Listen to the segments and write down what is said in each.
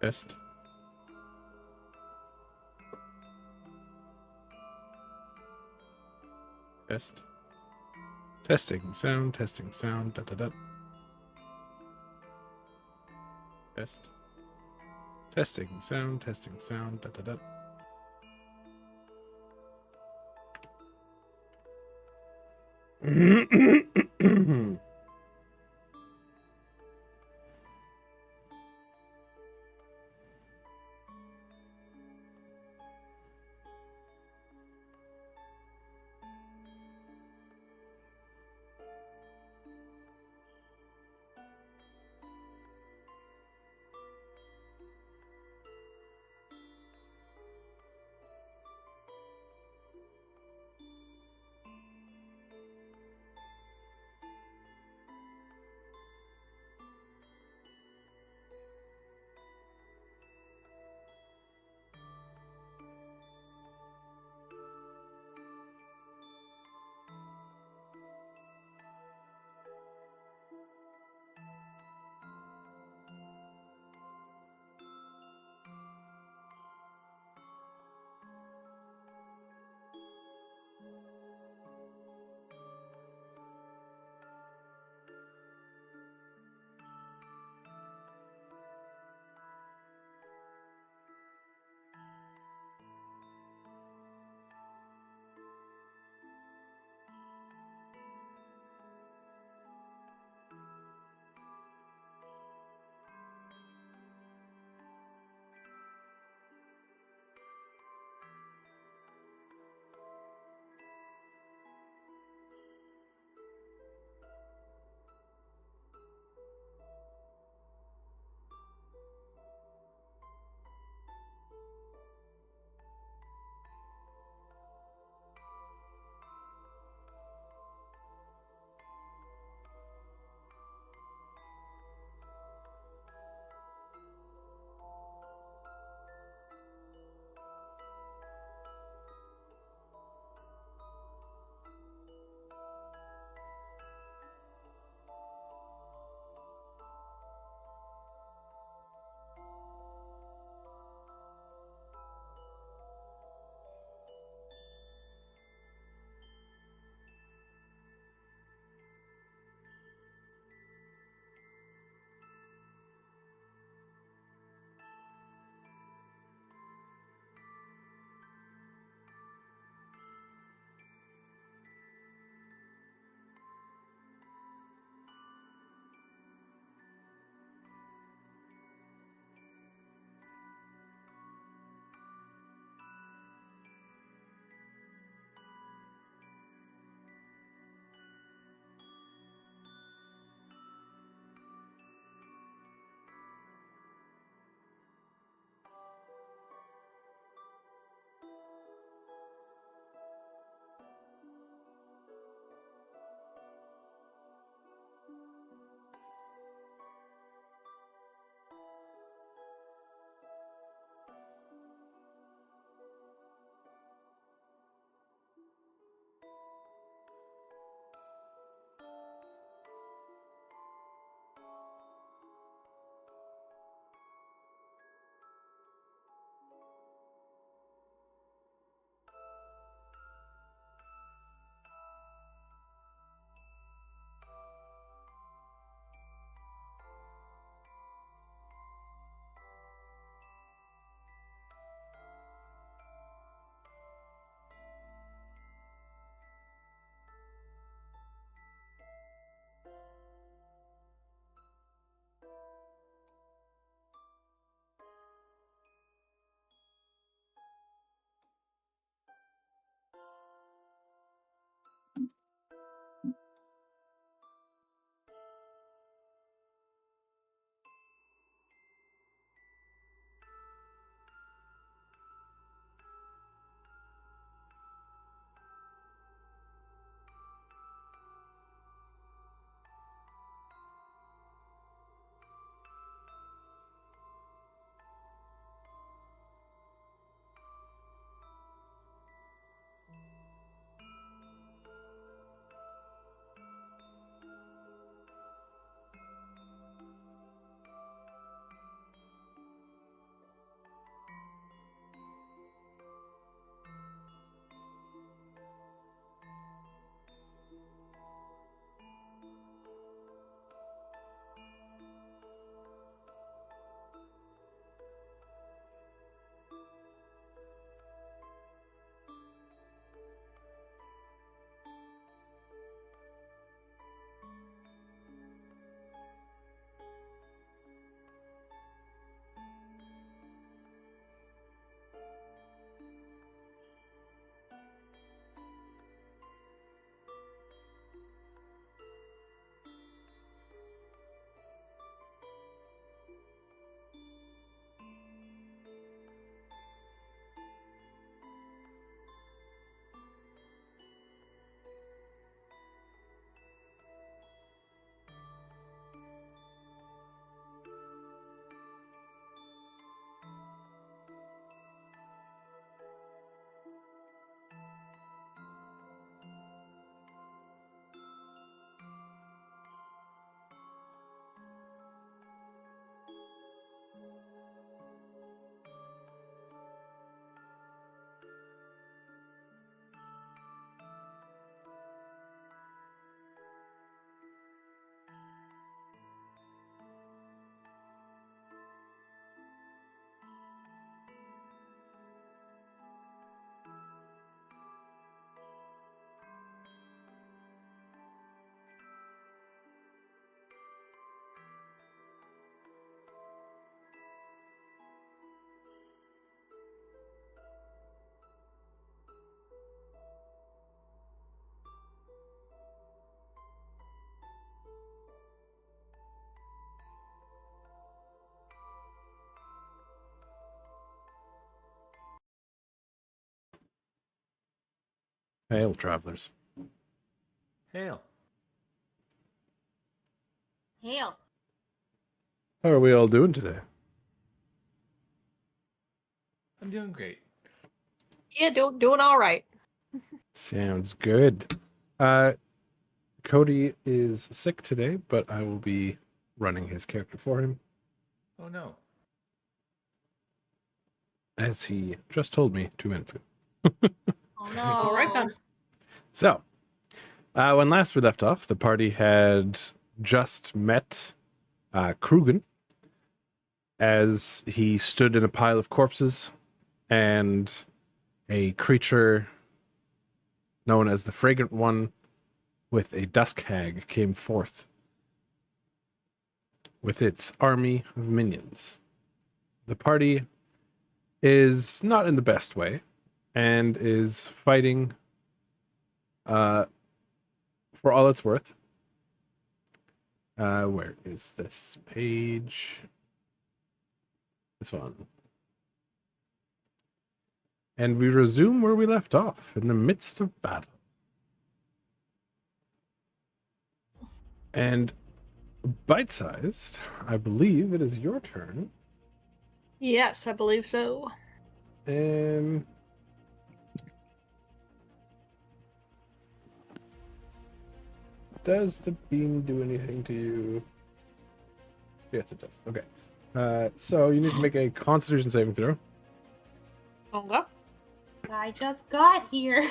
Test. Test. Testing sound, testing sound, da da da. Test. Testing sound, da da da. Hail, travelers. Hail. Hail. How are we all doing today? I'm doing great. Yeah, doing all right. Sounds good. Cody is sick today, but I will be running his character for him, Oh no. as he just told me 2 minutes ago. Oh no. All right then. So, when last we left off, the party had just met Krugen as he stood in a pile of corpses, and a creature known as the Fragrant One with a dusk hag came forth with its army of minions. The party is not in the best way and is fighting for all it's worth. Where is this page? This one. And we resume where we left off, in the midst of battle. And bite-sized, I believe it is your turn. Yes, I believe so. Does the beam do anything to you? Yes, it does. Okay. So you need to make a Constitution saving throw. Okay. I just got here.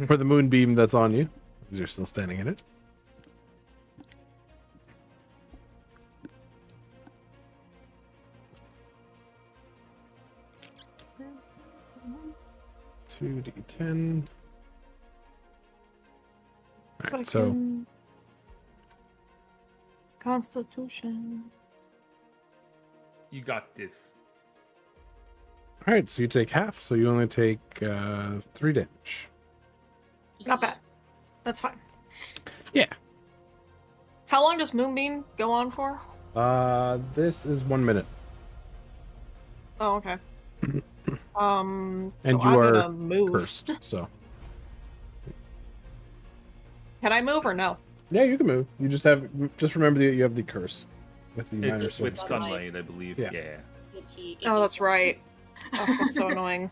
For the moonbeam that's on you. You're still standing in it. Two D10. Alright, so Second Constitution. You got this. alright, so you take half, so you only take 3 damage. Not bad. That's fine. Yeah. How long does Moonbeam go on for? This is 1 minute. Oh, okay. So And I'm you are gonna move. Cursed, so. Can I move or no? Yeah, you can move. You just remember that you have the curse with the minor It's with sword. sunlight, I believe. Yeah. Itchy Oh, that's right. corpses. Oh, that's so annoying.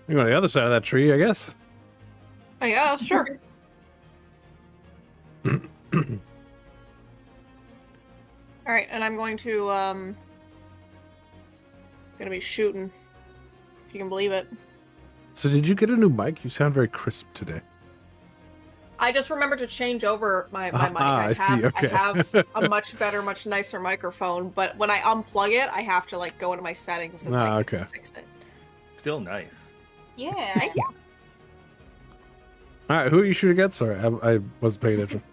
You go on the other side of that tree, I guess. Oh, yeah, sure. All right, and I'm going to gonna be shooting, if you can believe it. So did you get a new mic? You sound very crisp today. I just remembered to change over my mic. I see, okay. I have a much better, much nicer microphone, but when I unplug it, I have to like go into my settings and okay. fix it. Still nice. Yeah. Thank you. All right, who are you shooting at? Sorry, I wasn't paying attention.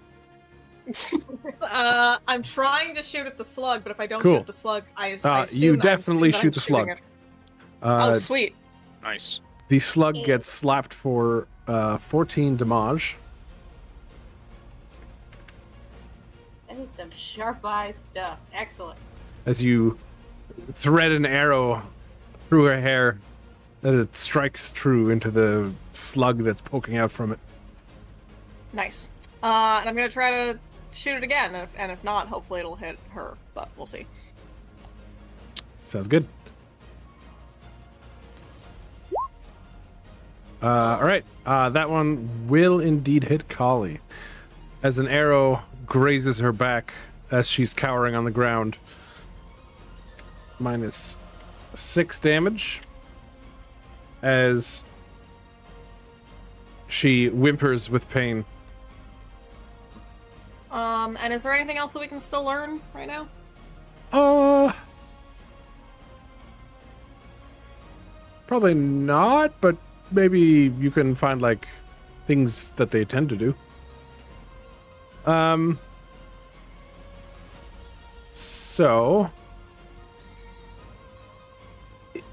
I'm trying to shoot at the slug, but if I don't Cool. shoot the slug, I You assume definitely that I'm shoot the shooting slug. it. Oh, sweet. Nice. The slug gets slapped for 14 damage. That is some sharp eyes stuff. Excellent. As you thread an arrow through her hair, that it strikes true into the slug that's poking out from it. Nice. And I'm gonna try to shoot it again, and if not, hopefully it'll hit her, but we'll see. Sounds good. All right, that one will indeed hit Kali, as an arrow grazes her back as she's cowering on the ground. Minus 6 damage, as she whimpers with pain. And is there anything else that we can still learn right now? Probably not, but maybe you can find like things that they tend to do. So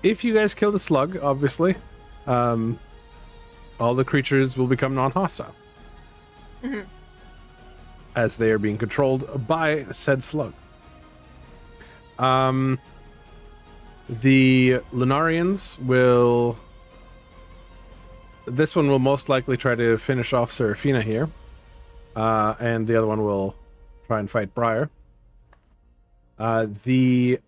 if you guys kill the slug, obviously, all the creatures will become non-hostile. Mm-hmm. As they are being controlled by said slug. The Lunarians will this one will most likely try to finish off Serafina here. And the other one will try and fight Briar. The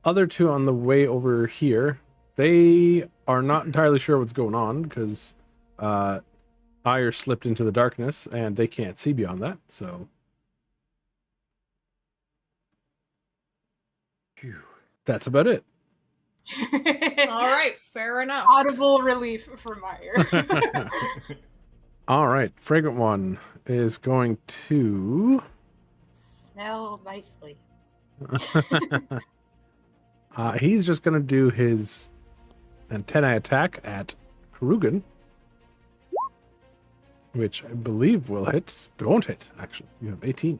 other two on the way over here, they are not entirely sure what's going on because Ire slipped into the darkness and they can't see beyond that. So Phew. that's about it. All right, fair enough. Audible relief for Meyer. All right, Fragrant One is going to... Smell nicely. he's just going to do his antennae attack at Krugen, which I believe will hit. Don't hit, actually. You have 18.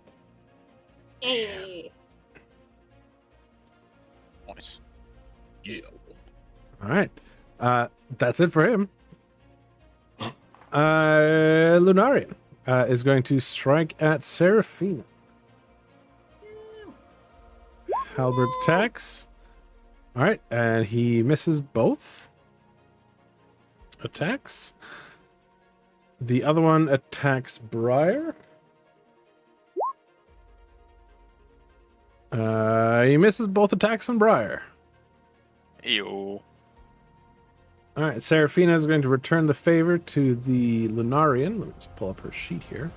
Hey. Nice. Yeah. All right. That's it for him. Lunarian is going to strike at Serafina. Halberd attacks. All right, and he misses both attacks. The other one attacks Briar. He misses both attacks on Briar. Ew. All right, Serafina is going to return the favor to the Lunarian. Let me just pull up her sheet here.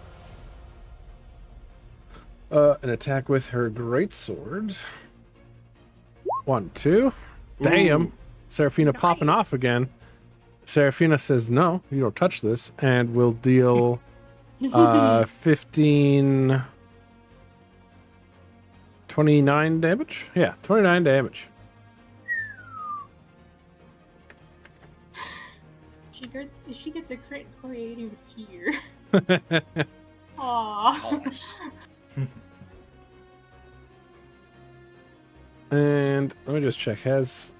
An attack with her greatsword. 1, 2. Damn. Ooh. Serafina popping off again. Serafina says, no, you don't touch this, and will deal 15... 29 damage? Yeah, 29 damage. She gets a crit creative here. Aww. Nice. And let me just check. Has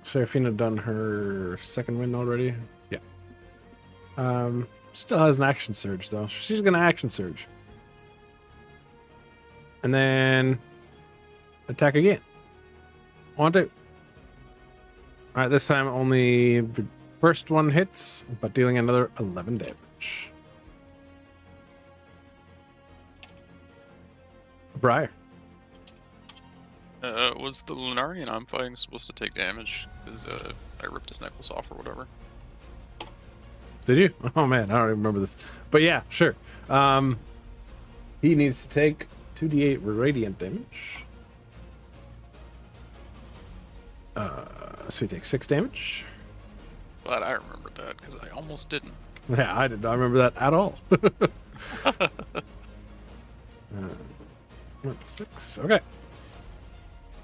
Serafina done her second win already? Yeah. Still has an action surge, though. She's going to action surge. And then attack again. 1, 2. Alright, this time only the first one hits, but dealing another 11 damage. Briar. Was the Lunarian I'm fighting supposed to take damage? Because I ripped his necklace off or whatever. Did you? Oh man, I don't even remember this. But yeah, sure. He needs to take 2d8 radiant damage. So he takes 6 damage. Glad I remembered that, because I almost didn't. Yeah, I did not remember that at all. 6. Okay.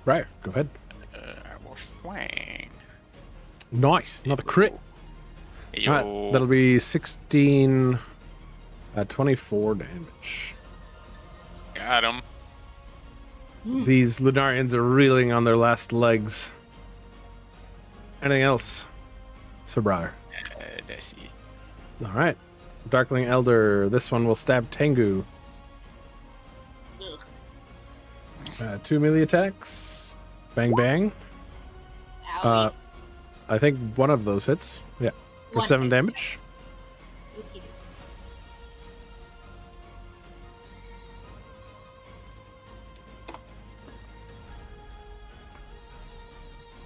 Briar, go ahead. I will swing. Nice. Another crit. Yo. Alright, that'll be 16 at 24 damage. Got him. These Lunarians are reeling on their last legs. Anything else? So Briar. That's it. Alright. Darkling Elder. This one will stab Tengu. 2 melee attacks. Bang bang. Owie. I think one of those hits. Yeah. For One 7 hits, damage. Okey-dokey.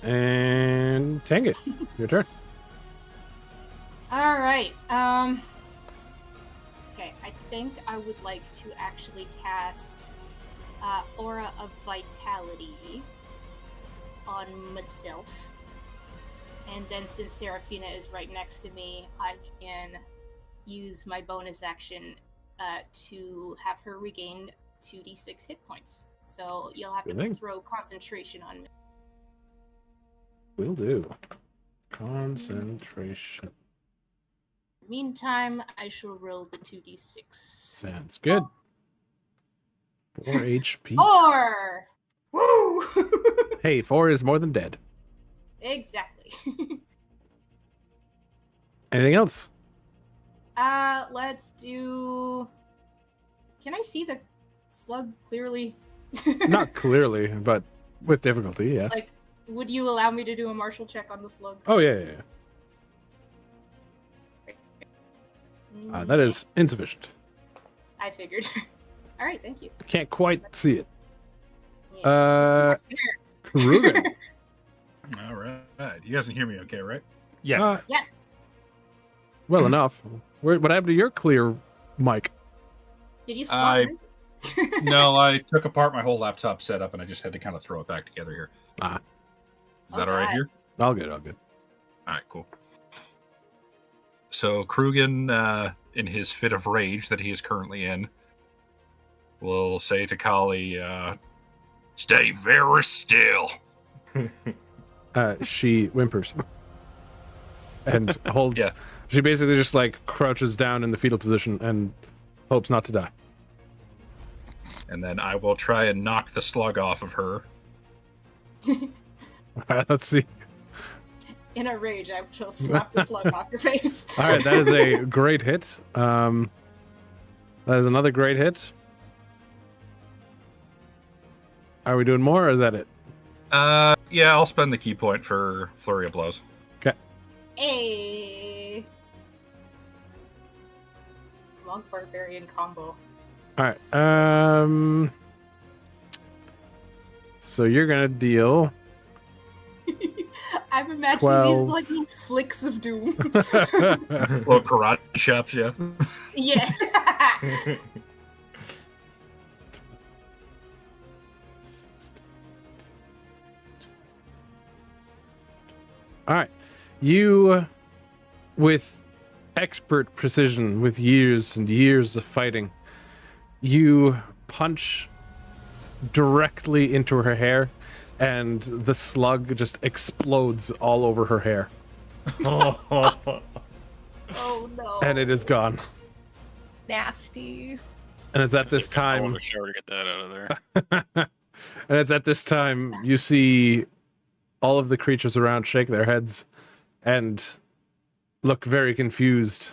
And Tengu, your turn. All right. Okay, I think I would like to actually cast Aura of Vitality on myself. And then since Serafina is right next to me, I can use my bonus action to have her regain 2d6 hit points. So you'll have Good to thing. throw concentration on me. Will do. Concentration. Meantime, I shall roll the 2d6. Sounds good. 4 HP. 4! Woo! Hey, 4 is more than dead. Exactly. Anything else? Let's do... Can I see the slug clearly? Not clearly, but with difficulty, yes. Like, would you allow me to do a martial check on the slug? Oh, yeah, yeah, yeah. That is insufficient. I figured. All right, thank you. Can't quite see it. Yeah, Rugen. All right. You guys can hear me okay, right? Yes. yes. Well enough. What happened to your clear mic? Did you swap mics? No, I took apart my whole laptop setup and I just had to kind of throw it back together here. Ah. Is that all right God. here? All good, all good. All right, cool. So Krugen, in his fit of rage that he is currently in, will say to Kali, "Stay very still." She whimpers. And holds... Yeah. She basically just, like, crouches down in the fetal position and hopes not to die. And then I will try and knock the slug off of her. Alright, let's see. In a rage, I shall slap the slug off your face. Alright, that is a great hit. That is another great hit. Are we doing more, or is that it? Yeah, I'll spend the key point for Flurry of Blows. Hey. Monk Barbarian combo. Alright, so you're gonna deal... I'm imagining 12. these like little flicks of doom. Little karate chops, yeah. Yeah. Alright. You, with expert precision, with years and years of fighting, you punch directly into her hair, and the slug just explodes all over her hair, Oh no. and it is gone. Nasty. And it's at this I want time, to shower to get that out of there. and it's at this time you see all of the creatures around shake their heads and look very confused.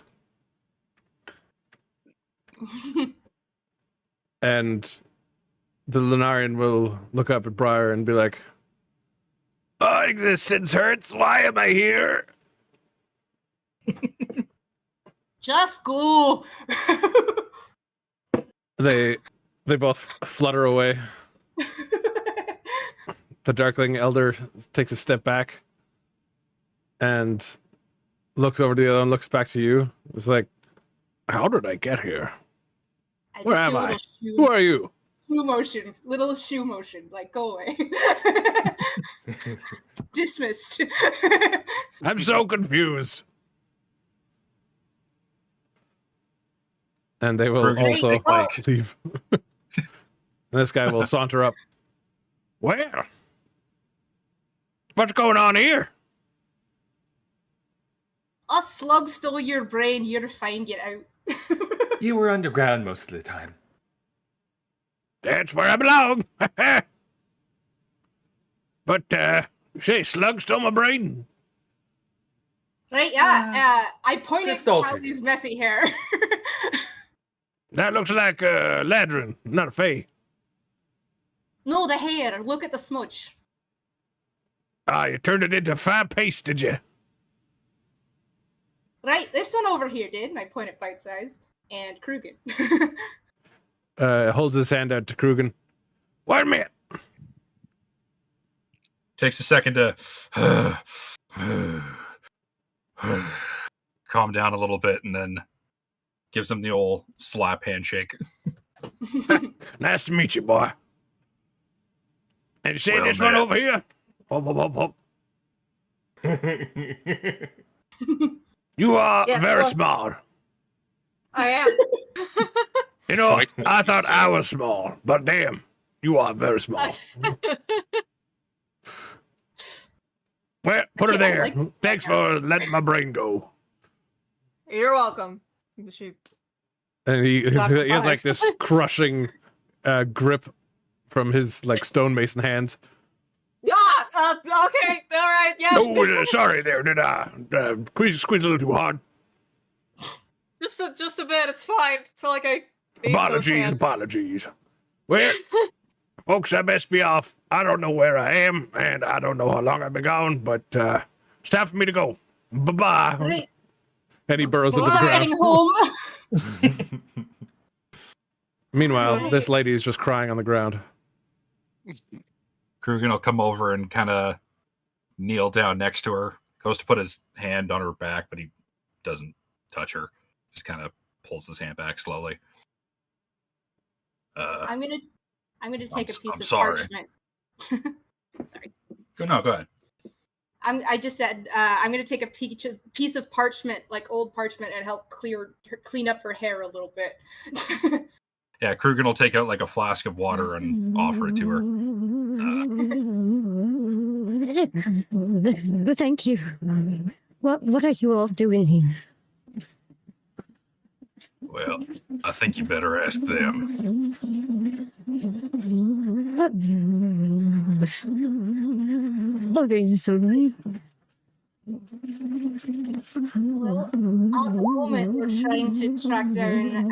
And the Lunarian will look up at Briar and be like, "My existence hurts. Why am I here?" Just go. They both flutter away. The Darkling Elder takes a step back and looks over to the other and looks back to you. It's like, "How did I get here? I Where just am do a I? little shoe, Who are you?" shoe motion, little shoe motion, like go away. Dismissed. I'm so confused. And they will Krugen also is like, leave. And this guy will saunter up. "Where? What's going on here?" A slug stole your brain. You're fine. Get out. You were underground most of the time. "That's where I belong." But, say, slug stole my brain. Right? Yeah. I pointed just at altered. Callie's messy hair. That looks like a ladrin, not a fey. No, the hair. Look at the smudge. Ah, you turned it into fire paste, did you? Right, this one over here did, and I point at Bite Size and Krugen. Holds his hand out to Krugen. "Wait a minute." takes a second to calm down a little bit, and then gives him the old slap handshake. "Nice to meet you, boy. And you see Well this one met. over here? Hop, hop, hop, hop. You are Yes, very well- small. I am. You know, Quite I thought so. I was small, but damn, you are very small. Well, put her Okay, I there. like- Thanks for letting my brain go. You're welcome. She And he Slaps him has five. like this crushing grip from his like stonemason hands. Yeah. Okay. All right. Yeah. Oh, sorry there, did I squeeze a little too hard? Just a bit. It's fine. It's not like I. need those Apologies, hands. apologies. Well, folks, I best be off. I don't know where I am, and I don't know how long I've been gone, but it's time for me to go. Bye-bye. Right. And he burrows into We're the heading ground. home. Meanwhile, Right. this lady is just crying on the ground. Krugen will come over and kind of kneel down next to her. Goes to put his hand on her back, but he doesn't touch her. Just kind of pulls his hand back slowly. I'm gonna take a piece I'm of sorry. parchment. Sorry. Go ahead. I just said I'm gonna take a piece of parchment, like old parchment, and help clean up her hair a little bit. Yeah, Krugen will take out like a flask of water and offer it to her. Thank you. What are you all doing here? Well, I think you better ask them. Okay, sorry. Well, at the moment, we're trying to track down.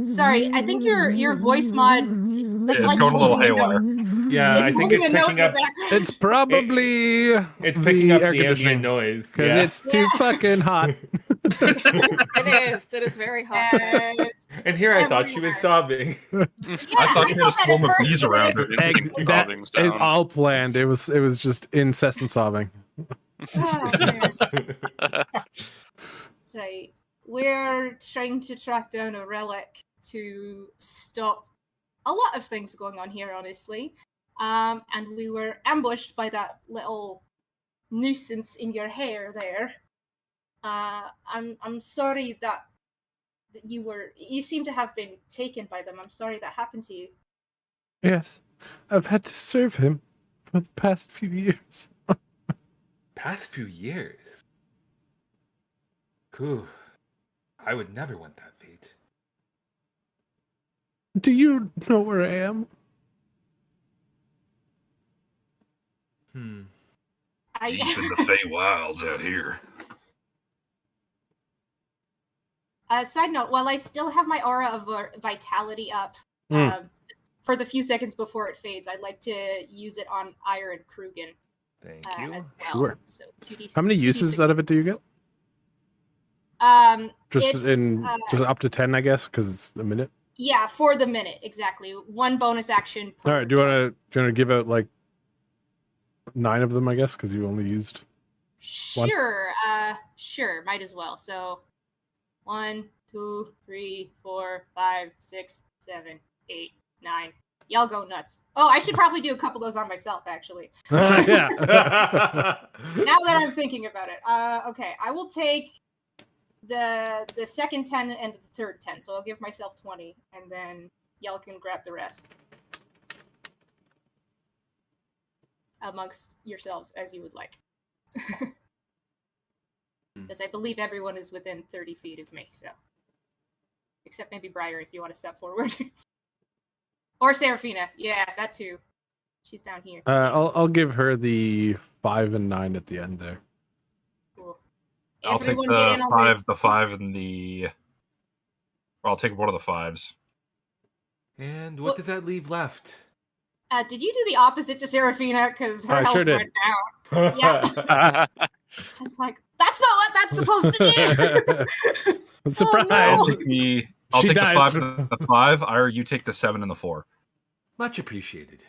Sorry, I think your voice mod. It's going a little holding haywire. note. Yeah, I It's think holding it's a note picking in up. the back. It's probably It's picking the up air the conditioning ambient noise because yeah. it's too fucking hot. It is. It is very hot. today. Yes. And here I thought she was sobbing. Yeah, I thought you had a that swarm at of first, bees but then around it- it. Egg, that Sobbing's is down. all planned. It was just incessant sobbing. Oh, man. Right. We're trying to track down a relic to stop a lot of things going on here, honestly. And we were ambushed by that little nuisance in your hair there. I'm sorry that you seem to have been taken by them. I'm sorry that happened to you. Yes, I've had to serve him for the past few years. Past few years. Cool. I would never want that fate. Do you know where I am? Deep in the Fey Wilds out here. Side note, while I still have my aura of vitality up, for the few seconds before it fades, I'd like to use it on Iron Krugen Thank you. as well. Sure. So 2D, How many uses 2d6. out of it do you get? Just It's, just up to 10, I guess, because it's a minute. yeah, for the minute exactly. One bonus action. Per All right. Do you turn. want to give out like 9 of them? I guess because you only used. one? Sure. Sure. Might as well. So, 1, 2, 3, 4, 5, 6, 7, 8, 9. Y'all go nuts. Oh, I should probably do a couple of those on myself, actually. Yeah. Now that I'm thinking about it. Okay, I will take the second 10 and the third 10. So I'll give myself 20, and then y'all can grab the rest amongst yourselves as you would like. Because I believe everyone is within 30 feet of me, so. Except maybe Briar if you want to step forward. Or Seraphina. Yeah, that too. She's down here. I'll give her the 5 and 9 at the end there. Cool. I'll take Everyone get in on this. the 5 and the... Or I'll take one of the 5s. And what does that leave left? Did you do the opposite to Seraphina? Because her I health sure did. went down. Yeah. I was like, that's not what that's supposed to do! Surprise! no. I'll She take the dies. 5 and the 5. Ira, you take the 7 and the 4. Much appreciated.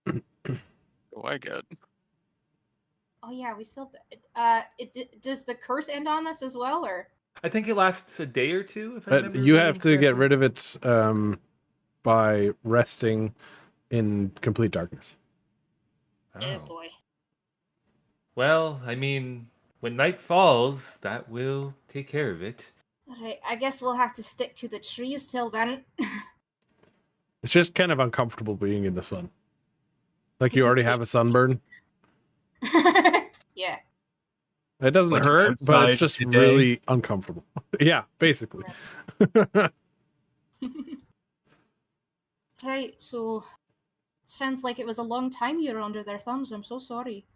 What do I get? Oh yeah, we still. Does the curse end on us as well, or? I think it lasts a day or two. If I remember You have to get correctly. rid of it by resting in complete darkness. Oh boy. Well, I mean, when night falls, that will take care of it. Alright, I guess we'll have to stick to the trees till then. It's just kind of uncomfortable being in the sun. Like you Just already like- have a sunburn. Yeah. It doesn't Like hurt, but it's outside just today? really uncomfortable. Yeah, basically. Right, so sounds like it was a long time you were under their thumbs. I'm so sorry.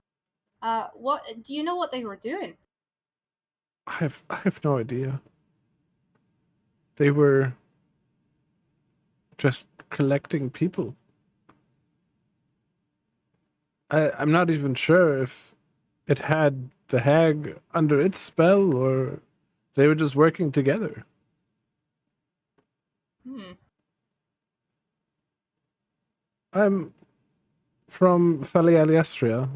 What do you know what they were doing? I have no idea. They were just collecting people. I'm not even sure if it had the hag under its spell or they were just working together. I'm from Falialiestria.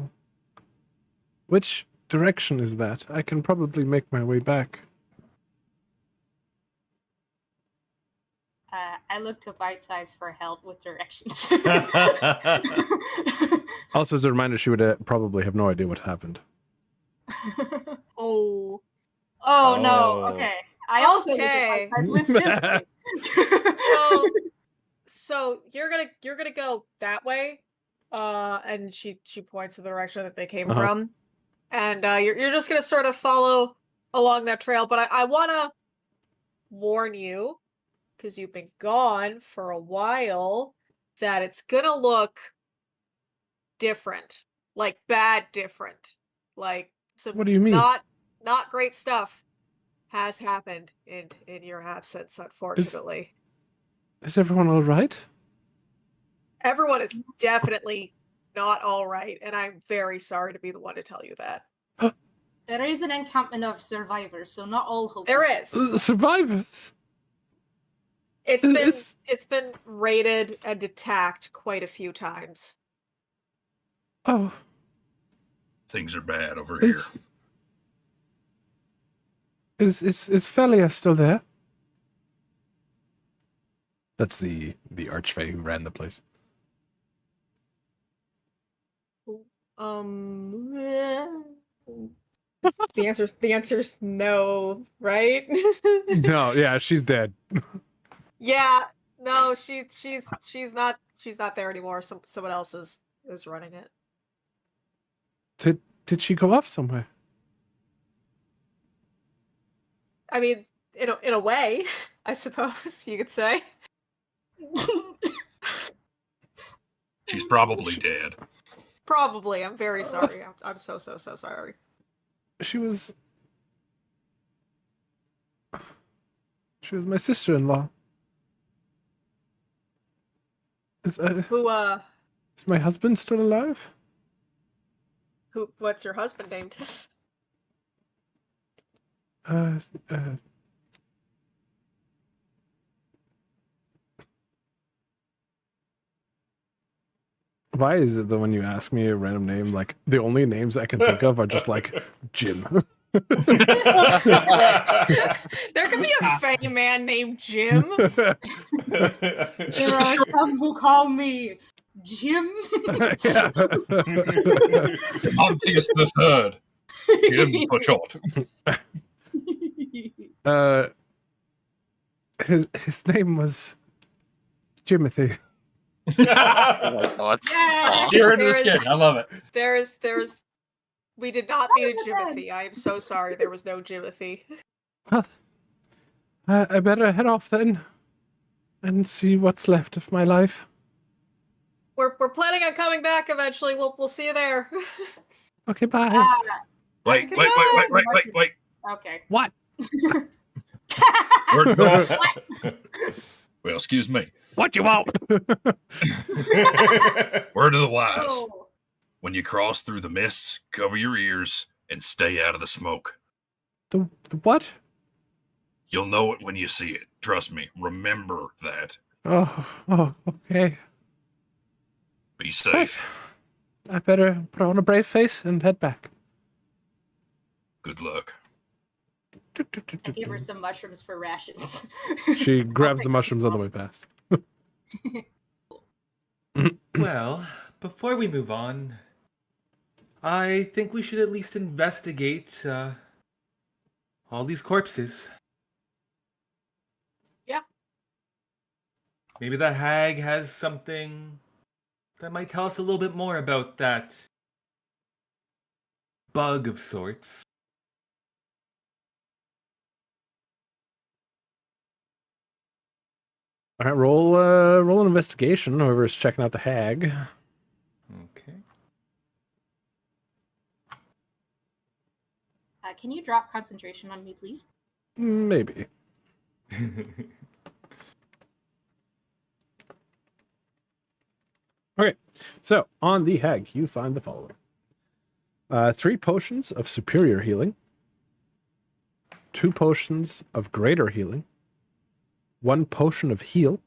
Which direction is that? I can probably make my way back. I look to Bite Size for help with directions. Also, as a reminder, she would probably have no idea what happened. Oh. Oh no, Oh. okay. I also Okay. look at Bite Size with sympathy. So you're gonna go that way, and she points to the direction that they came Uh-huh. from, and you're just gonna sort of follow along that trail. But I wanna warn you, because you've been gone for a while, that it's gonna look different, like bad different, like some What do you mean? not great stuff has happened in your absence, unfortunately. Is everyone all right? Everyone is definitely not all right, and I'm very sorry to be the one to tell you that. There is an encampment of survivors, so not all hope. There is. Survivors. It's been raided and attacked quite a few times. Oh, Things are bad over is here. is Felia still there? That's the archfey who ran the place. The answer's no, right? No, yeah, she's dead. Yeah, no, she's not there anymore. Someone else is running it. Did she go off somewhere? I mean, in a way, I suppose you could say. She's probably dead. Probably. I'm very sorry. I'm so sorry. She was my sister-in-law. Is my husband still alive? What's your husband named? Why is it that when you ask me a random name, like the only names I can think of are just like Jim? There could be a Fey man named Jim. There are some who call me Jim. Obvious the third. Jim for short. His name was Jimothy. Oh my god. Yeah. Steer into the skin. I love it. There's we did not meet a Jimothy. I am so sorry there was no Jimothy. Well, I better head off then and see what's left of my life. We're planning on coming back eventually. We'll see you there. Okay, bye. Wait. Okay. What? Where'd it go? Well, excuse me. What you want? Word of the wise. Oh. When you cross through the mists, cover your ears and stay out of the smoke. The what? You'll know it when you see it. Trust me. Remember that. Oh, okay. Be safe. I better put on a brave face and head back. Good luck. I gave her some mushrooms for rations. She grabs the mushrooms on the way past. Well, before we move on, I think we should at least investigate all these corpses. Yeah. Maybe the hag has something that might tell us a little bit more about that bug of sorts. All right, roll an investigation. Whoever's checking out the hag. Okay. Can you drop concentration on me, please? Maybe. Okay, so on the hag, you find the following: 3 potions of superior healing, 2 potions of greater healing, 1 potion of heal.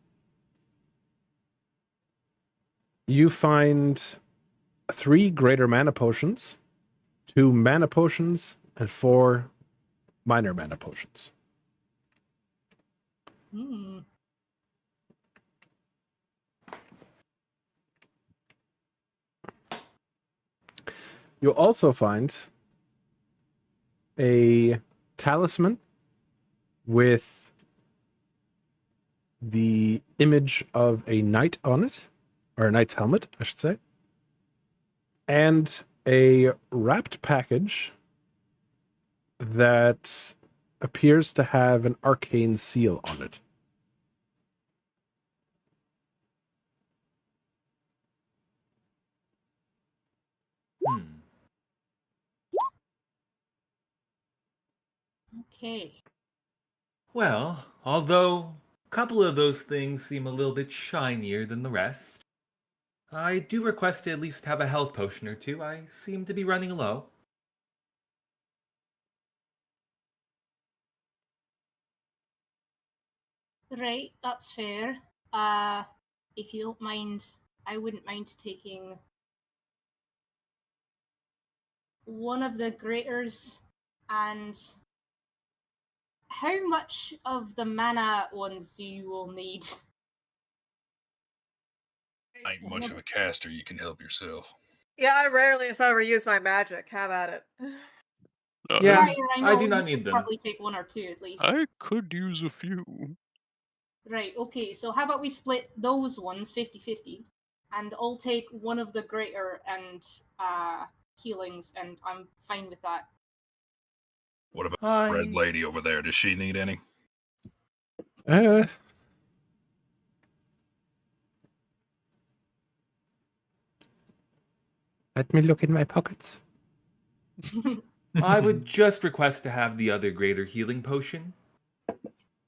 You find 3 greater mana potions, 2 mana potions, and 4 minor mana potions. Hmm. You'll also find a talisman with the image of a knight on it, or a knight's helmet, I should say, and a wrapped package that appears to have an arcane seal on it. Hmm. Okay. Well, although a couple of those things seem a little bit shinier than the rest, I do request to at least have a health potion or two. I seem to be running low. Right, that's fair. If you don't mind, I wouldn't mind taking one of the graters. And how much of the mana ones do you all need? I ain't much of a caster. You can help yourself. Yeah, I rarely, if ever, use my magic. Have at it. Yeah, Right, I know. I do not you need could them. probably take 1 or 2 at least. I could use a few. Right, okay, so how about we split those ones 50-50? And I'll take one of the greater and healings, and I'm fine with that. What about I... the red lady over there? Does she need any? Let me look in my pockets. I would just request to have the other greater healing potion.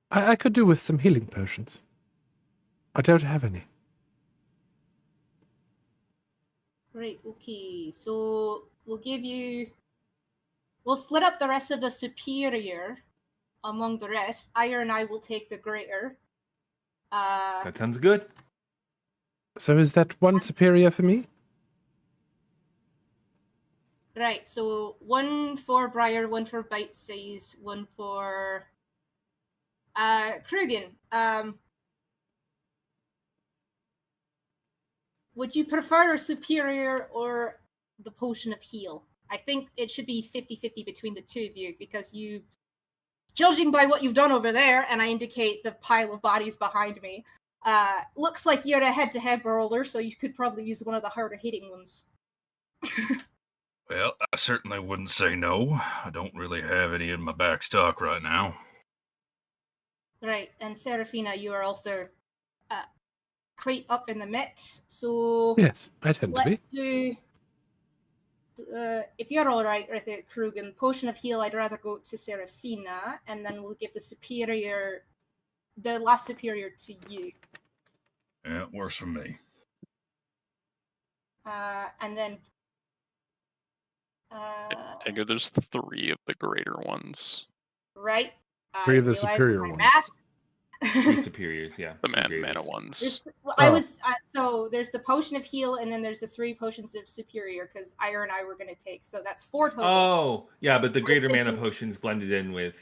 I could do with some healing potions. I don't have any. Right, okay, so we'll give you... We'll split up the rest of the superior among the rest. Ire and I will take the greater. That sounds good. So is that 1 superior for me? Right, so 1 for Briar, 1 for Bite Size, 1 for Krugen. Would you prefer a superior or the potion of heal? I think it should be 50-50 between the two of you, because you, judging by what you've done over there, and I indicate the pile of bodies behind me, looks like you're a head-to-head brawler, so you could probably use one of the harder hitting ones. Well, I certainly wouldn't say no. I don't really have any in my back stock right now. Right, and Serafina, you are also quite up in the mix, so Yes, I tend to be. let's do... if you're alright with it, Krugen, potion of heal, I'd rather go to Serafina, and then we'll give the last superior to you. Yeah, it works for me. And then Take it, there's 3 of the greater ones. right. 3 of the realized superior my ones. math. Three superiors, yeah. The two mana graters. ones. I Oh. was so there's the potion of heal, and then there's the 3 potions of superior, because Ire and I were going to take. So that's 4 total. Oh, yeah, but the greater mana thinking- potions blended in with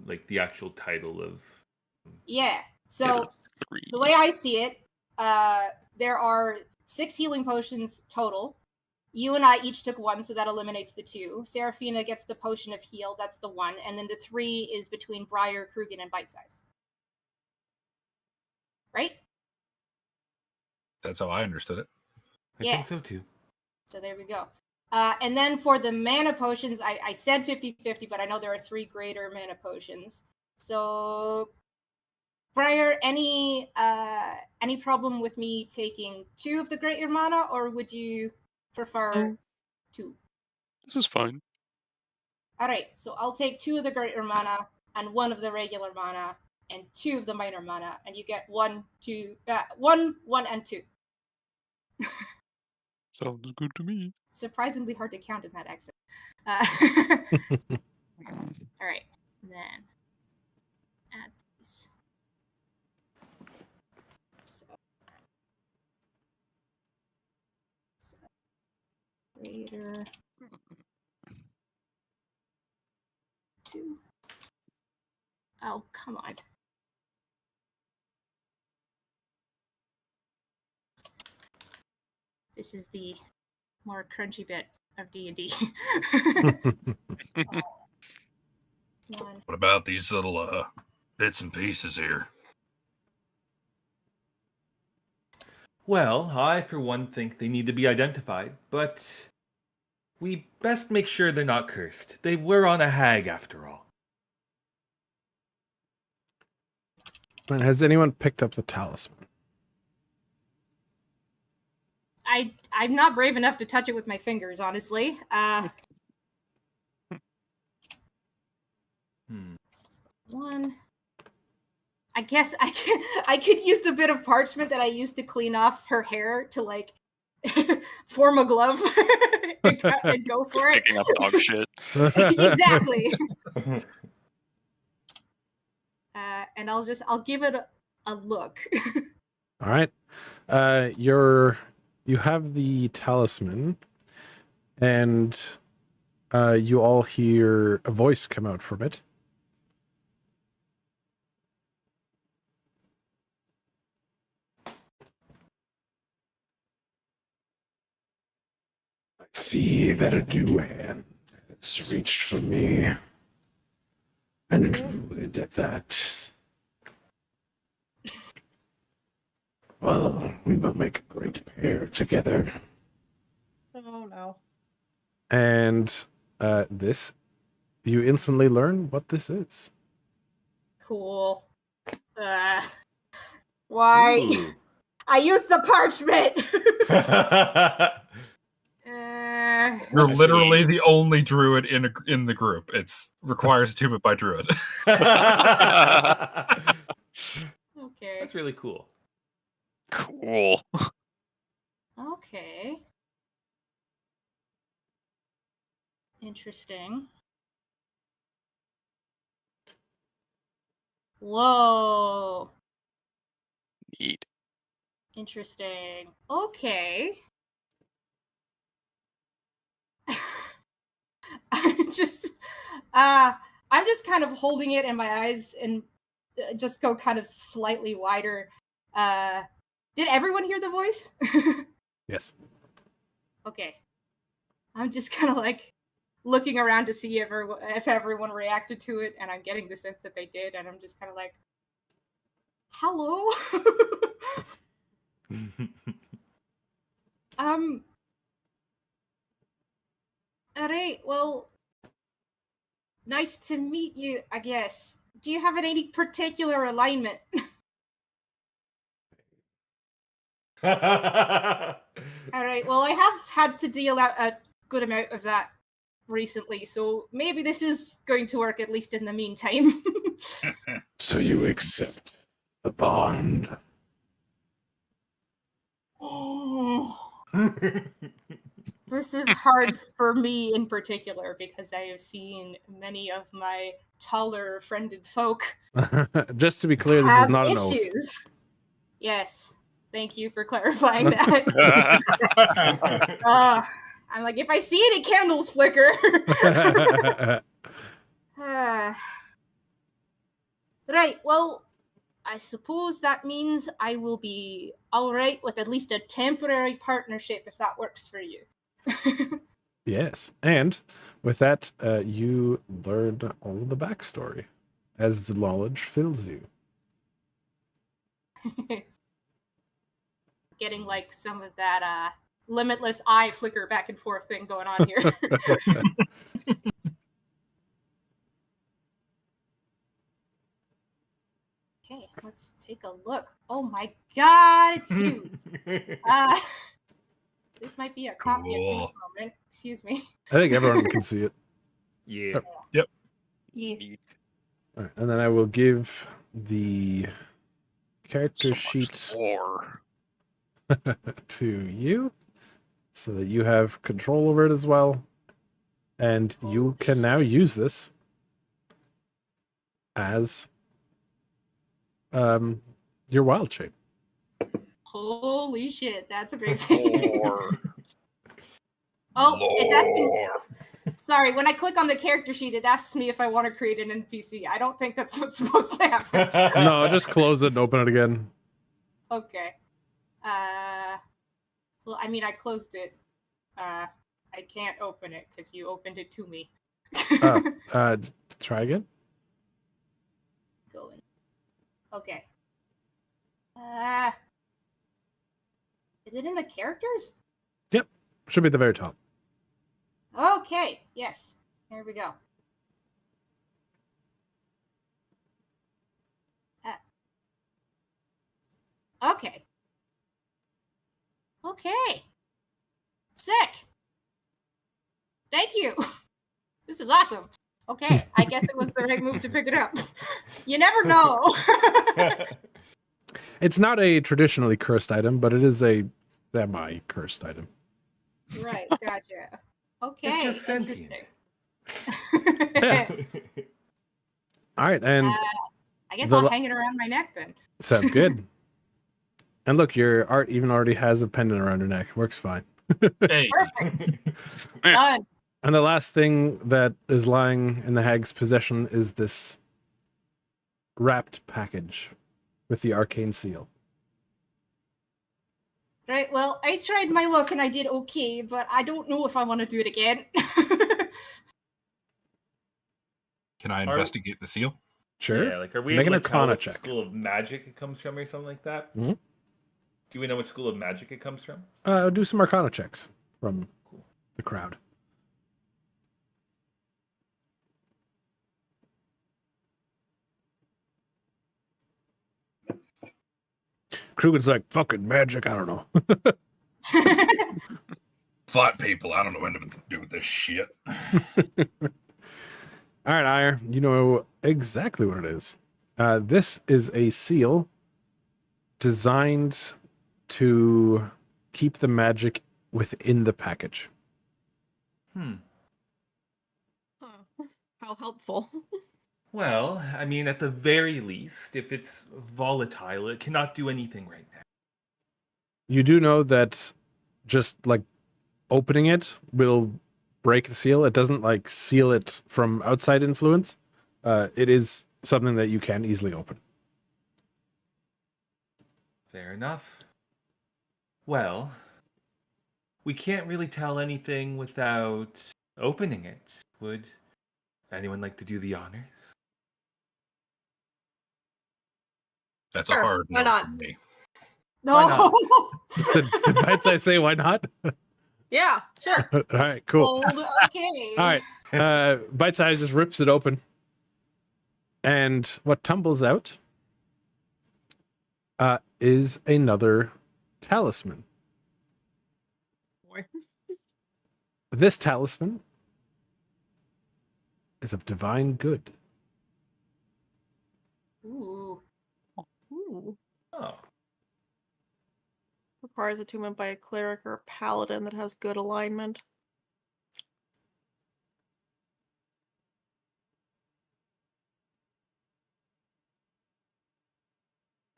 like the actual title of... Yeah. Yeah, So there's 3. the way I see it, there are 6 healing potions total. You and I each took 1, so that eliminates the 2. Serafina gets the potion of heal, that's the 1, and then the 3 is between Briar, Krugen, and Bite Size. Right? That's how I understood it. I Yeah. think so too. So there we go. And then for the mana potions, I said 50-50, but I know there are 3 greater mana potions. So, Briar, any problem with me taking 2 of the greater mana, or would you prefer 2? This is fine. All right, so I'll take 2 of the greater mana and 1 of the regular mana and 2 of the minor mana, and you get 1, 2, 1, 1, and 2. Sounds good to me. Surprisingly hard to count in that accent. All right, then add these. So, greater 2. Oh, come on. This is the more crunchy bit of D&D. One. What about these little bits and pieces here? Well, I, for one, think they need to be identified, but we best make sure they're not cursed. They were on a hag, after all. Has anyone picked up the talisman? I'm not brave enough to touch it with my fingers, honestly. This is the one. I guess I could use the bit of parchment that I used to clean off her hair to like form a glove and go for it. Picking up dog shit. Exactly. And I'll give it a look. All right. You have the talisman, and you all hear a voice come out from it. I see that a new hand has reached for me, and a druid at that. Well, we will make a great pair together. Oh no. And you instantly learn what this is. Cool. Why? Ooh. I used the parchment. You're literally the only druid in the group. It's requires attunement by druid. Okay. That's really cool. Cool. Okay. Interesting. Whoa. Neat. Interesting. Okay. I'm just kind of holding it in my eyes and just go kind of slightly wider. Did everyone hear the voice? Yes. Okay. I'm just kind of like looking around to see if everyone reacted to it, and I'm getting the sense that they did, and I'm just kind of like, hello? Alright, well, nice to meet you, I guess. Do you have any particular alignment? Alright, well, I have had to deal out a good amount of that recently, so maybe this is going to work, at least in the meantime. So you accept the bond. This is hard for me in particular, because I have seen many of my taller friended folk Just to be clear, this have is not an oath. issues. Yes, thank you for clarifying that. I'm like, if I see any candles flicker. Right, well, I suppose that means I will be alright with at least a temporary partnership, if that works for you. Yes, and with that, you learn all the backstory as the knowledge fills you. Getting like some of that limitless eye flicker back and forth thing going on here. Okay, let's take a look. Oh my god, it's huge. This might be a copy and paste moment. Excuse me. I think everyone can see it. Yeah. Yep. Yeah. All right, and then I will give the character sheet. War. to you so that you have control over it as well. And you can now use this as your wild shape. Holy shit, that's amazing. Lore. Oh, it's asking. Lore. Sorry, when I click on the character sheet, it asks me if I want to create an NPC. I don't think that's what's supposed to happen. No, just close it and open it again. Okay. Well, I mean, I closed it. I can't open it because you opened it to me. Try again. Going. Okay. Is it in the characters? Should be at the very top. Okay. Yes. Here we go. Okay. Okay. Sick. Thank you. This is awesome. Okay, I guess it was the right move to pick it up. You never know. It's not a traditionally cursed item, but it is a semi-cursed item. Right, gotcha. Okay. It's just sentient. interesting. All right, and I guess the I'll la- hang it around my neck then. sounds good. And look, your art even already has a pendant around your neck. Works fine. Hey. Perfect. Done. And the last thing that is lying in the hag's possession is this wrapped package with the arcane seal. Right, well, I tried my luck and I did okay, but I don't know if I want to do it again. Can I investigate the seal? Sure. Yeah, like, are we Make able an to tell Arcana what check. school of magic it comes from or something like that? Mhm. Do we know what school of magic it comes from? Do some arcana checks from the crowd. Krugen's like, fucking magic, I don't know. Fought people. I don't know what to do with this shit. All right, Ire, you know exactly what it is. This is a seal designed to keep the magic within the package. Hmm. Huh. How helpful. Well, I mean, at the very least, if it's volatile, it cannot do anything right now. You do know that just like opening it will break the seal. It doesn't like seal it from outside influence. It is something that you can easily open. Fair enough. Well, we can't really tell anything without opening it. Would anyone like to do the honors? That's Sure, a hard why no not? from me. No. Did Bites I say why not? Yeah, sure. All right, cool. Old, okay. All right. Bite Size just rips it open. And what tumbles out is another talisman. Boy. This talisman is of divine good. Ooh. Ooh. Oh, Requires attunement by a cleric or a paladin that has good alignment.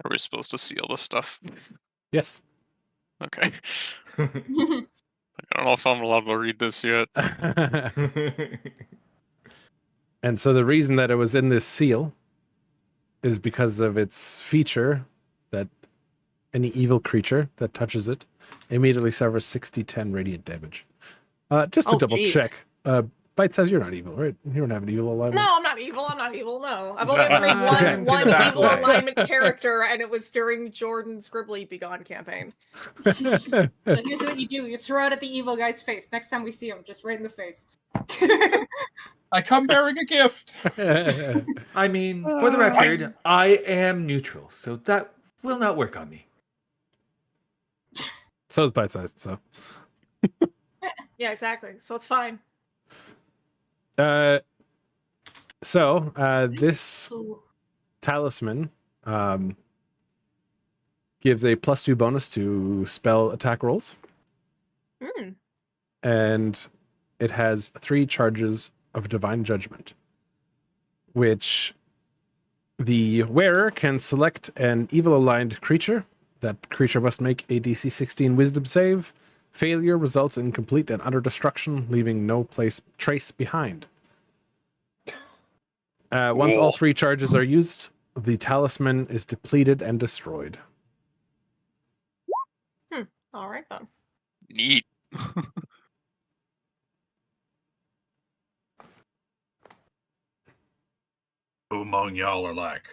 Are we supposed to seal the stuff? Yes. Okay. I don't know if I'm allowed to read this yet. And so the reason that it was in this seal is because of its feature that any evil creature that touches it immediately suffers 60-10 radiant damage. Just to Oh, double jeez. check, Bite says you're not evil, right? You don't have an evil alignment. No, I'm not evil. I'm not evil. No, I've only ever made Okay. one Back evil away. alignment character, and it was during Jordan's Gribbly Begone campaign. So here's what you do. You throw it at the evil guy's face. Next time we see him, just right in the face. I come bearing a gift. I mean, for the record, I am neutral, so that will not work on me. So is Bite Sized, so. Yeah, exactly. So it's fine. So this So, talisman gives a +2 bonus to spell attack rolls, Hmm. and it has 3 charges of Divine Judgment, which the wearer can select an evil-aligned creature. That creature must make a DC 16 Wisdom save. Failure results in complete and utter destruction, leaving no trace behind. Once all 3 charges are used, the talisman is depleted and destroyed. All right then. Neat. Who among y'all are like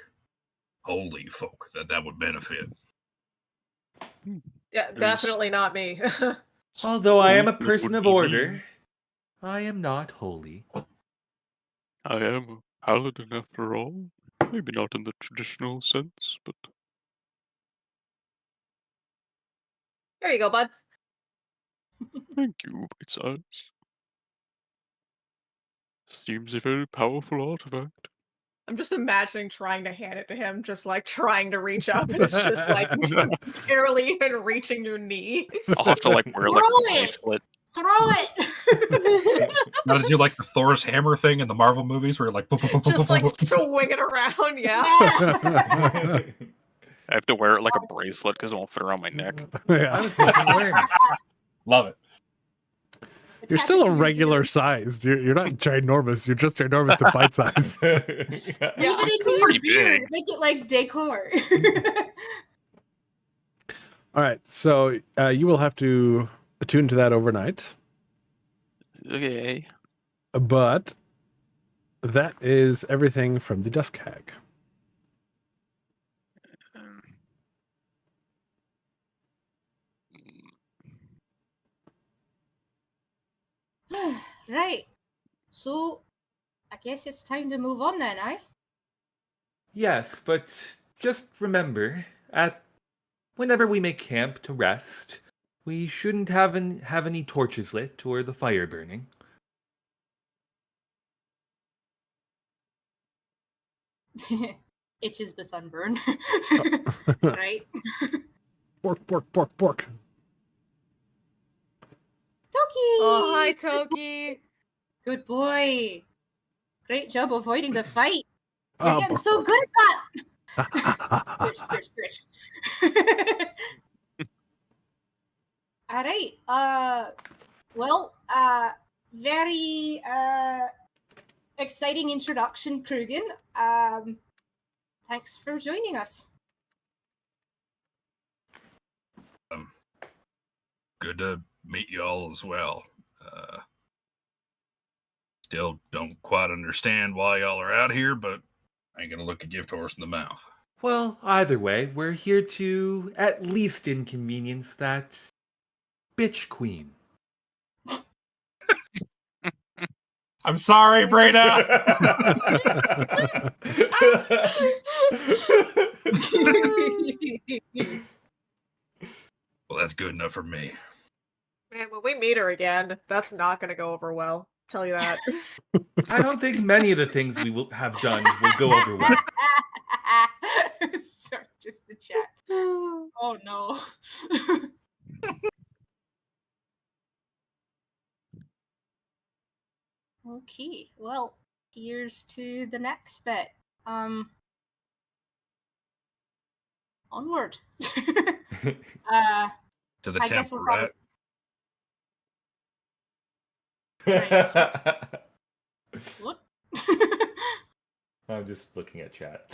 holy folk that would benefit? Yeah, definitely not me. Although I am a Would person of be me. order, I am not holy. I am a paladin after all. Maybe not in the traditional sense, but There you go, bud. thank you, bite size. Seems a very powerful artifact. I'm just imagining trying to hand it to him, just like trying to reach up, and it's just like barely even reaching your knee. I'll have to like wear like Roll a it! bracelet. Throw it! Now to do like the Thor's hammer thing in the Marvel movies, where you're like, Just like swing it around, yeah. I have to wear it like a bracelet because it won't fit around my neck. Yeah. I was thinking worms. love it. You're Attach still it a to your regular size. You're not ginormous. You're just ginormous to bite size. beard. Leave it in your Pretty beard. big. Make it like decor. All right, so you will have to attune to that overnight, Okay. but that is everything from the Dusk Hag. Um, Right. So, I guess it's time to move on then, eh? Yes, but just remember, whenever we make camp to rest, we shouldn't have any torches lit or the fire burning. Itches the sunburn. Right? Pork, pork, pork, pork. Toki! Oh, hi, Toki. Good boy. Great job avoiding the fight. You're Oh, getting so good at that. Squish, squish, squish. All right. Well, very exciting introduction, Krugen. Thanks for joining us. Good to meet y'all as well. Still don't quite understand why y'all are out here, but I ain't gonna look a gift horse in the mouth. Well, either way, we're here to at least inconvenience that bitch queen. I'm sorry, Breda. Well, that's good enough for me. Man, when we meet her again, that's not going to go over well. Tell you that. I don't think many of the things we will have done will go over well. Sorry, just the chat. Oh no. Okay, well, here's to the next bit. Onward. To the I guess temple, we're probably- right? What? I'm just looking at chat.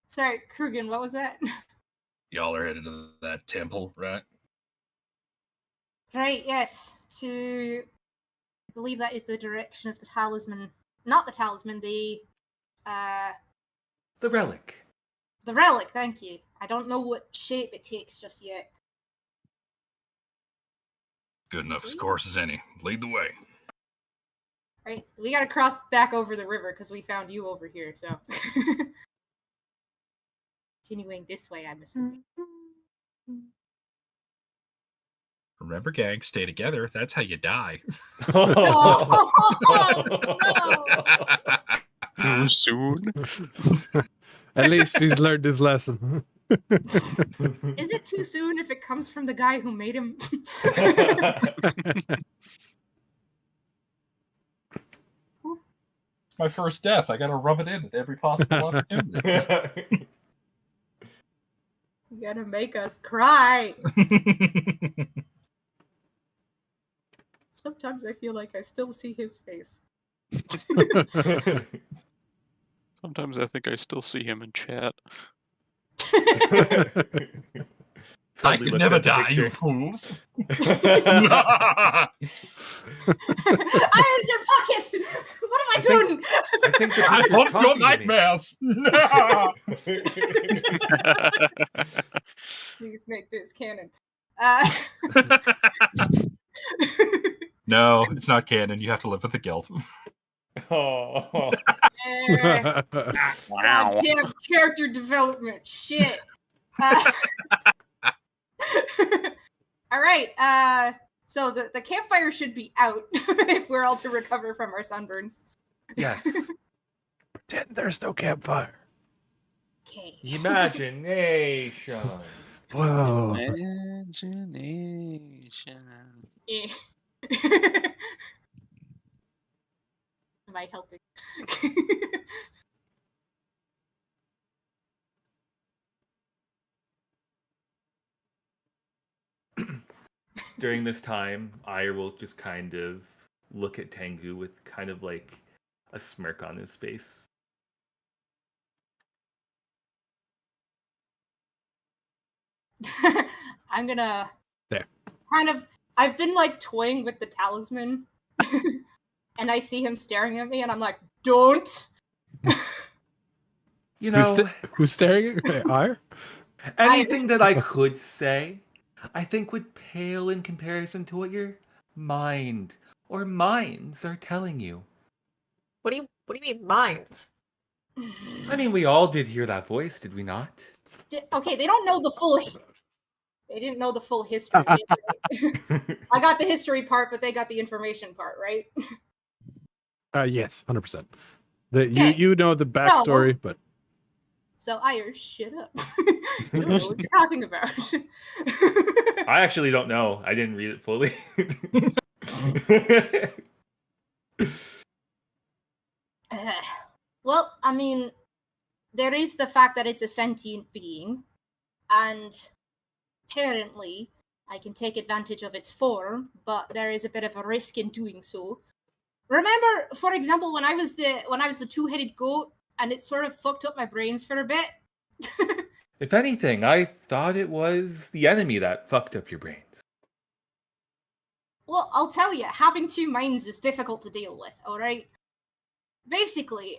Sorry, Krugen, what was that? Y'all are headed to that temple, right? Right, yes. I believe that is the direction of the talisman. Not the talisman, the The relic. thank you. I don't know what shape it takes just yet. Good enough as course as any. Lead the way. Right, we gotta cross back over the river because we found you over here, so. Continuing this way, I'm assuming. Remember, gang, stay together. That's how you die. Too soon. At least he's learned his lesson. Is it too soon if it comes from the guy who made him? It's my first death. I gotta rub it in at every possible opportunity. You gotta make us cry. Sometimes I feel like I still see his face. Sometimes I think I still see him in chat. I Suddenly could looks never at the die, you picture. fools. I in your pocket! What am I doing? I think the I picture's haunt your talking to me. nightmares. Please make this canon. No, it's not canon. You have to live with the guilt. Oh. Goddamn character development. Shit. All right. So the campfire should be out if we're all to recover from our sunburns. Yes. Pretend there's no campfire. Okay. Imagination. Whoa. Imagination. Yeah. Am I helping? During this time, Ire will just kind of look at Tengu with kind of like a smirk on his face. I'm gonna There. I've been like toying with the talisman and I see him staring at me and I'm like, don't. You know, Who's staring at me? Ire? anything that I could say, I think would pale in comparison to what your mind or minds are telling you. What do you mean minds? I mean, we all did hear that voice, did we not? Okay, they don't know the full. They didn't know the full history. I got the history part, but they got the information part, right? Yes, 100%. Okay. You know the backstory, but So Ire, shut up. You don't know what you're talking about. I actually don't know. I didn't read it fully. Well, I mean, there is the fact that it's a sentient being, and apparently I can take advantage of its form, but there is a bit of a risk in doing so. Remember, for example, when I was the two-headed goat, and it sort of fucked up my brains for a bit. If anything, I thought it was the enemy that fucked up your brains. Well, I'll tell you, having two minds is difficult to deal with, alright? Basically,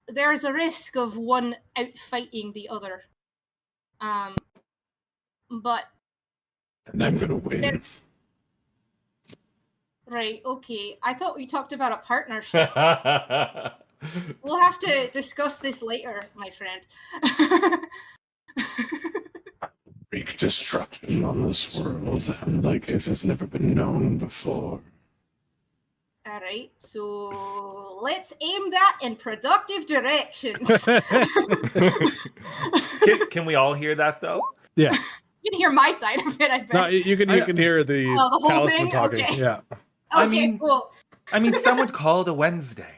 there's a risk of one outfighting the other. But... and I'm gonna win. Right, okay. I thought we talked about a partnership. We'll have to discuss this later, my friend. Wreak destruction on this world like it has never been known before. Alright, so let's aim that in productive directions. Can we all hear that though? Yeah. You can hear my side of it, I bet. No, you can hear the the whole talisman thing? talking. Okay. Yeah. I Okay, mean- cool. I mean, some would call it a Wednesday.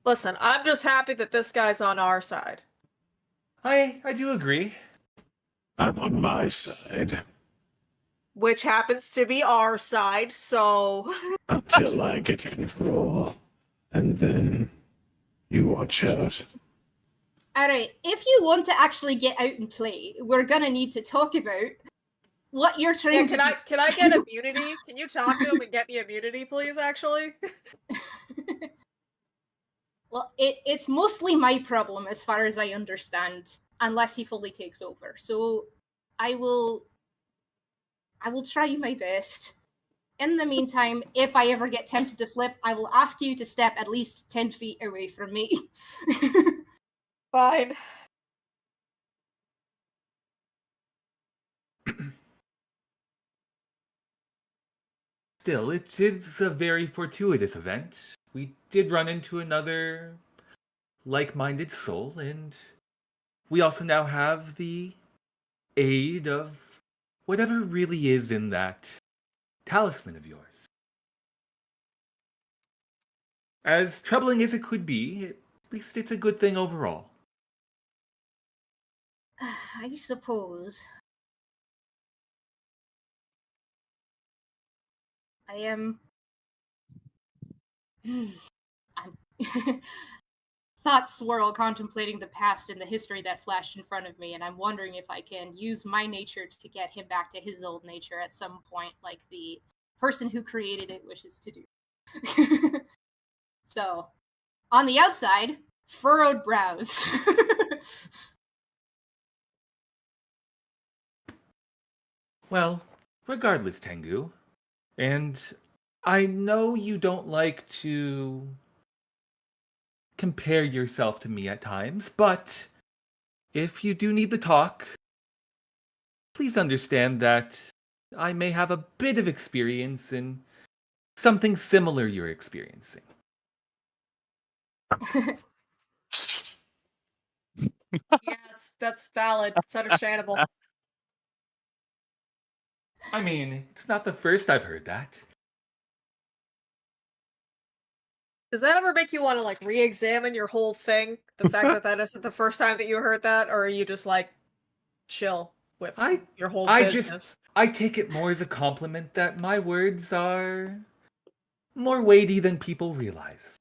Listen, I'm just happy that this guy's on our side. I do agree. I'm on my side Which happens to be our side, so... until I get control. And then you watch out. Alright, if you want to actually get out and play, we're gonna need to talk about what you're trying Yeah, to can I get immunity? Can you talk to him and get me immunity, please, actually? Well, it's mostly my problem as far as I understand, unless he fully takes over. So I will try my best. In the meantime, if I ever get tempted to flip, I will ask you to step at least 10 feet away from me. Fine. Still, it is a very fortuitous event. We did run into another like-minded soul, and we also now have the aid of whatever really is in that talisman of yours. As troubling as it could be, at least it's a good thing overall. I suppose. I am. I'm. Thoughts swirl contemplating the past and the history that flashed in front of me, and I'm wondering if I can use my nature to get him back to his old nature at some point, like the person who created it wishes to do. So, on the outside, furrowed brows. Well, regardless, Tengu, and I know you don't like to compare yourself to me at times, but if you do need the talk, please understand that I may have a bit of experience in something similar you're experiencing. Yeah, that's valid. It's understandable. I mean, it's not the first I've heard that. Does that ever make you want to like re-examine your whole thing? The fact that that isn't the first time that you heard that, or are you just like chill with your whole business? I take it more as a compliment that my words are more weighty than people realize.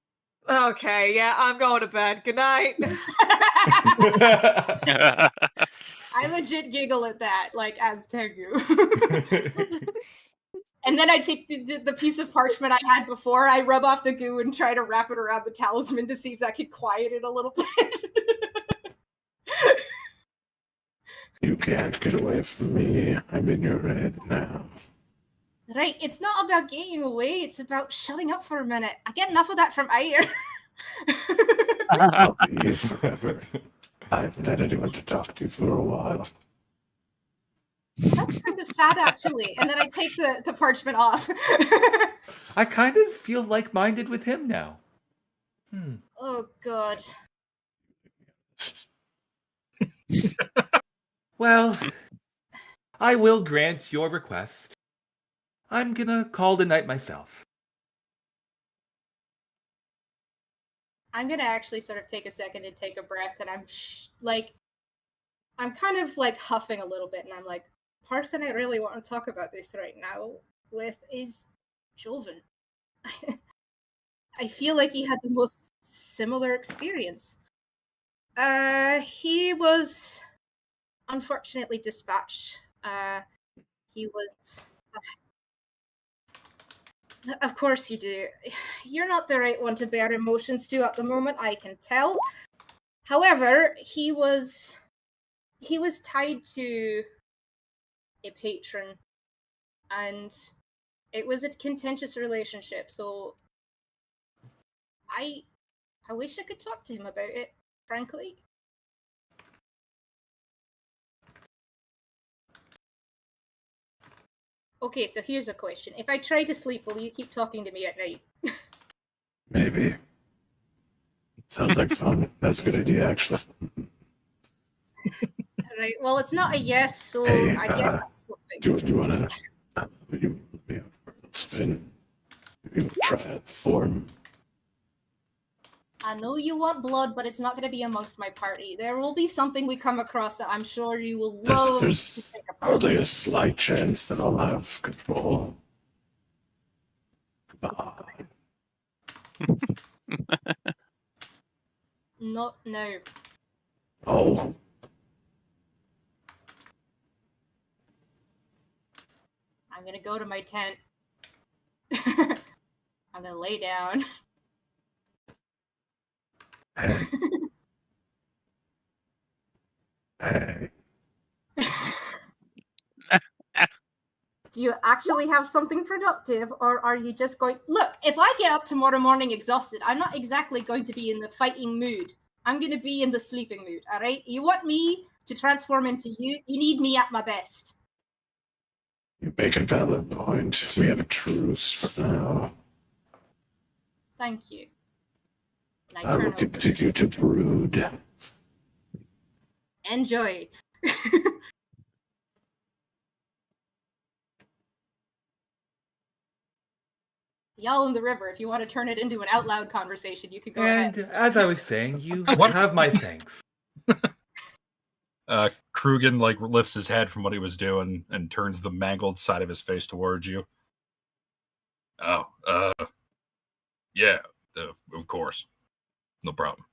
Okay, yeah, I'm going to bed. Good night. I legit giggle at that, like as Tengu. And then I take the piece of parchment I had before, I rub off the goo and try to wrap it around the talisman to see if that could quiet it a little bit. You can't get away from me. I'm in your head now. Right, it's not about getting away, it's about shutting up for a minute. I get enough of that from Ayer. I'll be here forever. I haven't had anyone to talk to for a while. That's kind of sad, actually. And then I take the parchment off. I kind of feel like-minded with him now. Oh, God. Well, I will grant your request. I'm gonna call the night myself. I'm gonna actually sort of take a second and take a breath, and I'm kind of like huffing a little bit, and I'm like, person I really want to talk about this right now with is Joven. I feel like he had the most similar experience. He was unfortunately dispatched. He was. Of course you do. You're not the right one to bear emotions to at the moment, I can tell. However, he was tied to a patron, and it was a contentious relationship, so I wish I could talk to him about it, frankly. Okay, so here's a question. If I try to sleep, will you keep talking to me at night? Maybe. Sounds like fun. That's a good idea, actually. Right, well, it's not a yes, so Hey, I guess that's something. Do you want to... you let me have a spin? You try out the form. I know you want blood, but it's not going to be amongst my party. There will be something we come across that I'm sure you will love. There's hardly a slight chance that I'll have control. Come on. Not now. Oh. I'm going to go to my tent. I'm going to lay down. Hey. Hey. Do you actually have something productive, or are you just going... Look, if I get up tomorrow morning exhausted, I'm not exactly going to be in the fighting mood. I'm going to be in the sleeping mood, all right? You want me to transform into you? You need me at my best. You make a valid point. We have a truce for now. Thank you. And I turn over. continue to brood. Enjoy. Y'all in the river, if you want to turn it into an out loud conversation, you can go And ahead. as I was saying, you What? have my thanks. Krugen like lifts his head from what he was doing and turns the mangled side of his face towards you. Oh, yeah, of course. No problem.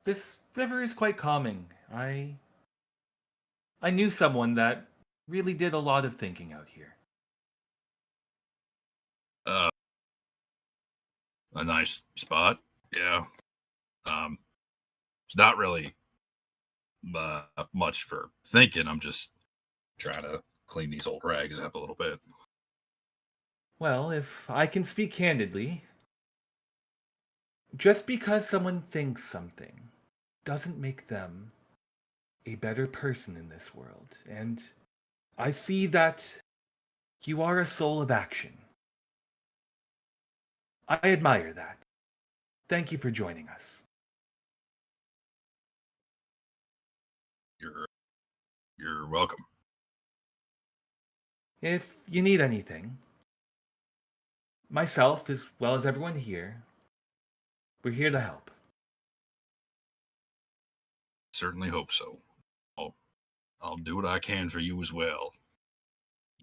This river is quite calming. I knew someone that really did a lot of thinking out here. A nice spot. Yeah. It's not really much for thinking. I'm just trying to clean these old rags up a little bit. Well, if I can speak candidly, just because someone thinks something doesn't make them a better person in this world. And I see that you are a soul of action. I admire that. Thank you for joining us. You're welcome. If you need anything, myself as well as everyone here, we're here to help. Certainly hope so. I'll do what I can for you as well.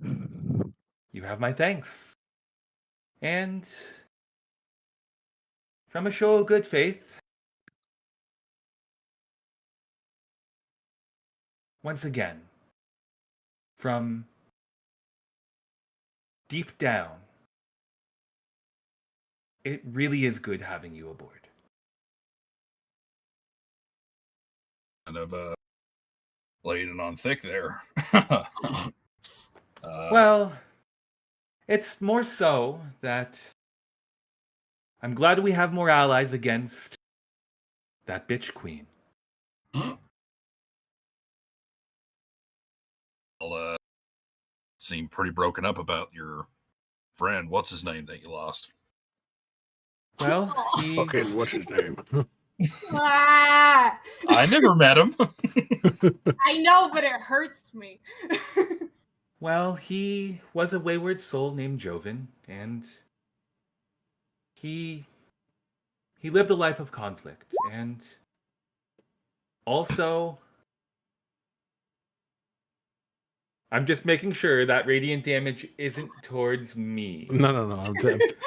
You have my thanks. And from a show of good faith, once again, from deep down, it really is good having you aboard. Kind of laying it on thick there. Well, it's more so that I'm glad we have more allies against that bitch queen. I'll seem pretty broken up about your friend. What's his name that you lost? Well, Fucking, he's, what's his name? Ah, I never met him. I know, but it hurts me. well, he was a wayward soul named Joven, and he lived a life of conflict, and also I'm just making sure that radiant damage isn't towards me. No.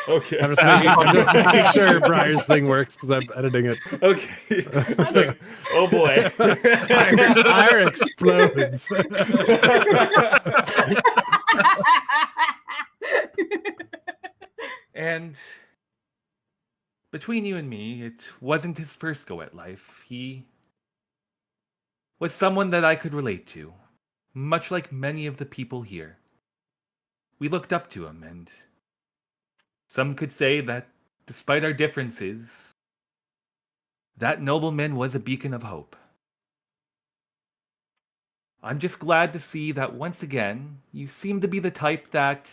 Okay. I'm just making sure Briar's thing works because I'm editing it. Okay. It's like, oh boy. Fire explodes. And between you and me, it wasn't his first go at life. He was someone that I could relate to, much like many of the people here. We looked up to him, and some could say that despite our differences, that nobleman was a beacon of hope. I'm just glad to see that once again, you seem to be the type that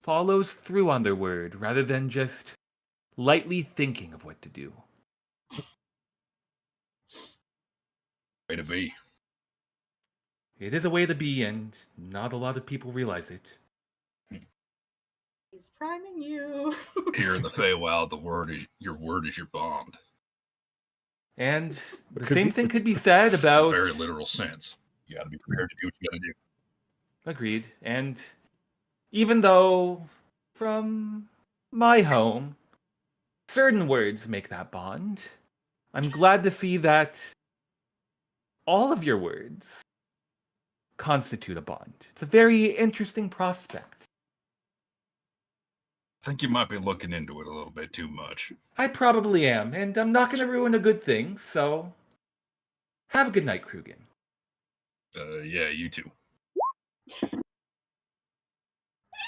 follows through on their word rather than just lightly thinking of what to do. Way to be. It is a way to be, and not a lot of people realize it. He's priming you. Here in the Feywild, your word is your bond. And the Could same be thing such- could be said In a about... very literal sense. You got to be prepared to do what you got to do. Agreed. And even though from my home, certain words make that bond, I'm glad to see that all of your words constitute a bond. It's a very interesting prospect. I think you might be looking into it a little bit too much. I probably am, and I'm not going to ruin a good thing, so have a good night, Krugen. Yeah, you too.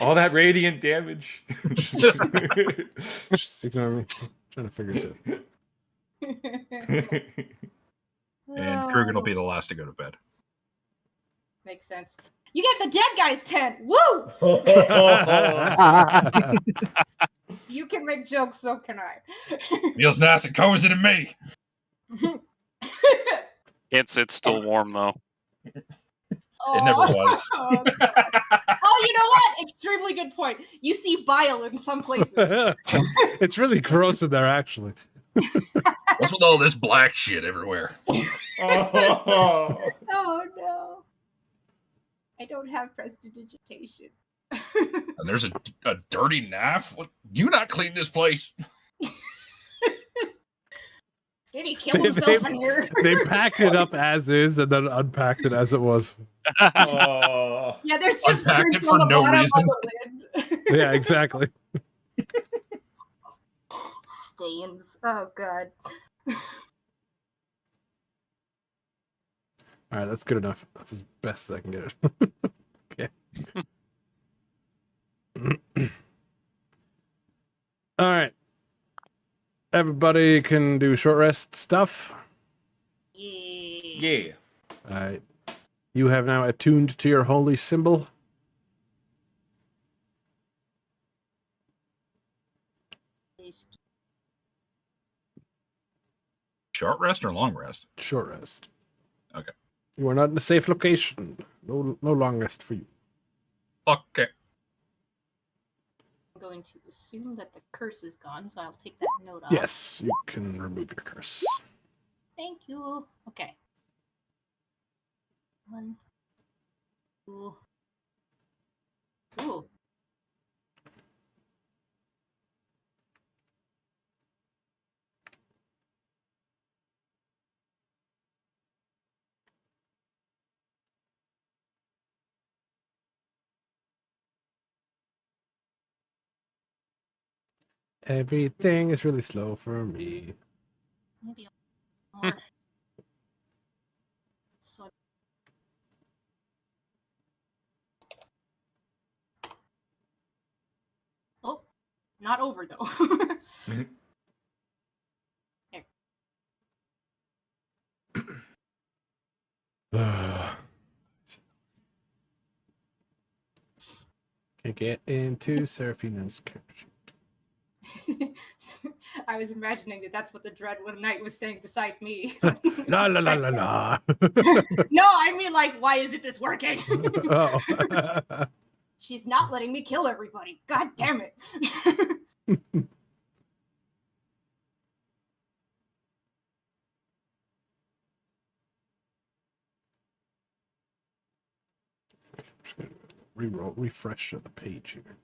All that radiant damage. Just ignore me. I'm trying to figure this out. And Krugen will be the last to go to bed. Makes sense. You get the dead guy's tent. Woo! You can make jokes, so can I. Feels nice and cozy to me. It's still warm though. It never was. Oh, God. Oh, you know what? Extremely good point. You see bile in some places. It's really gross in there, actually. What's with all this black shit everywhere? Oh. Oh, no. I don't have prestidigitation. And there's a dirty knife. What? You not clean this place? Did he kill himself in here? They packed it up as is and then unpacked it as it was. Oh. Yeah, there's just Unpacked prints it on for the no bottom reason. on the lid. Yeah, exactly. Stains. Oh, God. All right, that's good enough. That's as best as I can get it. Okay. All right. Everybody can do short rest stuff. Yeah. Yeah. All right. You have now attuned to your holy symbol. Short rest or long rest? Short rest. Okay. You are not in a safe location. No long rest for you. Okay. I'm going to assume that the curse is gone, so I'll take that note off. Yes, you can remove your curse. Thank you. Okay. 1, 2. Ooh. Everything is really slow for me. Maybe more. So oh, not over though. Can't get into Seraphina's character. I was imagining that that's what the Dreadwood Knight was saying beside me. La la la la la. No, I mean, like, why isn't this working? Oh. She's not letting me kill everybody. God damn it. Refresh the page here.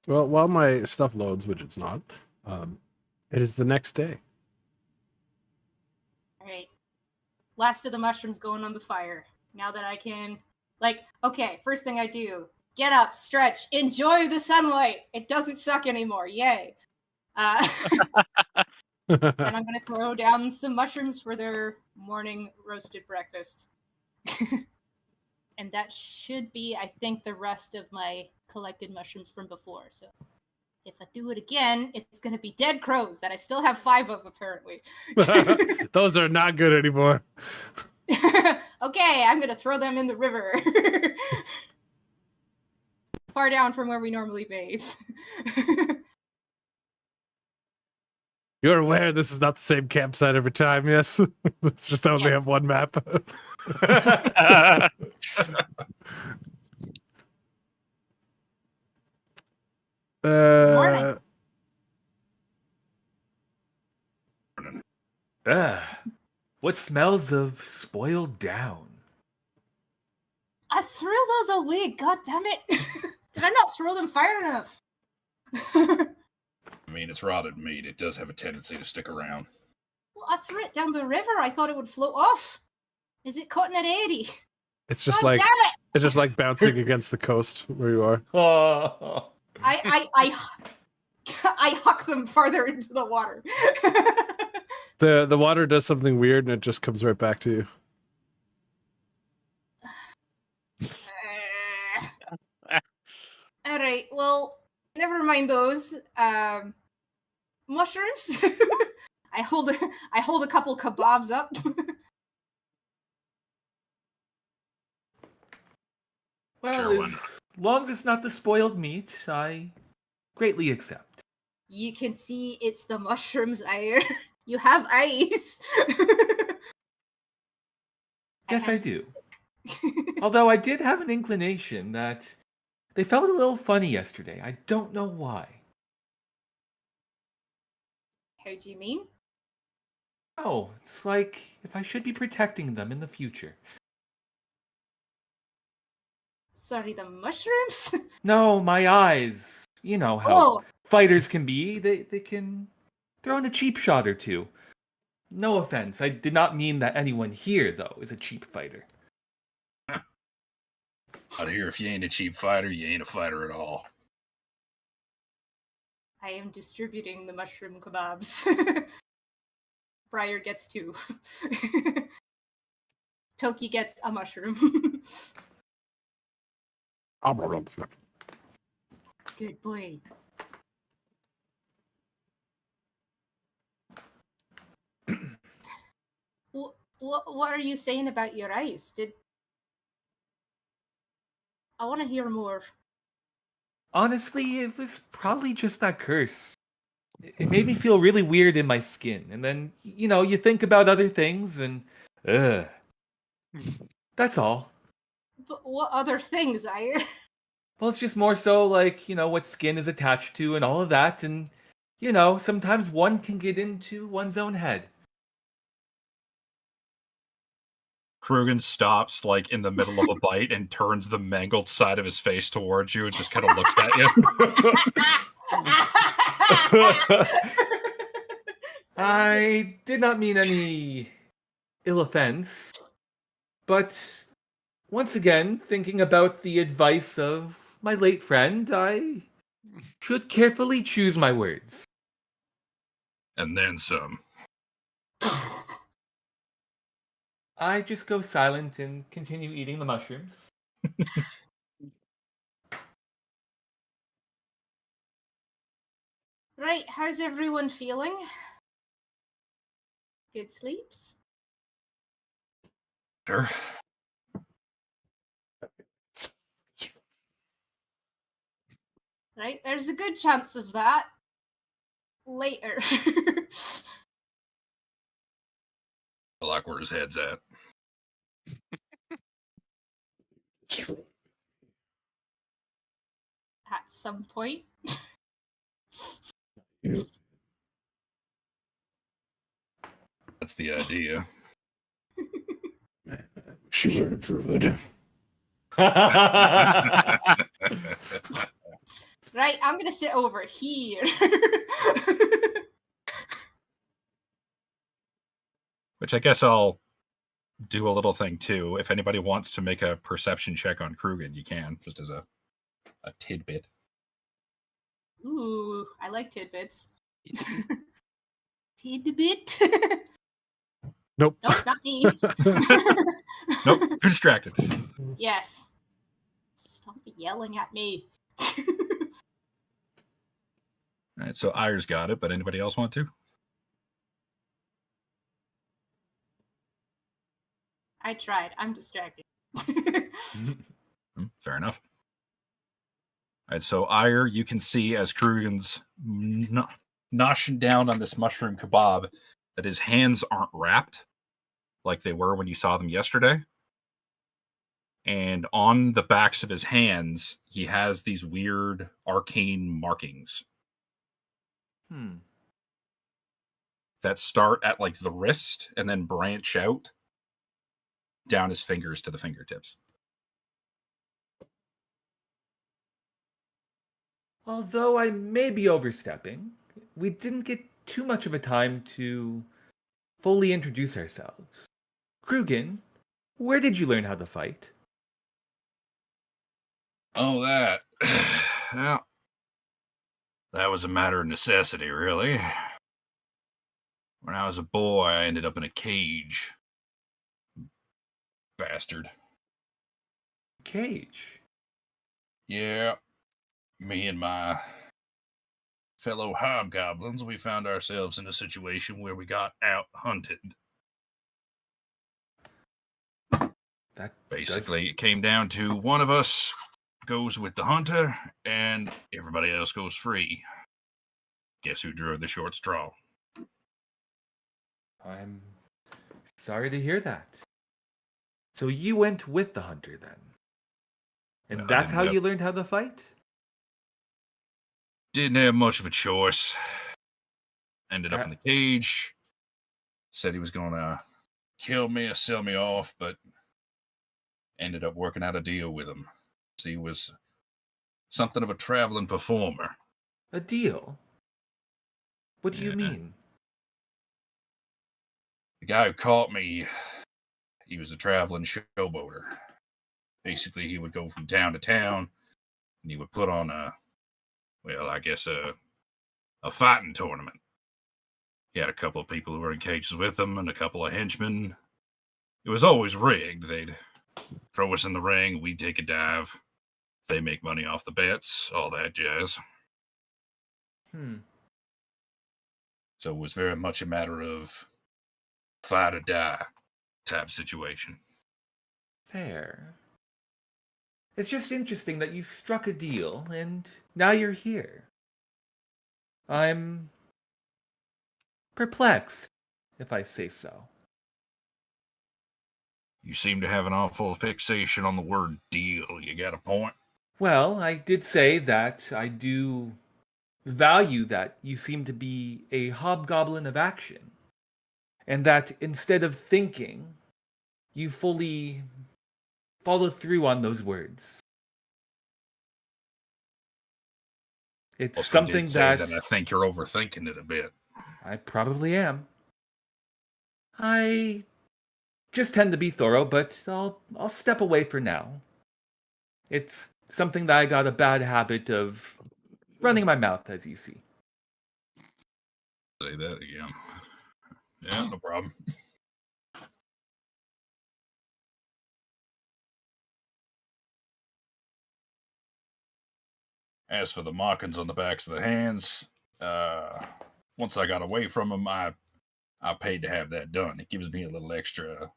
Well, while my stuff loads, which it's not, it is the next day. Alright. Last of the mushrooms going on the fire. Now that I can, like, okay, first thing I do, get up, stretch, enjoy the sunlight. It doesn't suck anymore. Yay. Then I'm going to throw down some mushrooms for their morning roasted breakfast. And that should be, I think, the rest of my collected mushrooms from before. So if I do it again, it's going to be dead crows that I still have 5 of, apparently. Those are not good anymore. Okay, I'm going to throw them in the river. Far down from where we normally bathe. You're aware this is not the same campsite every time, yes? It's just only Yes. have one map. Morning. What smells of spoiled down? I threw those away, god damn it. Did I not throw them far enough? I mean, it's rotted meat. It does have a tendency to stick around. Well, I threw it down the river. I thought it would float off. Is it caught in an eddy? It's just God like damn it! it's just like bouncing against the coast where you are. Oh. I huck them farther into the water. The water does something weird and it just comes right back to you. All right. Well, never mind those. mushrooms. I hold a couple kebabs up. Well, Sure, why as long as it's not the spoiled meat, I greatly accept. You can see it's the mushrooms. You have eyes. Yes, I do. Although I did have an inclination that they felt a little funny yesterday. I don't know why. How do you mean? Oh, it's like if I should be protecting them in the future. Sorry, the mushrooms? No, my eyes. You know how Oh, fighters can be. They can throw in a cheap shot or two. No offense. I did not mean that anyone here, though, is a cheap fighter. Out here, if you ain't a cheap fighter, you ain't a fighter at all. I am distributing the mushroom kebabs. Briar gets 2. Toki gets a mushroom. Good boy. What are you saying about your eyes? I want to hear more. Honestly, it was probably just that curse. It made me feel really weird in my skin. And then, you think about other things and, ugh. That's all. But what other things, Ire? Well, it's just more so like, what skin is attached to and all of that. And, sometimes one can get into one's own head. Krugen stops like in the middle of a bite and turns the mangled side of his face towards you and just kind of looks at you. I did not mean any ill offense, but once again, thinking about the advice of my late friend, I should carefully choose my words. And then some. I just go silent and continue eating the mushrooms. Right, how's everyone feeling? Good sleeps? Sure. Right, there's a good chance of that. Later. I like where his head's at. At some point. That's the idea. She were a druid. Right, I'm gonna sit over here. Which I guess I'll do a little thing too. If anybody wants to make a perception check on Krugen, you can, just as a tidbit. Ooh, I like tidbits. Tidbit? Nope. Nope, not me. Nope, you're distracted. Yes. Stop yelling at me. All right, so Ire's got it, but anybody else want to? I tried. I'm distracted. Fair enough. All right, so Ire, you can see as Krugen's noshing down on this mushroom kebab that his hands aren't wrapped like they were when you saw them yesterday. And on the backs of his hands, he has these weird arcane markings that start at like the wrist and then branch out down his fingers to the fingertips. Although I may be overstepping, we didn't get too much of a time to fully introduce ourselves. Krugen, where did you learn how to fight? Oh, that. Well, that was a matter of necessity, really. When I was a boy, I ended up in a cage. Bastard. Cage. Yeah. Me and my fellow hobgoblins, we found ourselves in a situation where we got out hunted. That Basically, does... it came down to one of us goes with the hunter, and everybody else goes free. Guess who drew the short straw? I'm sorry to hear that. So you went with the hunter then? And Well, I that's didn't how have- you learned how to fight? Didn't have much of a choice. Ended up in the cage. Said he was going to kill me or sell me off, but ended up working out a deal with him. He was something of a traveling performer. A deal? What do you Yeah. mean? The guy who caught me, he was a traveling showboater. Basically, he would go from town to town, and he would put on a fighting tournament. He had a couple of people who were in cages with him and a couple of henchmen. It was always rigged. They'd throw us in the ring, we'd take a dive. They make money off the bets, all that jazz. So it was very much a matter of fight or die type situation. Fair. It's just interesting that you struck a deal and now you're here. I'm perplexed, if I say so. You seem to have an awful fixation on the word deal. You got a point? Well, I did say that I do value that you seem to be a hobgoblin of action, and that instead of thinking, you fully follow through on those words. It's Also something did say that I think you're overthinking it a bit. I probably am. I just tend to be thorough, but I'll step away for now. It's something that I got a bad habit of running my mouth, as you see. Say that again. Yeah, no problem. As for the markings on the backs of the hands, once I got away from them, I paid to have that done. It gives me a little extra,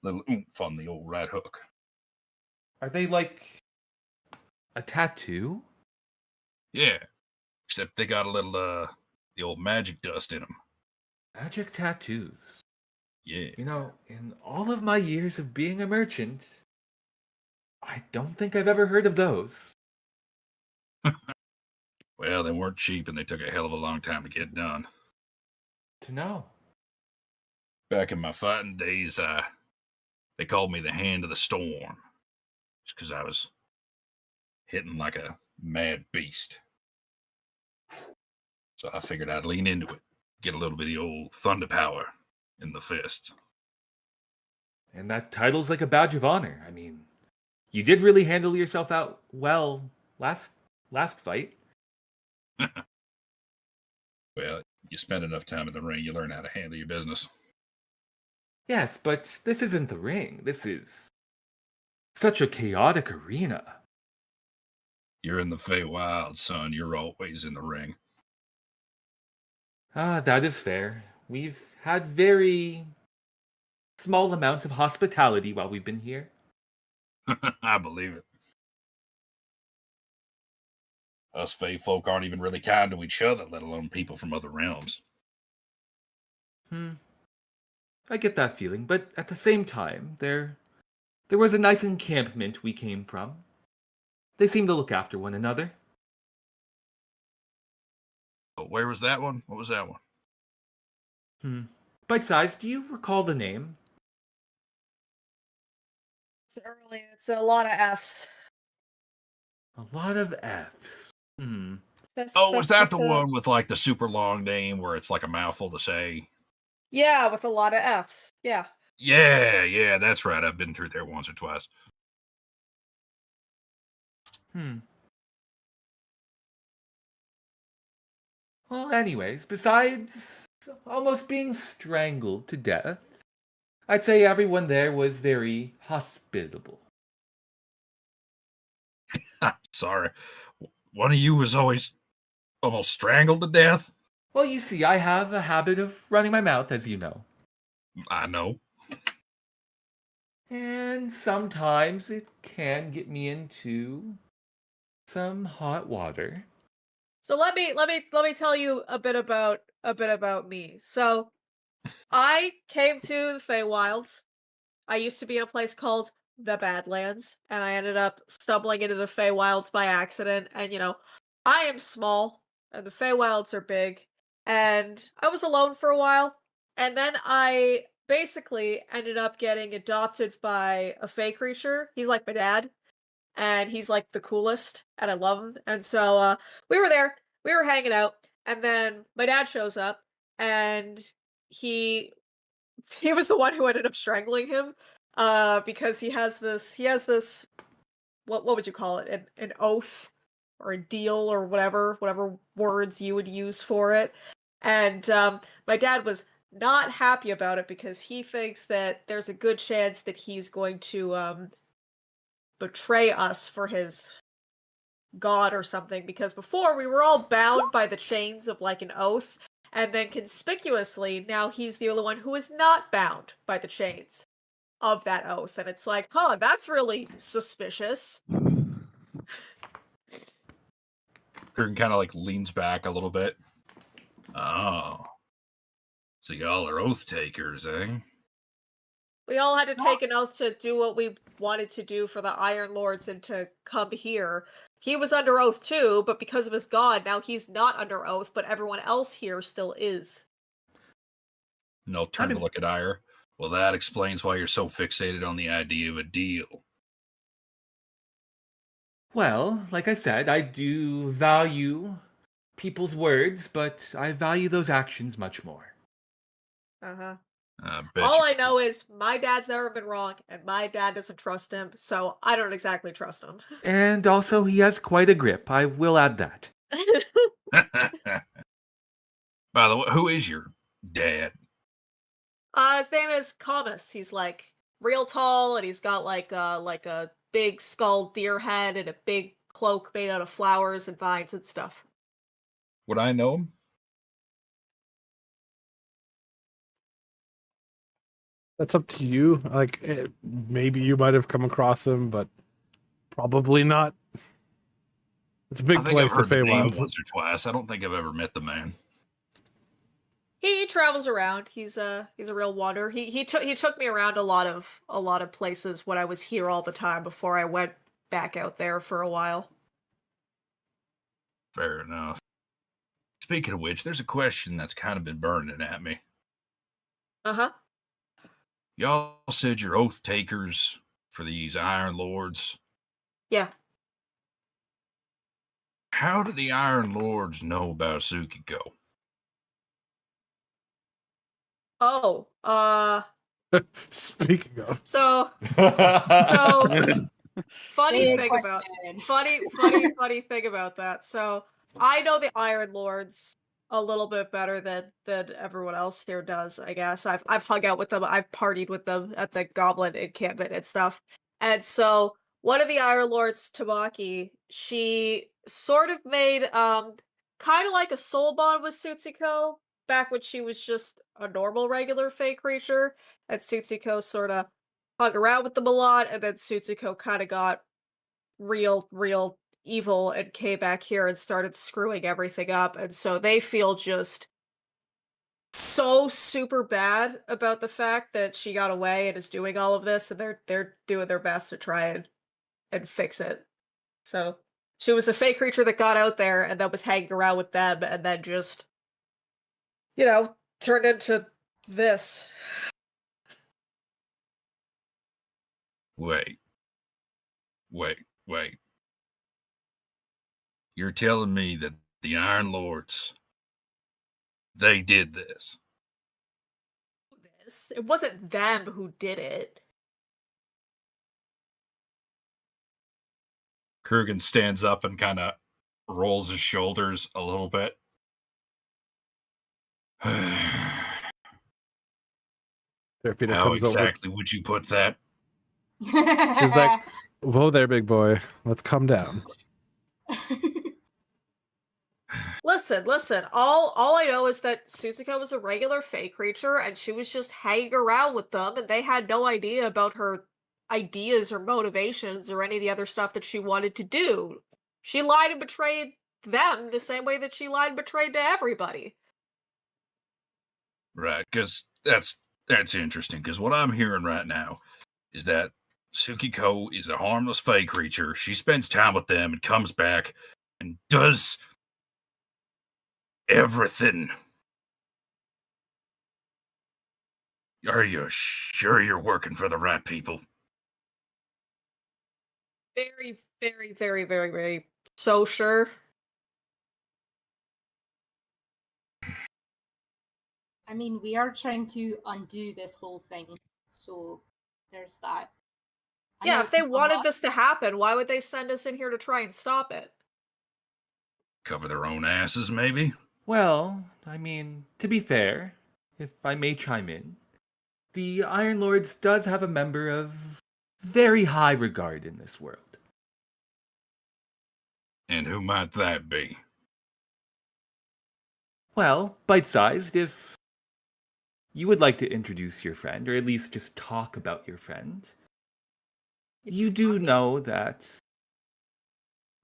little oomph on the old right hook. Are they like a tattoo? Yeah, except they got a little, the old magic dust in them. Magic tattoos. Yeah. You know, in all of my years of being a merchant, I don't think I've ever heard of those. Well, they weren't cheap and they took a hell of a long time to get done. To know. Back in my fighting days, they called me the Hand of the Storm. Just because I was hitting like a mad beast. So I figured I'd lean into it. Get a little bit of the old thunder power in the fist. And that title's like a badge of honor. I mean, you did really handle yourself out well last fight. Well, you spend enough time in the ring, you learn how to handle your business. Yes, but this isn't the ring. This is such a chaotic arena. You're in the Feywild, son. You're always in the ring. Ah, that is fair. We've had very small amounts of hospitality while we've been here. I believe it. Us Fey folk aren't even really kind to each other, let alone people from other realms. I get that feeling, but at the same time, there was a nice encampment we came from. They seem to look after one another. But where was that one? What was that one? Bite size, do you recall the name? It's early. It's a lot of F's. A lot of F's. Was that the one with like the super long name where it's like a mouthful to say? Yeah, with a lot of F's. Yeah. Yeah, that's right. I've been through there once or twice. Well, anyways, besides almost being strangled to death, I'd say everyone there was very hospitable. Sorry. One of you was always almost strangled to death? Well, you see, I have a habit of running my mouth, as you know. I know. And sometimes it can get me into some hot water. So let me tell you a bit about me. So I came to the Feywilds. I used to be in a place called the Badlands, and I ended up stumbling into the Feywilds by accident. And I am small, and the Feywilds are big, and I was alone for a while, and then I basically ended up getting adopted by a Fey creature. He's like my dad, and he's like the coolest, and I love him. And so we were there, we were hanging out, and then my dad shows up, and he he was the one who ended up strangling him, because he has this what would you call it? An oath or a deal or whatever words you would use for it. And my dad was not happy about it because he thinks that there's a good chance that he's going to betray us for his god or something, because before we were all bound by the chains of like an oath, and then conspicuously now he's the only one who is not bound by the chains of that oath, and it's like, that's really suspicious. Kurgan kind of like leans back a little bit. Oh. So y'all are oath takers, eh? We all had to take an oath to do what we wanted to do for the Iron Lords and to come here. He was under oath too, but because of his god, now he's not under oath, but everyone else here still is. And they'll turn to look at Ire. Well, that explains why you're so fixated on the idea of a deal. Well, like I said, I do value people's words, but I value those actions much more. Uh-huh. Bet All you- I know is my dad's never been wrong, and my dad doesn't trust him, so I don't exactly trust him. And also, he has quite a grip. I will add that. By the way, who is your dad? His name is Comus. He's like real tall, and he's got like a big skull deer head and a big cloak made out of flowers and vines and stuff. Would I know him? That's up to you. Like, maybe you might have come across him, but probably not. It's a big I think place, I've the heard the name Feywilds. once or twice. I don't think I've ever met the man. He travels around. He's a real wanderer. He took me around a lot of places when I was here all the time before I went back out there for a while. Fair enough. Speaking of which, there's a question that's kind of been burning at me. Uh-huh. Y'all said you're oath takers for these Iron Lords. Yeah. How do the Iron Lords know about Tsukiko? Oh, Speaking of, so funny Big thing about question. funny thing about that. So I know the Iron Lords a little bit better than everyone else here does, I guess. I've hung out with them, I've partied with them at the Goblin encampment and stuff. And so one of the Iron Lords, Tamaki, she sort of made kind of like a soul bond with Tsutsiko back when she was just a normal regular Fey creature, and Tsutsiko sort of hung around with them a lot, and then Tsutsiko kind of got real evil and came back here and started screwing everything up, and so they feel just so super bad about the fact that she got away and is doing all of this, and they're doing their best to try and fix it. So she was a fake creature that got out there and that was hanging around with them, and then just turned into this. Wait. You're telling me that the Iron Lords, they did this? It wasn't them who did it. Kurgan stands up and kind of rolls his shoulders a little bit. Serafina How comes over. exactly would you put that? She's like, "Whoa there, big boy. Let's calm down." Listen. All I know is that Tsutsiko was a regular fey creature, and she was just hanging around with them, and they had no idea about her ideas or motivations or any of the other stuff that she wanted to do. She lied and betrayed them the same way that she lied and betrayed to everybody. Right, because that's interesting. Because what I'm hearing right now is that Tsukiko is a harmless fey creature. She spends time with them and comes back and does everything. Are you sure you're working for the right people? Very, very, very, very, very so sure. I mean, we are trying to undo this whole thing, so there's that. I know Yeah, if it's they not a wanted lot. this to happen, why would they send us in here to try and stop it? Cover their own asses, maybe? Well, I mean, to be fair, if I may chime in, the Iron Lords does have a member of very high regard in this world. And who might that be? Well, bite-sized, if you would like to introduce your friend, or at least just talk about your friend, you do know that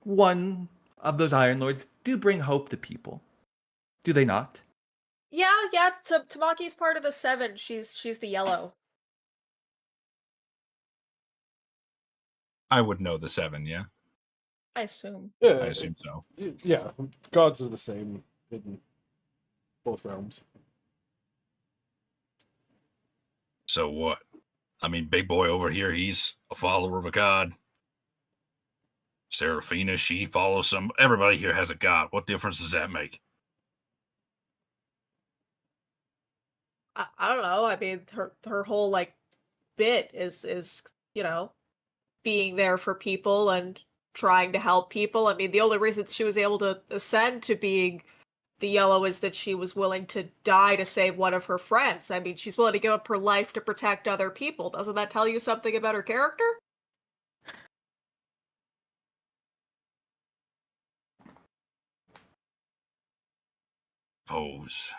one of those Iron Lords do bring hope to people. Do they not? Yeah, Tamaki's part of the Seven. She's the yellow. I would know the seven, yeah? I assume. I Yeah, assume so. yeah. Gods are the same in both realms. So what? I mean, big boy over here, he's a follower of a god. Seraphina, she follows some. Everybody here has a god. What difference does that make? I don't know. I mean, her whole like bit is being there for people and trying to help people. I mean, the only reason she was able to ascend to being the yellow is that she was willing to die to save one of her friends. I mean, she's willing to give up her life to protect other people. Doesn't that tell you something about her character? Pose.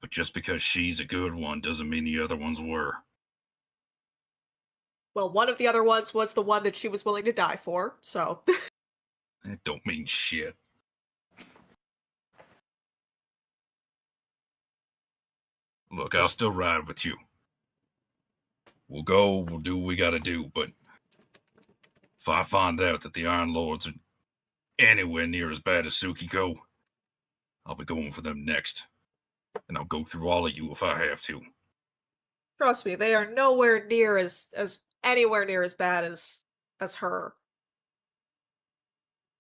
But just because she's a good one doesn't mean the other ones were. Well, one of the other ones was the one that she was willing to die for, so. That don't mean shit. Look, I'll still ride with you. We'll go, we'll do what we gotta do, but if I find out that the Iron Lords are anywhere near as bad as Tsukiko, I'll be going for them next. And I'll go through all of you if I have to. Trust me, they are nowhere near as anywhere near as bad as her.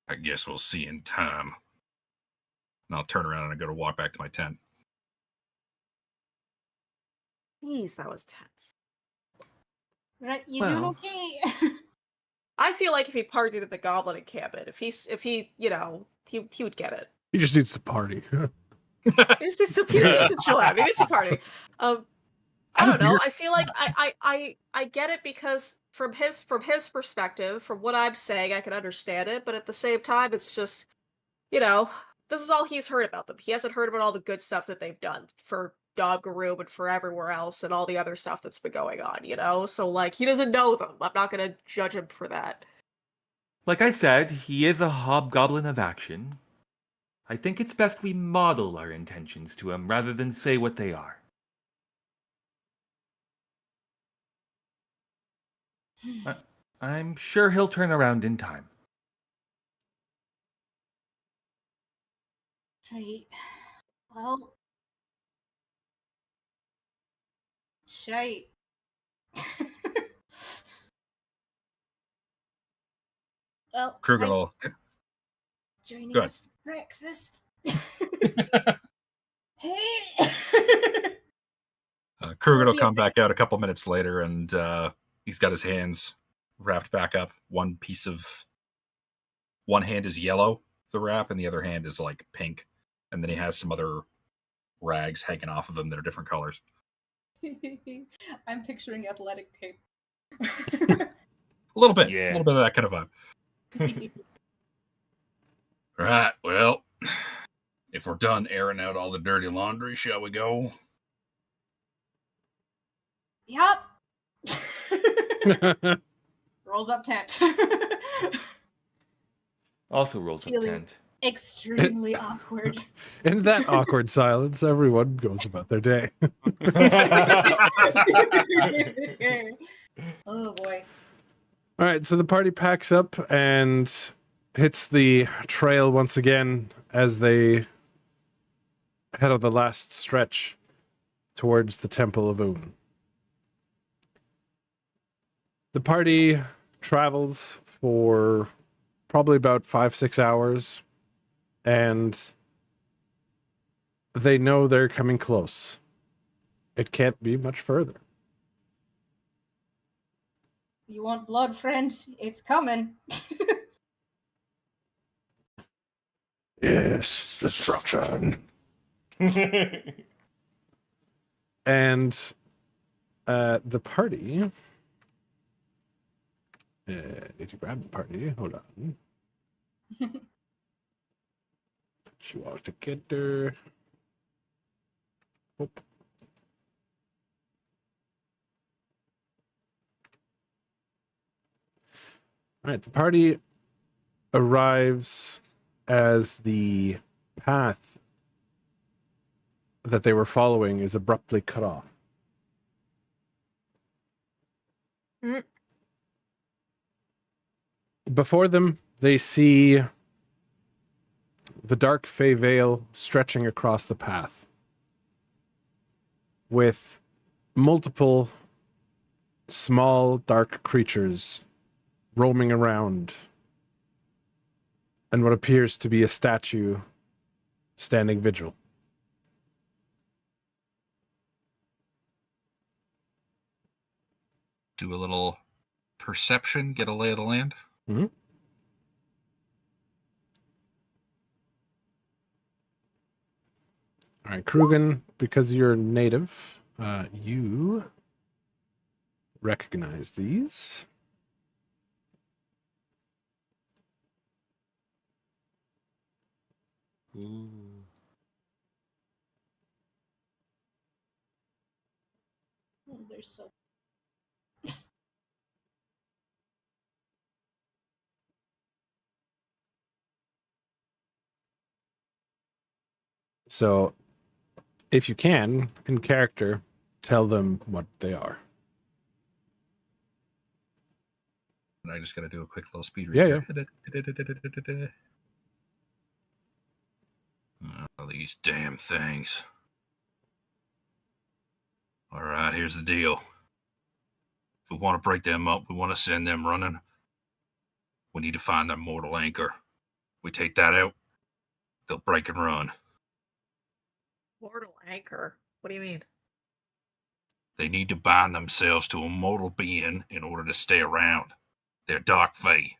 I guess we'll see in time. And I'll turn around and I go to walk back to my tent. Jeez, that was tense. Right, you doing Well. okay? I feel like if he partied at the Goblin encampment, if he he would get it. He just needs to party. He just needs to chill out. He needs to party. I don't know. I feel like I get it because from his perspective, from what I'm saying, I can understand it. But at the same time, it's just, this is all he's heard about them. He hasn't heard about all the good stuff that they've done for Doggaroom and for everywhere else and all the other stuff that's been going on, So, like, he doesn't know them. I'm not going to judge him for that. Like I said, he is a hobgoblin of action. I think it's best we model our intentions to him rather than say what they are. I'm sure he'll turn around in time. Right. Well. Shite. Well, Kruger thanks will. for joining Go ahead. us for breakfast. Hey! Kruger will be come okay. back out a couple minutes later and he's got his hands wrapped back up. One hand is yellow, the wrap, and the other hand is like pink. And then he has some other rags hanging off of him that are different colors. I'm picturing athletic tape. A little bit. Yeah. A little bit of that kind of vibe. Right, well, If we're done airing out all the dirty laundry, shall we go? Yup. Rolls up tent. Also rolls up Feeling- tent. Extremely awkward. In that awkward silence, everyone goes about their day. Oh boy. All right, so the party packs up and hits the trail once again as they head on the last stretch towards the Temple of Un. The party travels for probably about 5-6 hours, and they know they're coming close. It can't be much further. You want blood, friend? It's coming. Yes, destruction. And the party. Need to grab the party. Hold on. She wants to get her. Oh. All right, the party arrives as the path that they were following is abruptly cut off. Mm. Before them, they see the dark Fey Veil stretching across the path with multiple small dark creatures roaming around and what appears to be a statue standing vigil. Do a little perception, get a lay of the land. Mm-hmm. All right, Krugen, because you're native, you recognize these. Ooh. Oh, they're so. So, if you can, in character, tell them what they are. And I just got to do a quick little speed Yeah, read. Oh, these damn things. All right, here's the deal. If we want to break them up, we want to send them running. We need to find their mortal anchor. We take that out, they'll break and run. Mortal anchor. What do you mean? They need to bind themselves to a mortal being in order to stay around. They're dark fae.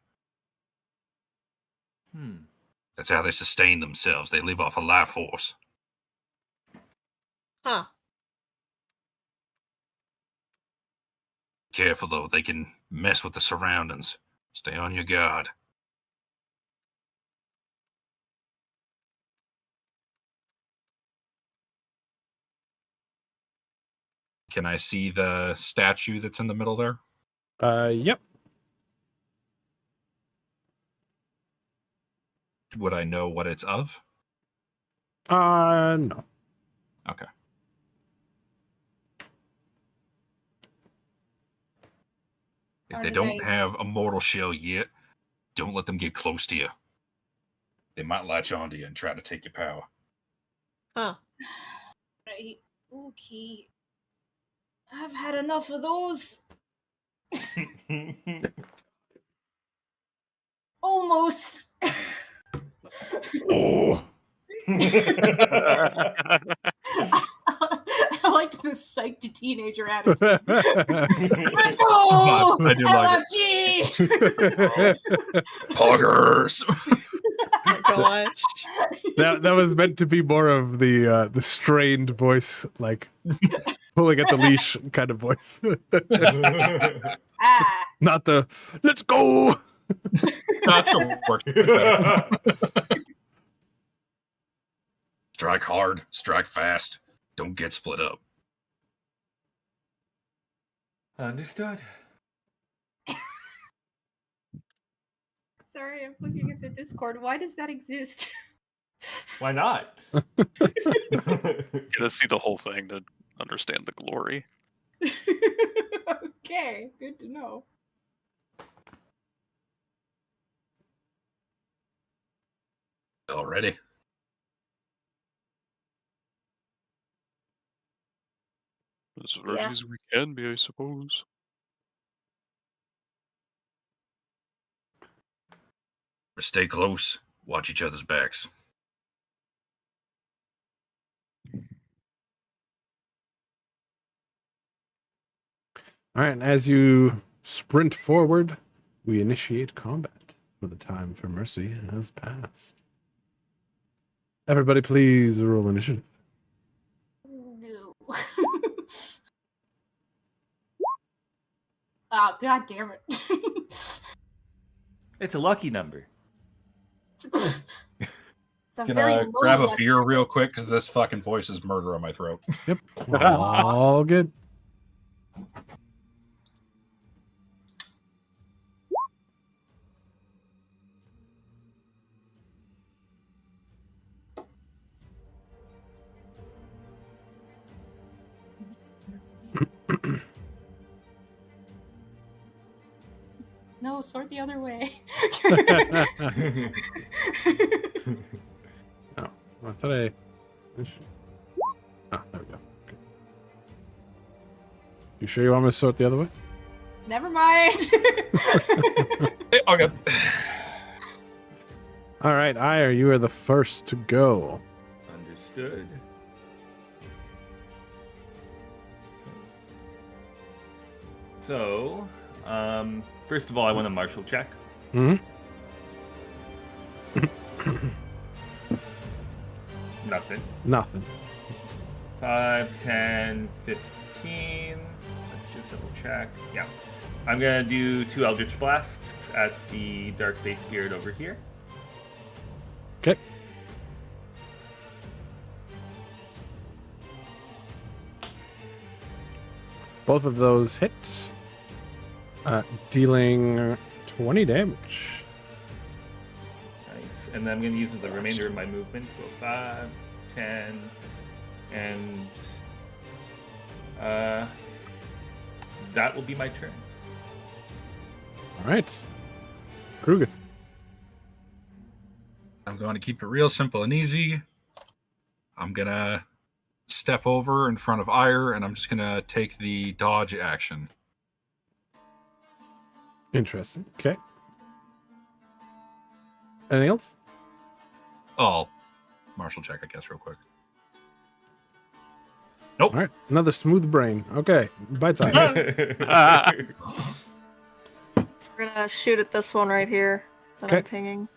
That's how they sustain themselves. They live off a life force. Huh. Careful, though. They can mess with the surroundings. Stay on your guard. Can I see the statue that's in the middle there? Yep. Would I know what it's of? No. Okay. If they don't have a mortal shell yet, don't let them get close to you. They might latch onto you and try to take your power. Huh. Right. Okay. I've had enough of those. Almost. Oh. I liked this psyched teenager attitude. Let's go! I do like LFG! Poggers! Oh my gosh. that was meant to be more of the strained voice, like pulling at the leash kind of voice. Ah. Not the let's go. That still works. It's better. Strike hard, strike fast. Don't get split up. Understood. Sorry, I'm looking at the Discord. Why does that exist? Why not? Gotta see the whole thing to understand the glory. Okay, good to know. Already. As ready Yeah. as we can be, I suppose. Stay close. Watch each other's backs. All right, and as you sprint forward, we initiate combat, for the time for mercy has passed. Everybody, please roll initiative. No. Oh, god damn it. It's a lucky number. It's a very Gonna low grab a level. beer real quick because this fucking voice is murder on my throat. Yep, all good. No, sort the other way. Oh, I thought I. Ah, there we go. Okay. You sure you want me to sort the other way? Never mind. Okay. All right, Ire, you are the first to go. Understood. So, first of all, I want a martial check. Hmm. Nothing. Nothing. 5, 10, 15. Let's just double check. Yeah. I'm going to do 2 Eldritch Blasts at the Dark Base Spirit over here. Okay. Both of those hit, dealing 20 damage. Nice. And then I'm going to use the remainder of my movement. Go 5, 10, and that will be my turn. All right. Kruger. I'm going to keep it real simple and easy. I'm going to step over in front of Ire, and I'm just going to take the dodge action. Interesting. Okay. Anything else? Oh, martial check, I guess, real quick. Nope. All right. Another smooth brain. Okay. Bite size. We're gonna shoot at this one right here that I'm Okay. pinging.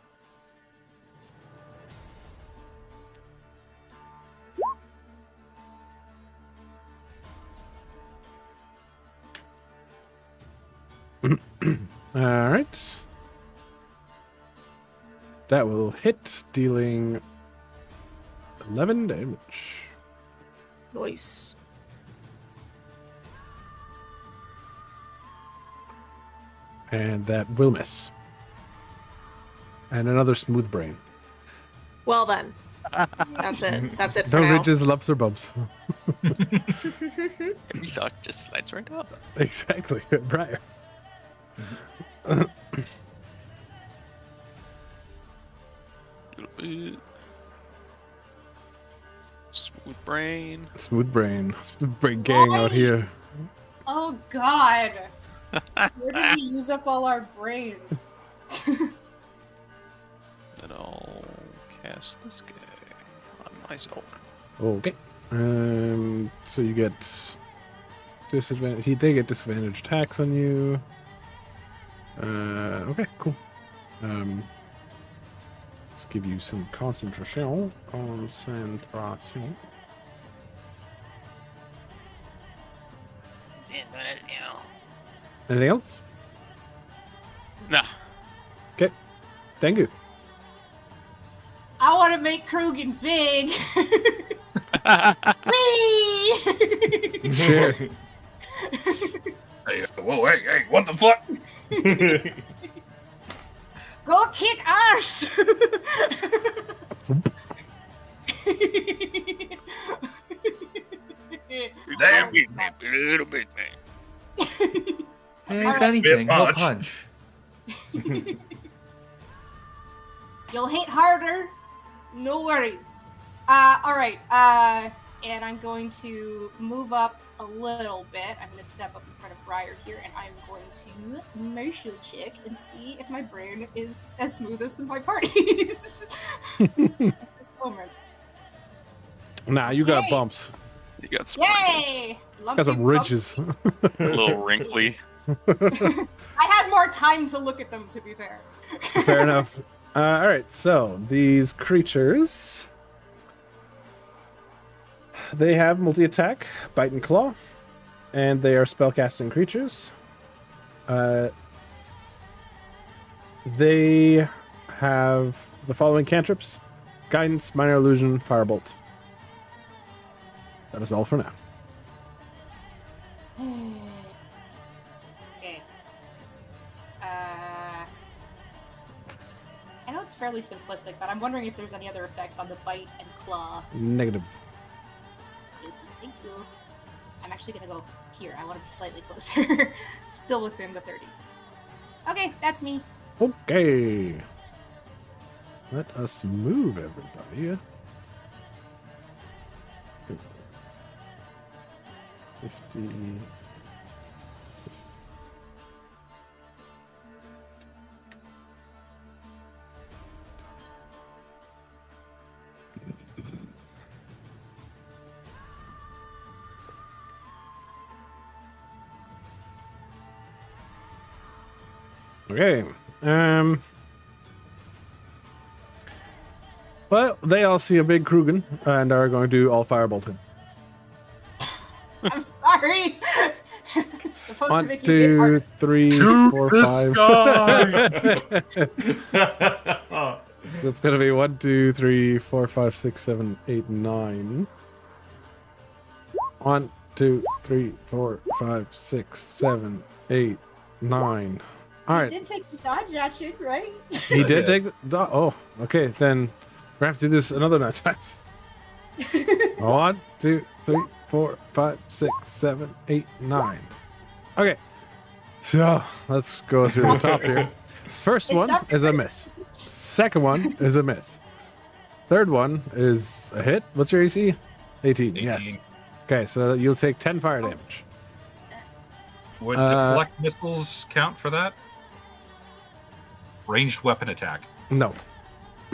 All right. That will hit, dealing 11 damage. Nice. And that will miss. And another smooth brain. Well then. That's it. That's it for No now. ridges, lumps, or bumps. Every thought just slides right up. Exactly. Briar. Little bit. Smooth brain. Smooth brain. Smooth brain gang out here. Oh god. Where did we use up all our brains? Then I'll cast this guy on myself. Okay. So you get disadvantage. They get disadvantage attacks on you. Okay, cool. Let's give you some concentration. Concentration. Anything else? Nah. Okay. Thank you. I want want to make Krugen big. Whee! Cheers. Hey, whoa, hey, what the fuck? Go kick arse! Damn, Little bit, man. Hey, if anything, Bit he'll much. punch. You'll hit harder. No worries. Alright, and I'm going to move up a little bit. I'm going to step up in front of Briar here, and I'm going to martial check and see if my brain is as smooth as my party's. At this moment. Nah, you got Okay. bumps. You got some Yay! Got some ridges. a little wrinkly. I had more time to look at them, to be fair. Fair enough. All right, so these creatures, they have multi-attack, bite and claw, and they are spellcasting creatures. They have the following cantrips: guidance, minor illusion, firebolt. That is all for now. Okay. I know it's fairly simplistic, but I'm wondering if there's any other effects on the bite and claw. Negative. Thank you. I'm actually gonna go here. I want to be slightly closer. Still within the 30s. Okay, that's me. Okay. Let us move, everybody. 50. Okay. Well, they all see a big Krugen and are going to all firebolt him. I'm sorry. It's supposed to 1, make you hit 2, harder. 3, Shoot 4, the 5. So it's gonna be 1, 2, 3, 4, 5, 6, 7, 8, 9. 1, 2, 3, 4, 5, 6, 7, 8, 9. All You right. did take the dodge action, right? He did Yeah. take the. Oh, okay. Then we're gonna have to do this another 9 times. 1, 2, 3, 4, 5, 6, 7, 8, 9. Okay. So let's go through the top here. First It's one not is a miss. Second one is a miss. Third one is a hit. What's your AC? 18. Yes. 18. Okay, so you'll take 10 fire damage. Would Uh, deflect missiles count for that? Ranged weapon attack. No.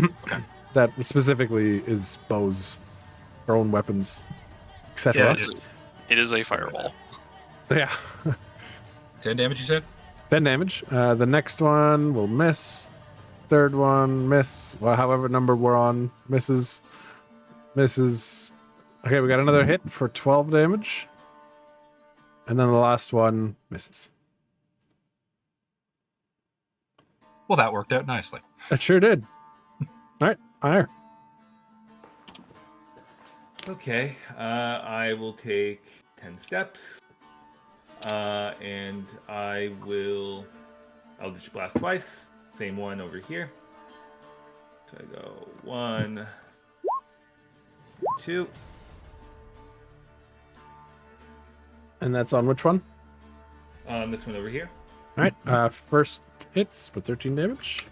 Okay. That specifically is bows, their own weapons, etc. Yeah, It's a- It is a fireball. Yeah. 10 damage, you said? 10 damage. The next one will miss. Third one, miss. Well, however number we're on, misses. Misses. Okay, we got another hit for 12 damage. And then the last one misses. Well, that worked out nicely. It sure did. All right, Ire. Okay, I will take 10 steps. And I'll just blast twice. Same one over here. So I go 1, 2. And that's on which one? This one over here. All right, first hits for 13 damage.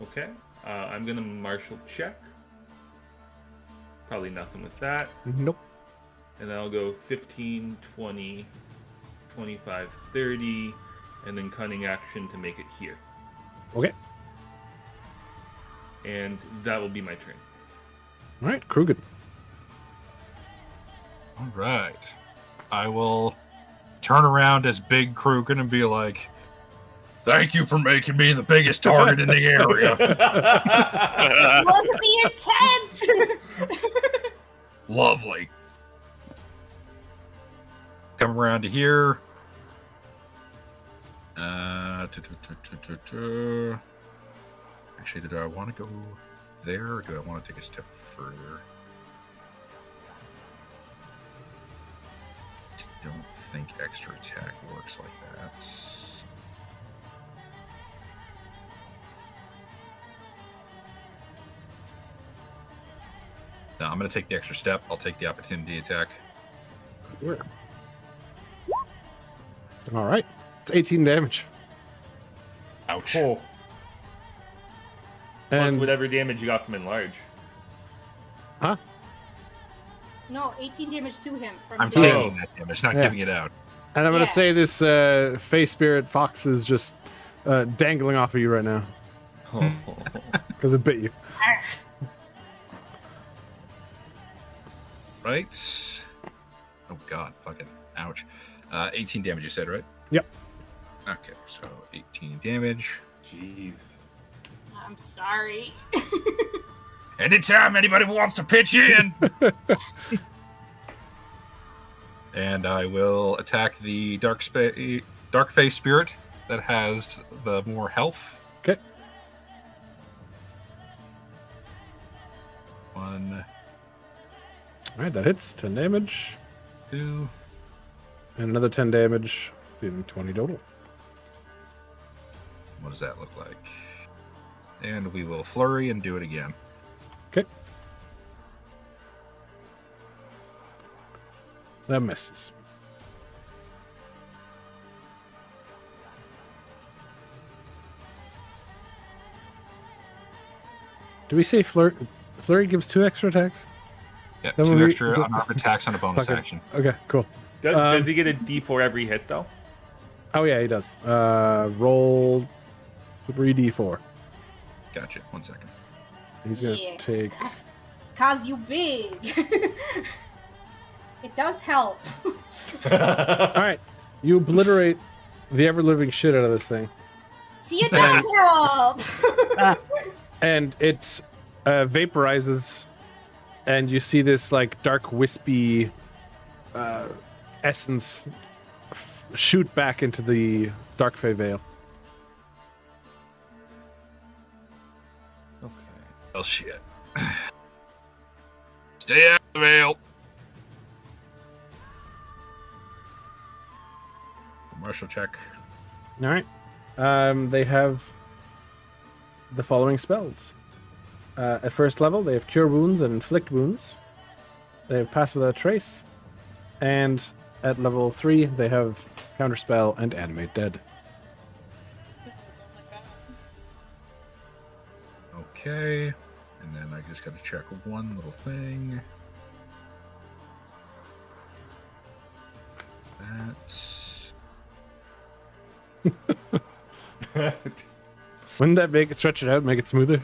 Okay. I'm gonna martial check. Probably nothing with that. Nope. And then I'll go 15, 20, 25, 30, and then cunning action to make it here. Okay. And that will be my turn. All right, Krugen. All right. I will turn around as Big Krugen and be like, thank you for making me the biggest target in the area. Wasn't the intent! Lovely. Come around to here. Actually, do I want to go there, or do I want to take a step further? Don't think extra attack works like that. No, I'm going to take the extra step. I'll take the opportunity attack. Sure. All right. It's 18 damage. Ouch. Cool. Plus And whatever damage you got from enlarge. huh? No, 18 damage to him from I'm the taking that damage, not Yeah. giving it out. And I'm going Yeah. to say this Fey Spirit Fox is just dangling off of you right now because it bit you. Right. Oh, God. Fucking ouch. 18 damage, you said, right? Yep. Okay, so 18 damage. Jeez. I'm sorry. Anytime anybody wants to pitch in. And I will attack the dark face spirit that has the more health. Okay. 1, All right, that hits 10 damage 2. and another 10 damage, being 20 total. What does that look like? And we will flurry and do it again. Okay. That misses. Do we say Flurry gives 2 extra attacks? Yeah, Then 2 we- extra is it- unarmed attacks on a bonus Okay. action. Okay, cool. Does he get a D4 every hit, though? Oh yeah, he does. Roll 3d4. Gotcha. 1 second. He's gonna Yeah. take. Cause you big. It does help. All right, you obliterate the ever-living shit out of this thing, See, it does help. and it vaporizes, and you see this like dark wispy essence shoot back into the Dark Fey Veil. Okay. Well, shit. Stay out of the veil. Martial check. All right. They have the following spells. At first level, they have Cure Wounds and Inflict Wounds. They have Pass Without Trace. And at level 3, they have Counterspell and Animate Dead. Okay. And then I just got to check one little thing. That. Wouldn't that make it stretch it out, make it smoother?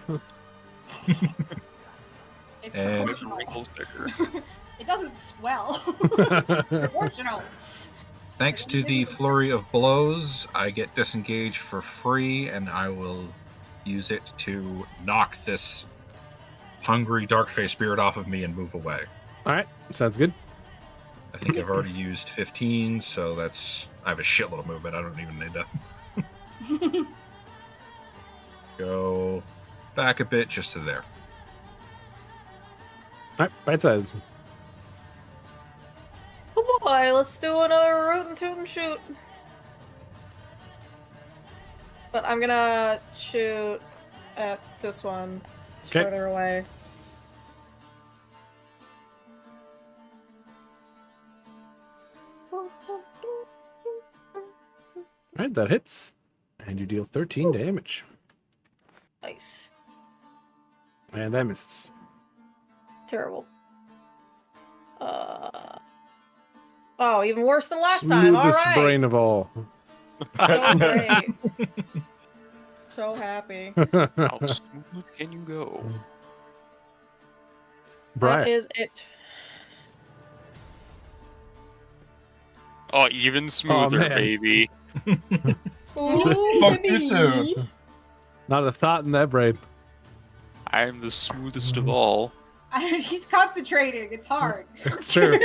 It's And- proportional. Wrinkles bigger. It doesn't swell. Proportional. Thanks to the flurry of blows, I get disengaged for free, and I will use it to knock this hungry dark face spirit off of me and move away. All right, sounds good. I think I've already used 15, so that's... I have a shitload of movement. I don't even need to go back a bit just to there. All right, bite size. Oh boy, let's do another root and toot and shoot. But I'm gonna shoot at this one. It's Okay. further away. All right, that hits. And you deal 13 damage. Nice. And that misses. Terrible. Oh, even worse than last time. All Smoothest right. brain of all. So great. So happy. How smooth can you go? Brian. That is it. Oh, even smoother, man. baby. Ooh, Fuck you baby. too. Not a thought in that brain. I am the smoothest of all. He's concentrating. It's hard. It's true.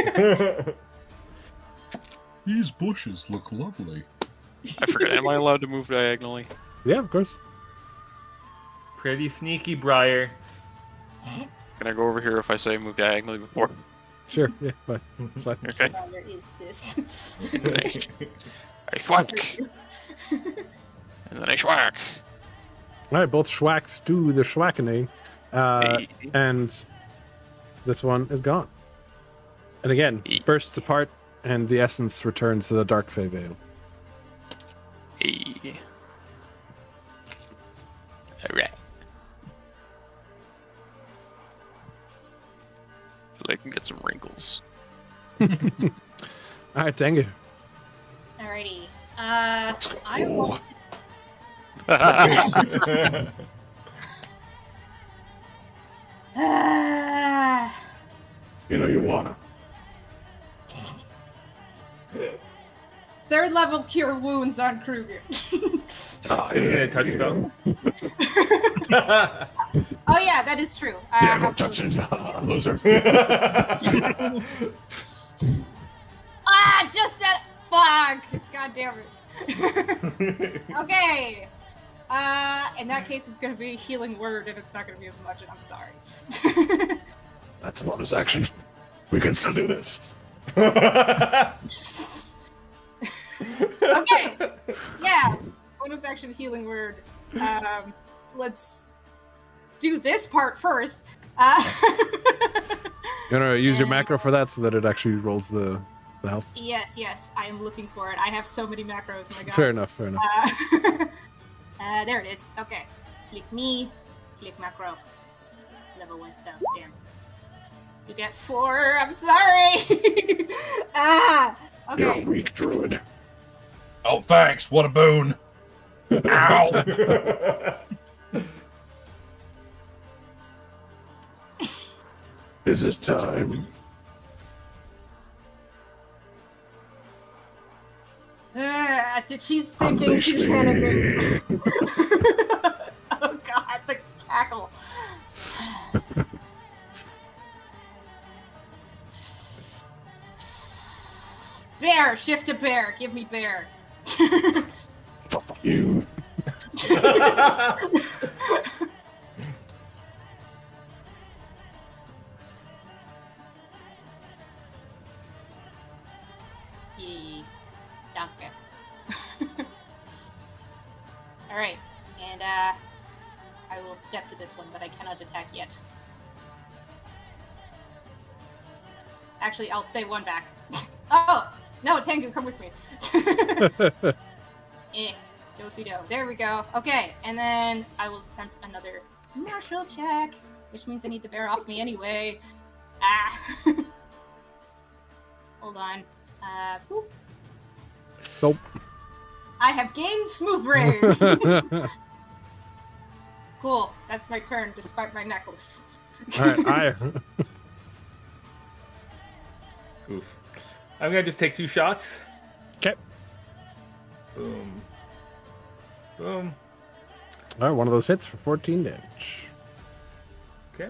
These bushes look lovely. I forget. Am I allowed to move diagonally? Yeah, of course. Pretty sneaky, Briar. Can I go over here if I say move diagonally before? Sure. Yeah. Fine. It's fine. Okay. Where is this? And then I schwack. And then I schwack. All right. Both schwacks do the schwackening, Hey. and this one is gone. And again, bursts apart, and the essence returns to the Dark Fey Veil. Hey. Alright. So I can get some wrinkles. All right, Tengu. Alrighty. I want You know you wanna. Third level cure wounds on Kruger. Oh, is it a touch spell? Oh yeah, that is true. no touches. Loser. Just that. Fuck. God damn it. Okay. In that case, it's gonna be a healing word, and it's not gonna be as much. And I'm sorry. That's a bonus action. We can still do this. Okay. Yeah. Bonus action healing word. Let's do this part first. You wanna use your macro for that so that it actually rolls the health? Yes. I am looking for it. I have so many macros. My God. Fair enough. There it is. Okay. Click me. Click macro. Level 1 spell. Damn. You get 4. I'm sorry. Okay. Weak druid. Oh, thanks. What a boon. Ow. Is it time? She's thinking. She's panicking. Oh God, the cackle. Bear, shift to bear. Give me bear. Fuck you. Danke. Alright, and I will step to this one, but I cannot attack yet. Actually, I'll stay one back. Oh! No, Tengu, come with me. Do-si-do. There we go. Okay, and then I will attempt another martial check, which means I need the bear off me anyway. Hold on. Boop. Nope. I have gained smooth brain. Cool. That's my turn, despite my necklace. Alright, Oof. I'm gonna just take 2 shots. Okay. Boom. Boom. Alright, one of those hits for 14 damage. Okay.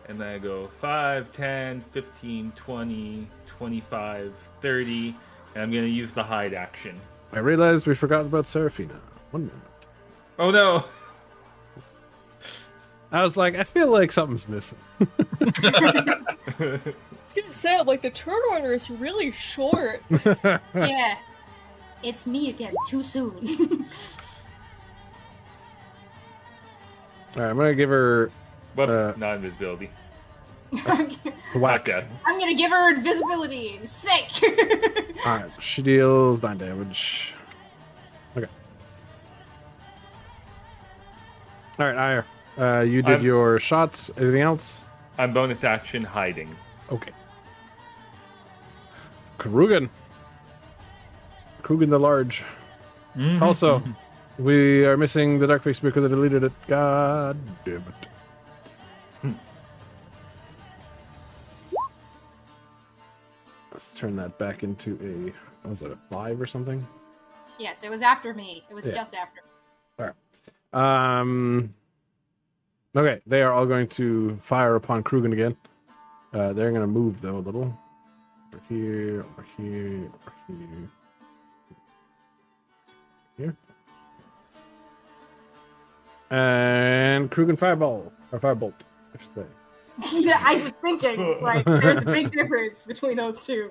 And then I go 5, 10, 15, 20, 25, 30. And I'm gonna use the hide action. I realized we forgot about Seraphina. 1 minute. Oh no! I was like, I feel like something's missing. I was gonna say, like, the turn order is really short. Yeah. It's me again, too soon. Alright, I'm gonna give her Whoops, not invisibility. whack. Okay. I'm gonna give her invisibility. Sick. Alright, she deals 9 damage. Okay. Alright, Ire. You did your shots. Anything else? I'm bonus action hiding. Okay. Krugen. Krugen the Large. Also, we are missing the Darkface because I deleted it. God damn it. Let's turn that back into a, what was it, a 5 or something? Yes, it was after me. It was Yeah. just after. Okay, they are all going to fire upon Krugen again. They're going to move, though, a little. Over here, over here, over here. Here. And Krugen Fireball. Or Firebolt, I should say. I was thinking, like, there's a big difference between those two.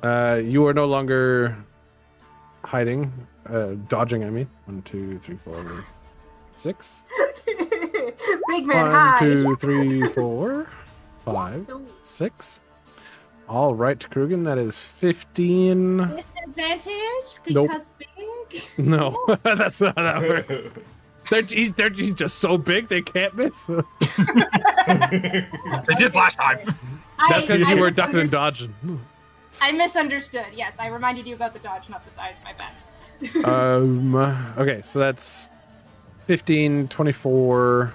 You are no longer hiding, dodging, I mean. 1, 2, 3, 4, 6. Big man 1, hide. 2, 3, 4, 5, 6. All right, Krugen, that is 15. Disadvantage Nope. because big. No, that's not how that works. He's just so big they can't miss. They did last time. That's because you were misunderstood- ducking and dodging. I misunderstood. Yes, I reminded you about the dodge, not the size. My bad. Okay, so that's 15, 24,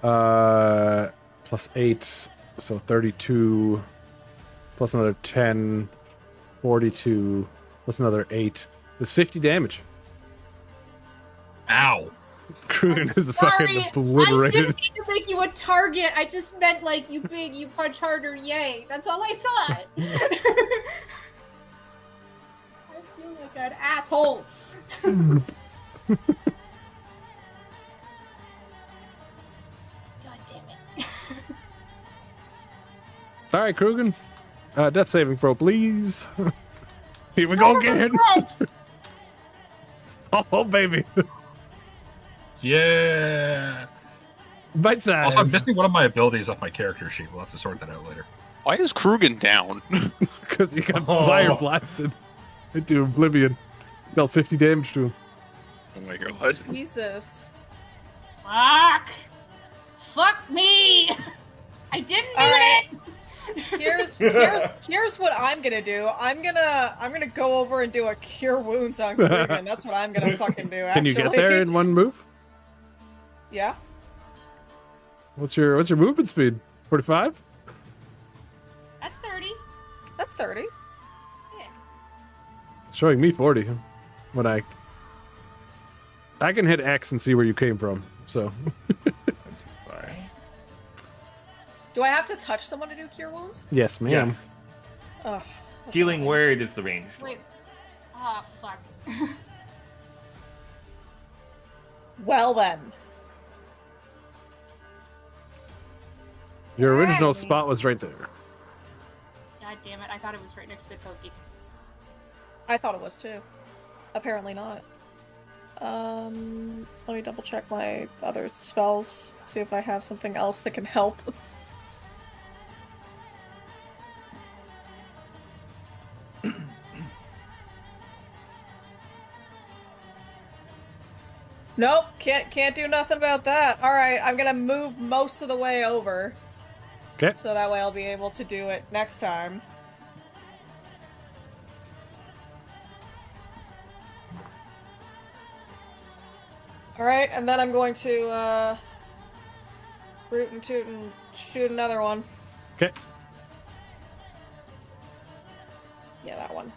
plus 8, so 32, plus another 10, 42, plus another 8. There's 50 damage. Ow. Krugen is Sorry, fucking I obliterated. didn't mean to make you a target. I just meant like you big, you punch harder. Yay! That's all I thought. I feel like an asshole. God damn it. All right, Krugen. Death saving throw, please. Here we go again. Oh, baby. Yeah. Bite size. Also, I'm missing one of my abilities off my character sheet. We'll have to sort that out later. Why is Krugen down? Because he got fire blasted into oblivion. Dealt 50 damage to him. Oh my god. Jesus. Fuck. Fuck me. I didn't mean Alright. it. Here's what I'm gonna do. I'm gonna go over and do a cure wounds on Krugen. That's what I'm gonna fucking do. Can you get there in one move? Yeah. What's your movement speed? 45? That's 30. That's 30. It's showing me 40. When I can hit X and see where you came from. So Do I have to touch someone to do cure wounds? yes, ma'am. Yes. Ugh, that's Healing annoying. word is the range. Wait. Ah, fuck. Well then. Your original Hey. spot was right there. God damn it! I thought it was right next to Toki. I thought it was too. Apparently not. Let me double check my other spells, see if I have something else that can help. Nope, can't do nothing about that. All right, I'm gonna move most of the way over, Okay. so that way I'll be able to do it next time. All right, and then I'm going to root and toot and shoot another one. Okay. Yeah, that one.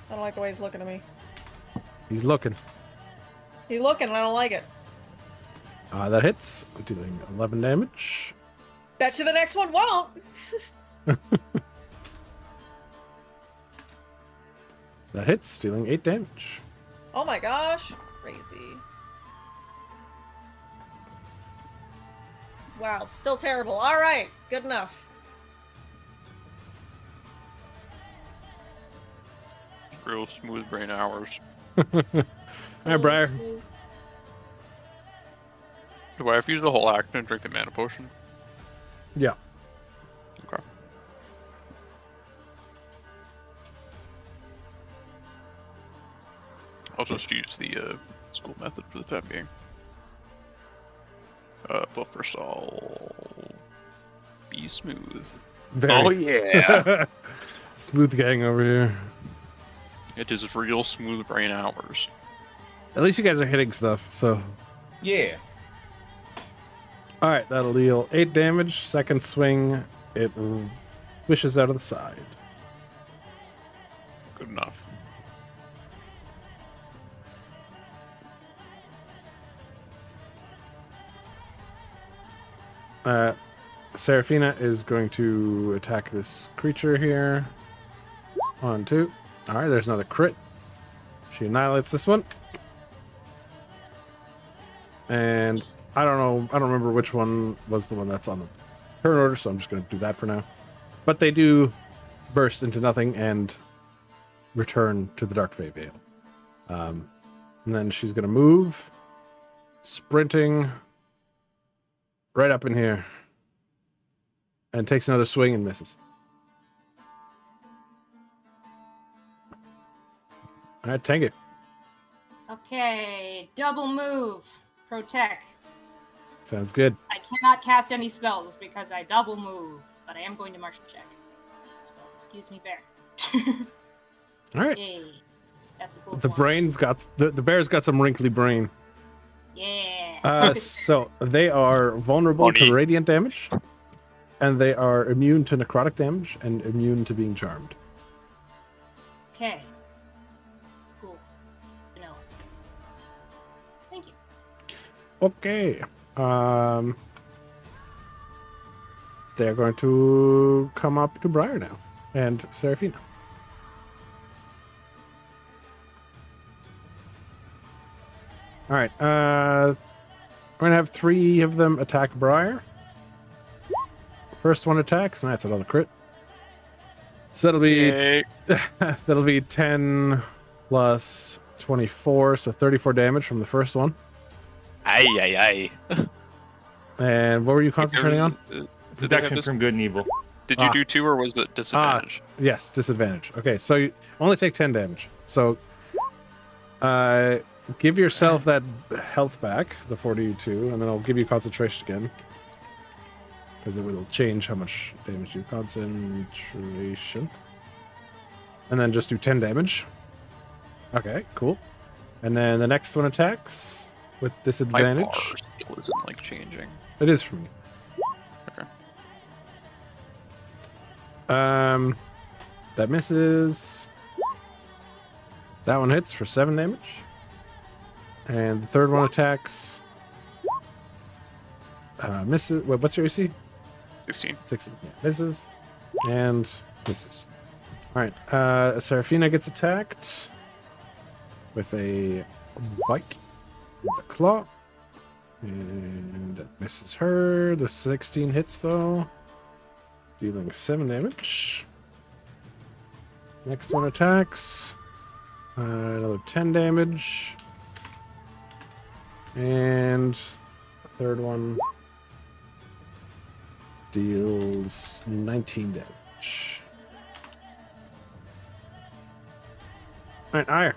I don't like the way he's looking at me. He's looking. He's looking, and I don't like it. That hits, dealing 11 damage. Bet you the next one won't. That hits, dealing 8 damage. Oh my gosh, crazy. Wow, still terrible. All right, good enough. Real smooth brain hours. Alright, Briar. Do I have to use the whole action and drink the mana potion? Yeah. Okay. I'll just use the school method for the time being. But first I'll be smooth. Very. Oh yeah! Smooth gang over here. It is real smooth brain hours. At least you guys are hitting stuff, so. Yeah. Alright, that'll deal 8 damage. Second swing, it wishes out of the side. Good enough. Seraphina is going to attack this creature here. 1, 2. Alright, there's another crit. She annihilates this one. And I don't remember which one was the one that's on the turn order, so I'm just going to do that for now. But they do burst into nothing and return to the Dark Fey Vale. And then she's going to move, sprinting right up in here, and takes another swing and misses. All right, tank it. Okay, double move. Protect. Sounds good. I cannot cast any spells because I double move, but I am going to martial check. So, excuse me, bear. All right. Yay. That's a cool The one. brain's got the bear's got some wrinkly brain. Yeah. So they are vulnerable to Funny. radiant damage, and they are immune to necrotic damage and immune to being charmed. Okay. Cool. No. Thank you. Okay. They're going to come up to Briar now, and Seraphina. All right. We're gonna have 3 of them attack Briar. First one attacks. That's another crit. So that'll be Yay. that'll be 10 plus 24, so 34 damage from the first one. Aye, aye, aye. And what were you concentrating on? Protection from good and evil. Did you do 2 or was it disadvantage? Yes, disadvantage. Okay, so you only take 10 damage. So give yourself that health back, the 42, and then I'll give you concentration again. Because it will change how much damage you concentration. And then just do 10 damage. Okay, cool. And then the next one attacks with My disadvantage. bar still isn't like changing. It is for me. Okay. That misses. That one hits for 7 damage. And the third one attacks. Misses. What's your AC? 16. 16. Yeah, misses. And misses. Alright. Seraphina gets attacked with a bite. With a claw. And that misses her. The 16 hits though. Dealing 7 damage. Next one attacks. Another 10 damage. And the third one deals 19 damage. Alright, Ire.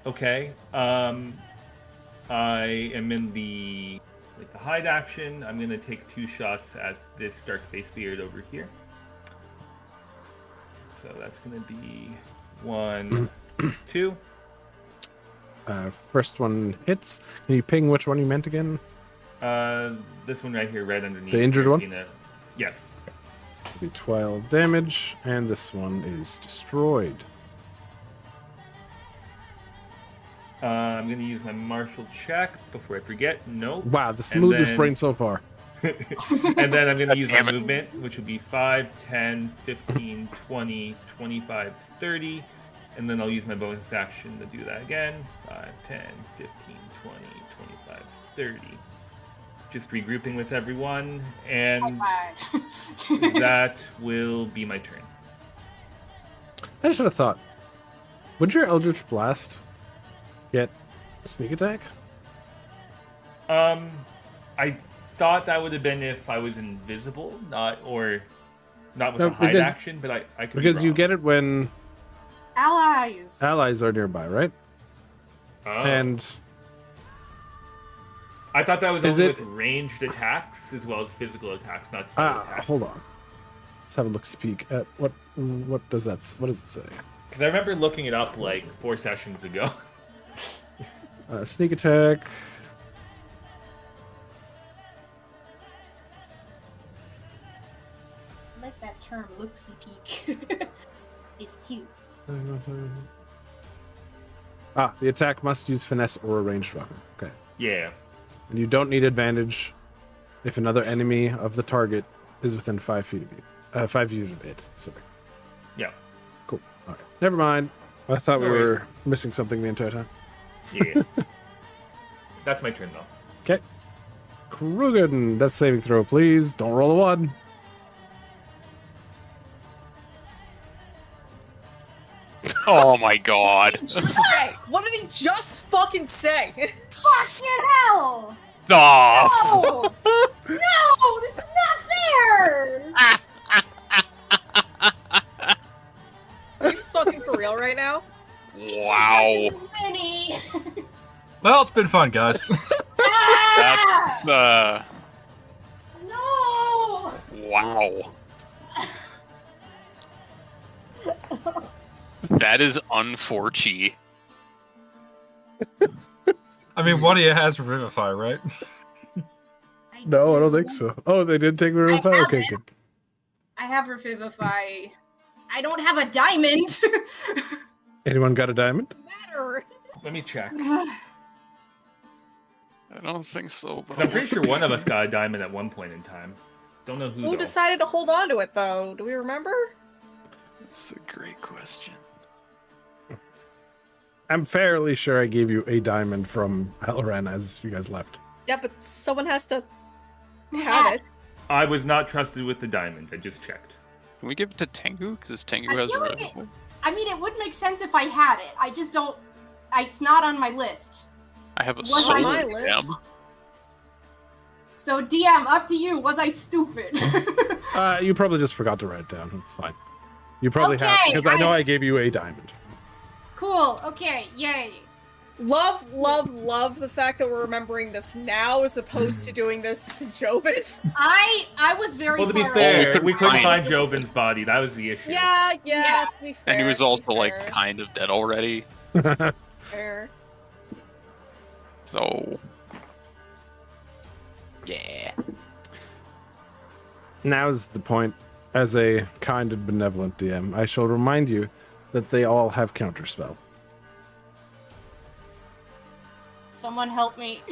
Okay. I am in the hide action. I'm gonna take 2 shots at this dark face beard over here. So that's gonna be 1, 2. First one hits. Can you ping which one you meant again? This one right here, right underneath. The injured one? Serafina. Yes. It'll be 12 damage, and this one is destroyed. I'm gonna use my martial check before I forget. Nope. Wow, the smoothest then- brain so far. And then I'm going to use my Damn it. movement, which will be 5, 10, 15, 20, 25, 30. And then I'll use my bonus action to do that again. 5, 10, 15, 20, 25, 30. Just regrouping with everyone. And High-five. that will be my turn. I just had a thought. Would your Eldritch Blast get sneak attack? I thought that would have been if I was invisible, not with No, a hide because- action, but I could be Because you wrong. get it when Allies. allies are nearby, right? Oh. And I thought that was Is only it- with ranged attacks as well as physical attacks, not spell attacks. hold on. Let's have a look peek at what does it say? Because I remember looking it up like 4 sessions ago. Sneak attack. I like that term, look-see peek. It's cute. The attack must use finesse or a ranged weapon. Okay. Yeah. And you don't need advantage if another enemy of the target is within 5 feet of you. 5 feet of it. Sorry. Yeah. Cool. All right. Never mind. I thought we No were worries. missing something the entire time. Yeah. That's my turn, though. Okay. Krugen, that's saving throw, please. Don't roll a 1. Oh my god. Say, what did he just fucking say? Fucking hell! Stop! No! No! This is not fair! Are you fucking for real right now? Wow. Winnie! Well, it's been fun, guys. Ah! That's, No! wow. That is unfortunate. I mean, one of you has Revivify, right? No, I don't think so. Oh, they did take Revivify? have Okay, it. good. I have Revivify. I don't have a diamond! Anyone got a diamond? Matter. Let me check. I don't think so. 'Cause I'm pretty sure one of us got a diamond at one point in time. Don't know who. Who though. decided to hold on to it, though? Do we remember? That's a great question. I'm fairly sure I gave you a diamond from Halloran as you guys left. Yeah, but someone has to Yeah. have it. I was not trusted with the diamond. I just checked. Can we give it to Tengu? Because Tengu I has feel a like rifle. I mean, it would make sense if I had it. I just don't. It's not on my list. I have a Was solar on my gem. list? So, DM, up to you. Was I stupid? You probably just forgot to write it down. It's fine. You probably have, Okay, because I know I gave you a diamond. Cool. Okay. Yay. Love the fact that we're remembering this now as opposed to doing this to Joven. I was very Well, to be far fair, couldn't we couldn't find find Joven's body. That was the issue. Yeah, Yeah. to be fair. And he was to be also like fair. kind of dead already. Fair. So yeah. Now's the point. As a kind and benevolent DM, I shall remind you that they all have counterspell. Someone help me.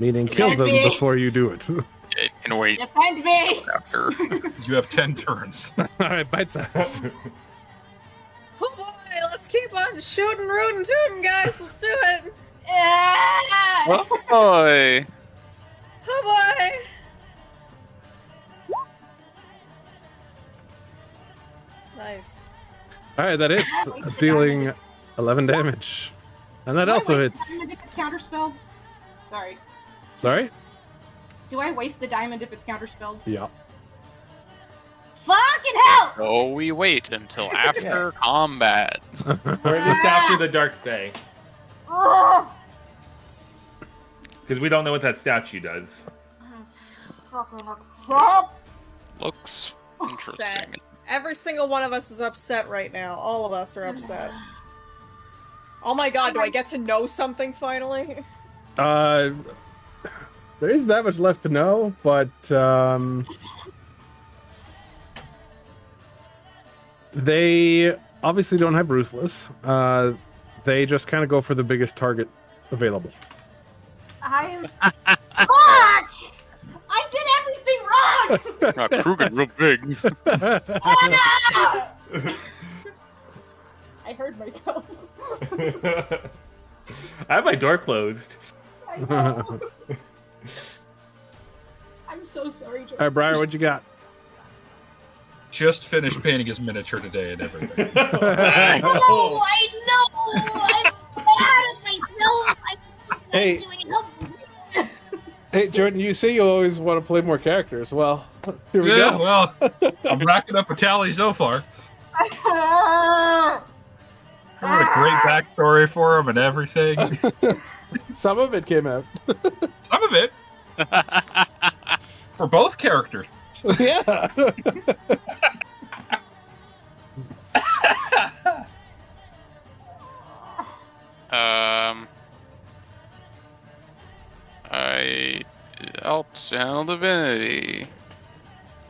Meaning kill them Maybe. before you do it. It can wait Defend me. after. You have 10 turns. Alright, bite size. Oh boy, let's keep on shooting, rooting, tooting, guys. Let's do it. Ah! Oh boy. Oh boy. Nice. Alright, that hits, Oh, wait, dealing 11 damage. And that Do I also waste hits. the diamond if it's counterspelled? Sorry. Sorry? Do I waste the diamond if it's counterspelled? Yeah. Fucking hell! So we wait until after combat. Or just after the Dark Fae. Ugh! Because we don't know what that statue does. Fucking upset. Looks interesting. Sad. Every single one of us is upset right now. All of us are upset. Oh my god, do I get to know something finally? There isn't that much left to know, but they obviously don't have Ruthless. They just kind of go for the biggest target available. Fuck! I did everything wrong! Krugen real big. Ah! I heard myself. I have my door closed. I know. I'm so sorry, George. Alright, Briar, what you got? Just finished painting his miniature today and everything. Oh, I know! I'm mad at myself! Hey. doing enough. Hey, Jordan, you say you always want to play more characters. Well, here we Yeah, go. well, I'm racking up a tally so far. I wrote a great backstory for him and everything. Some of it came out. Some of it. For both characters. Yeah. I helped channel divinity.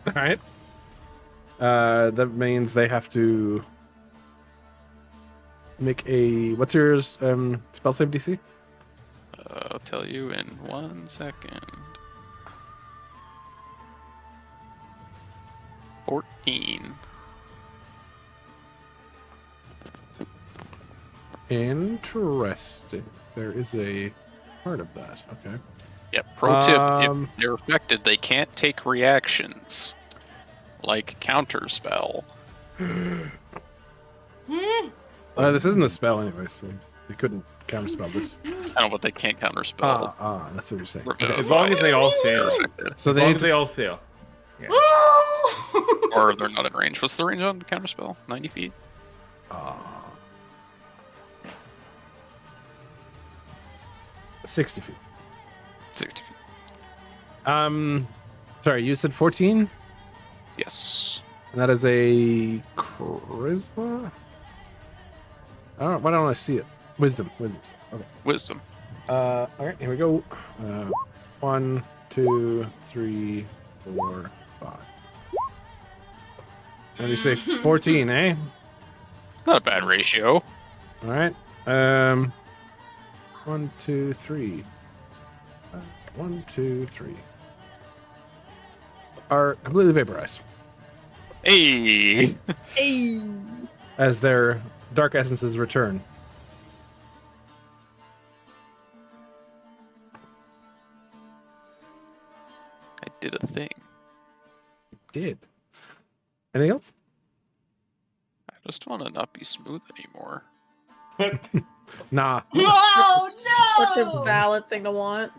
All right. That means they have to make a. What's your spell save DC? I'll tell you in 1 second. 14. Interesting. There is a part of that. Okay. Yeah, pro tip, Um, if they're affected, they can't take reactions. Like counterspell. This isn't a spell anyway, so they couldn't counterspell this. I don't know, but they can't counterspell. That's what you're saying. Revive As long as they all fail. affected. So As they long need as to, they all fail. Yeah. Or they're not in range. What's the range on the counterspell? 90 feet? 60 feet. 60 feet. Sorry, you said 14? Yes. And that is a charisma? Why don't I see it? Wisdom. Okay. Wisdom. All right, here we go. 1, 2, 3, 4, 5. And you say 14, eh? Not a bad ratio. All right. 1, 2, 3. 1, 2, 3. Are completely vaporized Hey! Hey. as their dark essences return. I did a thing. Did. Anything else? I just want to not be smooth anymore. Nah. Oh Such a no! valid thing to want.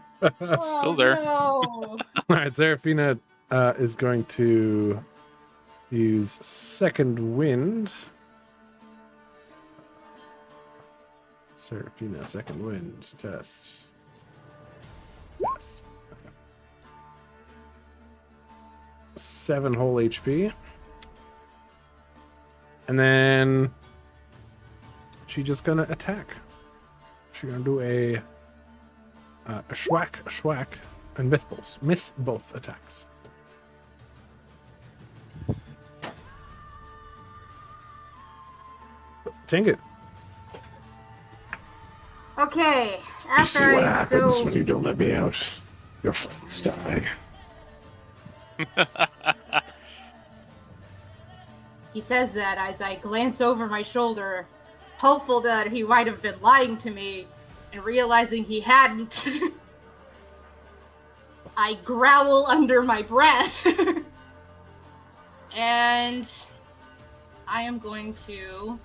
Still there. No. All right, Seraphina is going to use Second Wind. Seraphina, Second Wind, test. Test. Okay. 7 whole HP. And then she's just gonna attack. She's gonna do a schwack, and miss both attacks. Tengu. Okay, after I so you don't let me out. Your friends die. he says that as I glance over my shoulder, hopeful that he might have been lying to me, and realizing he hadn't. I growl under my breath. And I am going to.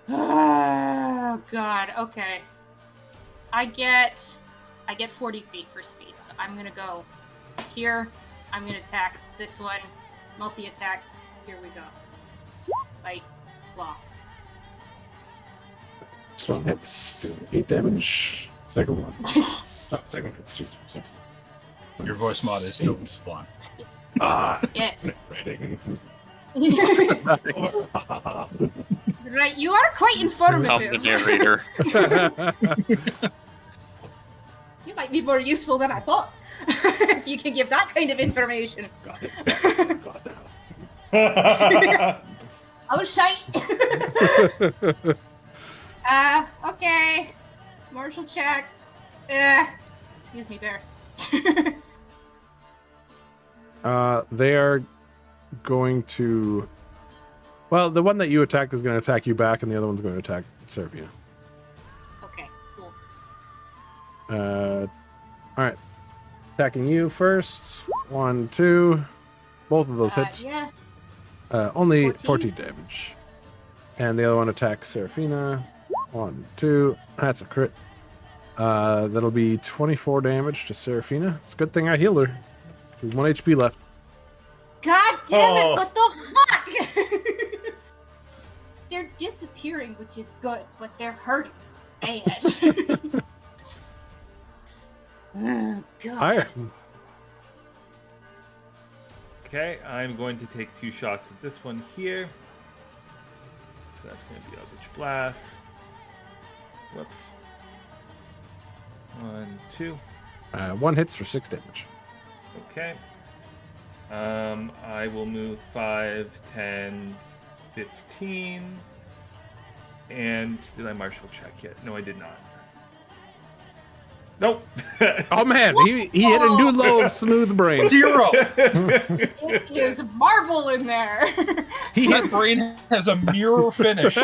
Oh god, okay. I get 40 feet for speed, so I'm gonna go here. I'm gonna attack this one. Multi-attack. Here we go. Bite. Claw. This one hits 8 damage. Second one. Second one hits 2. Your voice mod is still blonde. Yes. Rating. Right, you are quite I'm the informative. narrator. You might be more useful than I thought. If you can give that kind of information. God, it's bad. God, now. Oh, shite. Okay. Martial check. Excuse me, bear. They are going to. Well, the one that you attacked is going to attack you back, and the other one's going to attack Seraphina. Okay, cool. All right. Attacking you first. 1, 2. Both of those hits. Yeah. Only 14? 14 damage. And the other one attacks Seraphina. 1, 2. That's a crit. That'll be 24 damage to Seraphina. It's a good thing I healed her. She's 1 HP left. God damn it, Oh. what the fuck? They're disappearing, which is good, but they're hurting bad. Oh, God. Hi. Okay, I'm going to take 2 shots at this one here. So that's going to be Eldritch Blast. Whoops. 1, 2. 1 hits for 6 damage. Okay. I will move 5, 10, 15. And did I martial check yet? No, I did not. Nope. Oh man, he hit a new low of smooth brain. 0. It is marble in there. He That hit. brain has a mirror finish. You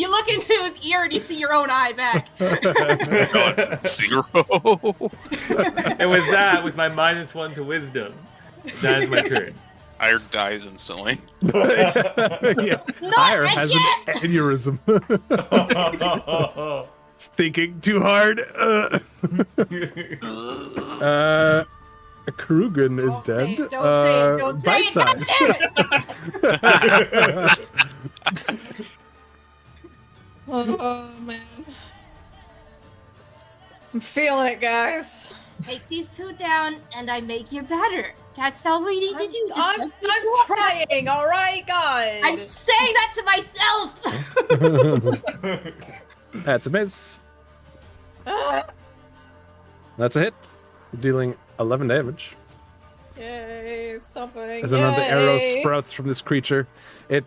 look into his ear and you see your own eye back. 0. And with that, with my -1 to wisdom, that is my turn. Iron dies instantly. Yeah. No, Ire I has can't. an aneurysm. It's thinking too hard. Krugen is Don't say dead. it, don't say it, don't say it, God bite-sized. Oh man. I'm feeling it, guys. Take these two down and I make you better. That's all we need to do. Just I'm take these two down. trying, alright, guys. I'm saying that to myself. That's a miss. Ah, That's a hit. Dealing 11 damage. yay, it's something. As another arrow yay. sprouts from this creature, it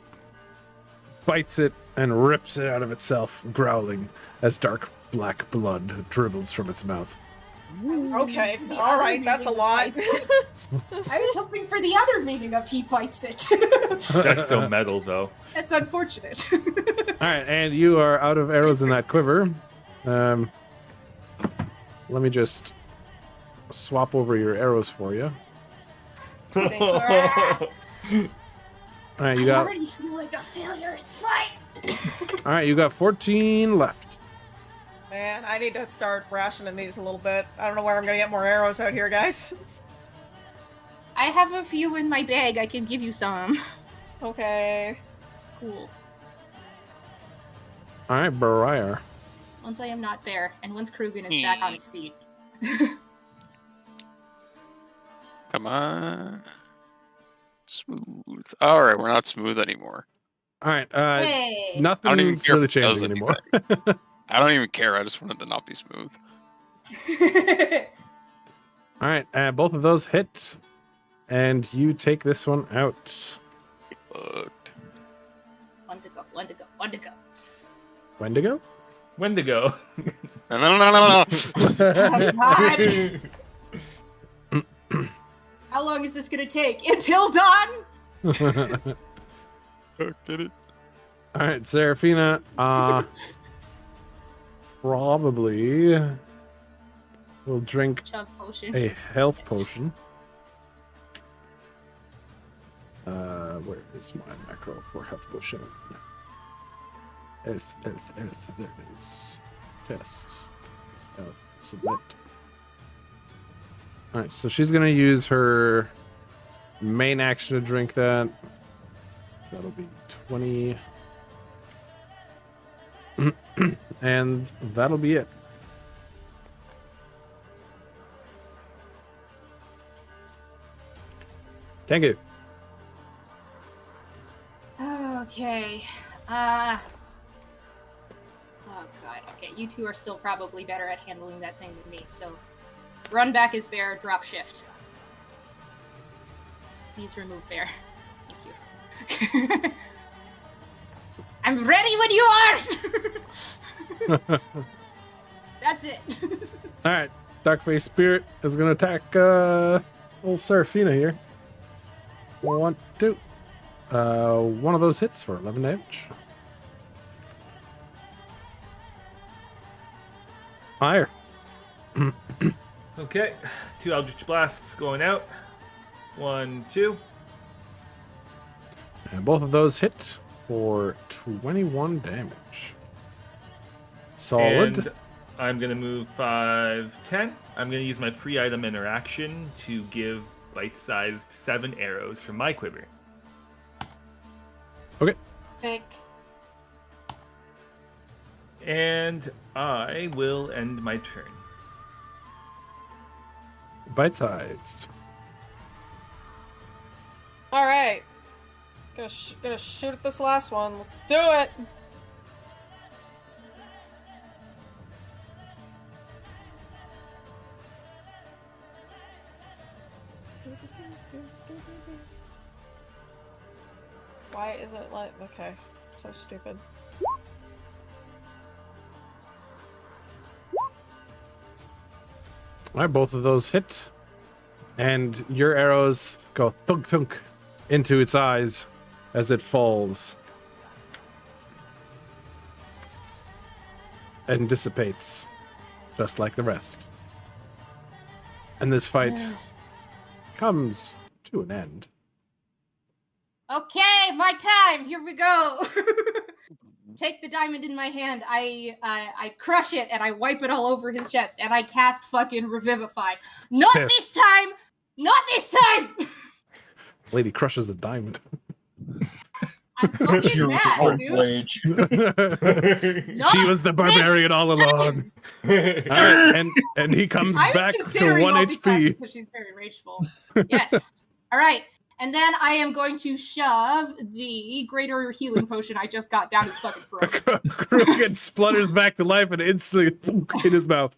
bites it and rips it out of itself, growling as dark black blood dribbles from its mouth. Okay, The alright, other that's a meaning lot. of bite it. I was hoping for the other meaning of he bites it. That's so metal, though. That's unfortunate. All right, and you are out of arrows in that quiver. Let me just swap over your arrows for you. All right, you I got. already feel like a failure. It's fine. All right, you got 14 left. Man, I need to start rationing these a little bit. I don't know where I'm gonna get more arrows out here, guys. I have a few in my bag. I can give you some. Okay. Cool. All right, Briar. Once I am not there, and once Krugen is back on his feet. Come on. Smooth. Alright, we're not smooth anymore. All right, Hey. I don't even nothing's care really if it does changing anymore. anything. I don't even care. I just wanted to not be smooth. All right, both of those hit, and you take this one out. Fucked. One to go. One to go. One to go. Wendigo? Wendigo. No. Oh, God. How long is this gonna take? Until dawn? Did it? All right, Seraphina. Probably will drink Chug potion. a health Yes. potion. Where is my macro for health potion? Elf, there it is. Test. Elf, submit. Alright, so she's gonna use her main action to drink that. So that'll be 20. And that'll be it. Thank you. Okay. Oh god. Okay, you two are still probably better at handling that thing than me. So, run back as bear, drop shift. Please remove bear. Thank you. I'm ready when you are. That's it. All right, Darkface Spirit is gonna attack old Seraphina here. 1, 2. One of those hits for 11 damage. Higher. Okay. 2 Eldritch Blasts going out. 1, 2. And both of those hit for 21 damage. Solid. And I'm going to move 5, 10. I'm going to use my free item interaction to give bite-sized 7 arrows from my quiver. Okay. Think. And I will end my turn. Bite-sized. All right. Gonna shoot at this last one. Let's do it. Why is it like okay? So stupid. All right, both of those hit. And your arrows go thunk thunk into its eyes as it falls. And dissipates, just like the rest. And this fight comes to an end. Okay, my time. Here we go. Take the diamond in my hand. I crush it and I wipe it all over his chest and I cast fucking Revivify. Not Yeah. this time. Not this time. Lady crushes a diamond. I'm fucking Pure mad, dude. rage. She was the barbarian all along. All right, and he comes I was back to considering 1 multi-class HP. because she's very rageful. Yes. All right. And then I am going to shove the greater healing potion I just got down his fucking throat. Krugen splutters back to life and instantly thunk in his mouth.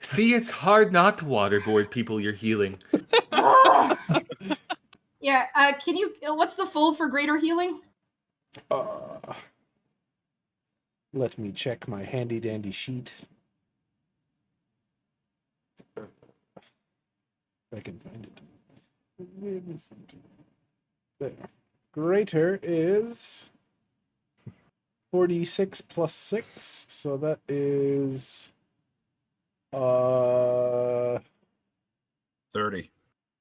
See, it's hard not to waterboard people you're healing. Yeah, can you, what's the full for greater healing? Let me check my handy dandy sheet. If I can find it. There. Greater is 46 plus 6, so that is 30.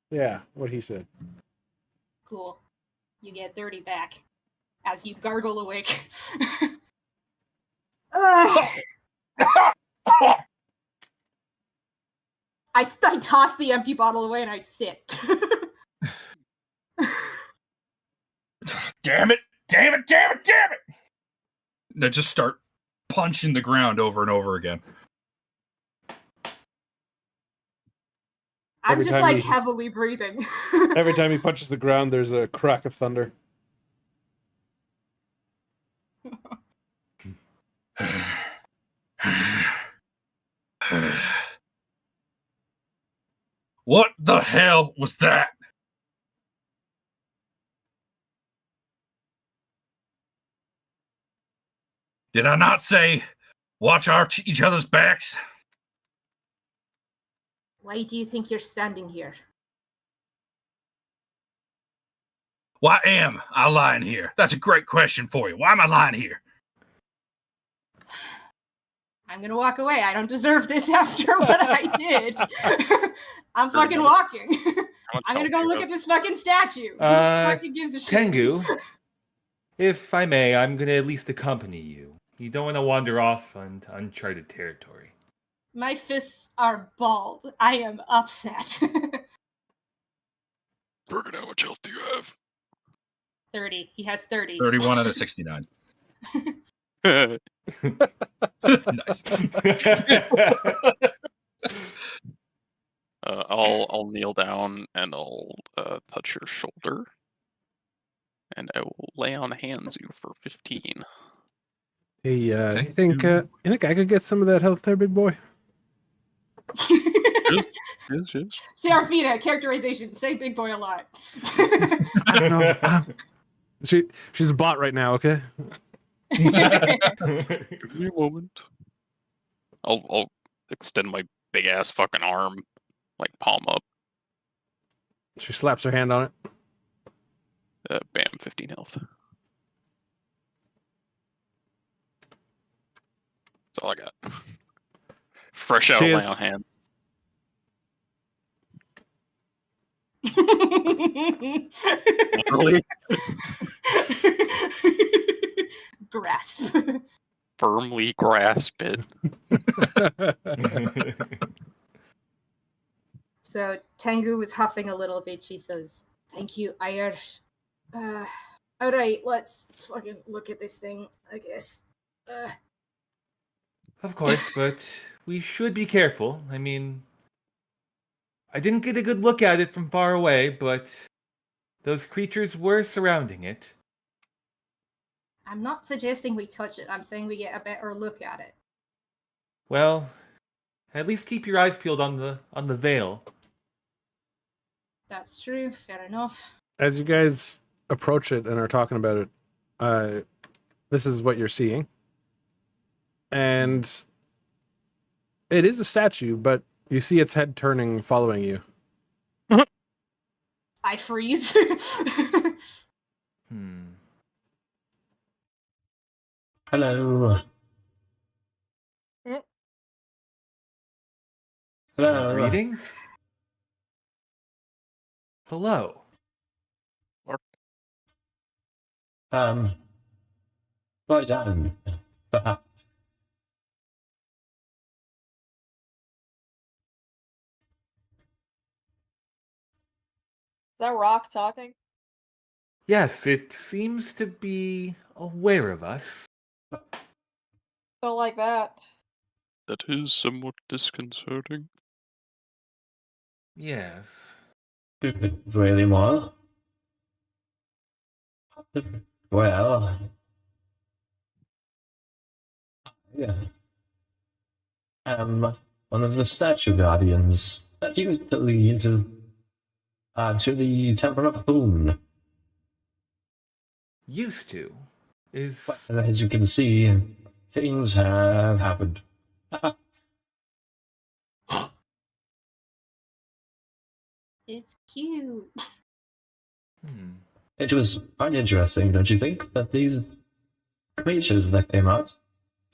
yeah, what he said. Cool. You get 30 back as you gargle awake. I toss the empty bottle away and I sit. Damn it! Damn it! Damn it! Damn it! And I just start punching the ground over and over again. I'm Every just time like he- heavily breathing. Every time he punches the ground, there's a crack of thunder. What the hell was that? Did I not say watch each other's backs? Why do you think you're standing here? Why am I lying here? That's a great question for you. Why am I lying here? I'm gonna walk away. I don't deserve this after what I did. I'm fucking walking. I'm gonna go look at this fucking statue. Who fucking gives a shit? Tengu, if I may, I'm gonna at least accompany you. You don't want to wander off onto uncharted territory. My fists are bald. I am upset. Bergen, how much health do you have? 30. He has 30. 31 out of 69. Uh, Nice. I'll kneel down and I'll touch your shoulder, and I will lay on hands you for 15. Hey, you Thank think you. I could get some of that health there, big boy? Yes, yes. Serafina, characterization. Say big boy a lot. I don't know. She's a bot right now, okay? Give me a moment. I'll extend my big ass fucking arm, like palm up. She slaps her hand on it. Bam, 15 health. That's all I got. Fresh out She of is- lay on hands. Literally. Grasp. Firmly grasp it. So Tengu is huffing a little bit. She says, "Thank you, Ayr. All right, let's fucking look at this thing, I guess." Of course, but we should be careful. I mean, I didn't get a good look at it from far away, but those creatures were surrounding it. I'm not suggesting we touch it. I'm saying we get a better look at it. Well, at least keep your eyes peeled on the veil. That's true. Fair enough. As you guys approach it and are talking about it, this is what you're seeing. And It is a statue, but you see its head turning, following you. I freeze. Hello. Mm. Hello. Greetings. Hello. Lie down. Is that Rock talking? Yes, it seems to be aware of us. Don't like that. That is somewhat disconcerting. Yes. Really more? Well, yeah. One of the statue guardians that used to lead to the Temple of Boon. Used to. Is And as you can see, things have happened. It's cute. It was quite interesting, don't you think, that these creatures that came out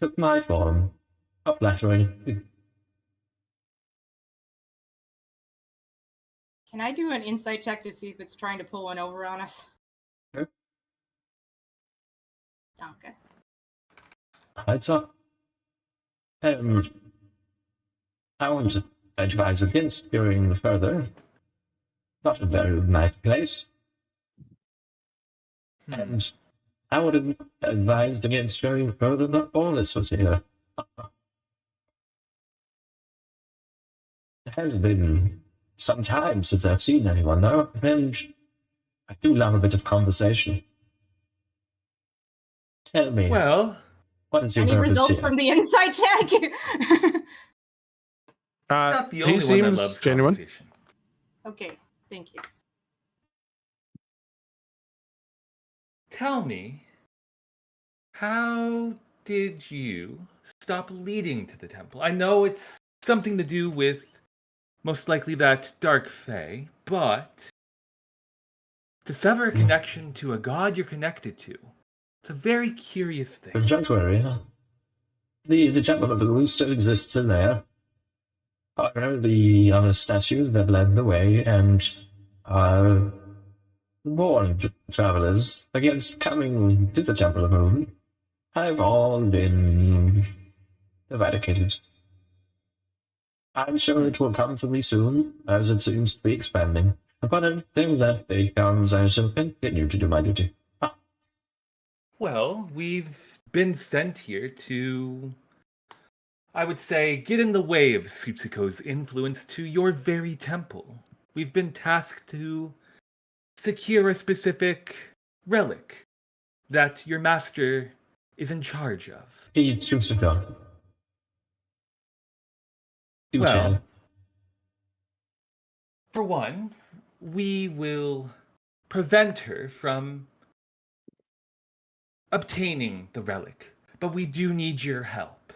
took my form of flattery. Can I do an insight check to see if it's trying to pull one over on us? Sure. Okay. I'd so. I would advise against going further. Not a very nice place. And I would have advised against going further than all this was here. It has been some time since I've seen anyone, though, and I do love a bit of conversation. Tell me, well, what is your Any purpose results here? from the insight check? not the He only one that seems loves genuine. conversation. Okay, thank you. Tell me, how did you stop leading to the temple? I know it's something to do with most likely that dark fae, but to sever a connection to a god you're connected to, it's a very curious thing. But don't worry, the Temple of the Moon still exists in there. However, the other statues that led the way and warned travelers against coming to the Temple of the Moon have all been eradicated. I'm sure it will come for me soon, as it seems to be expanding. But until that day comes, I shall continue to do my duty. Well, we've been sent here to, I would say, get in the way of Tsutsiko's influence to your very temple. We've been tasked to secure a specific relic that your master is in charge of. He Tsutsiko. Do Well, tell. for one, we will prevent her from obtaining the relic, but we do need your help.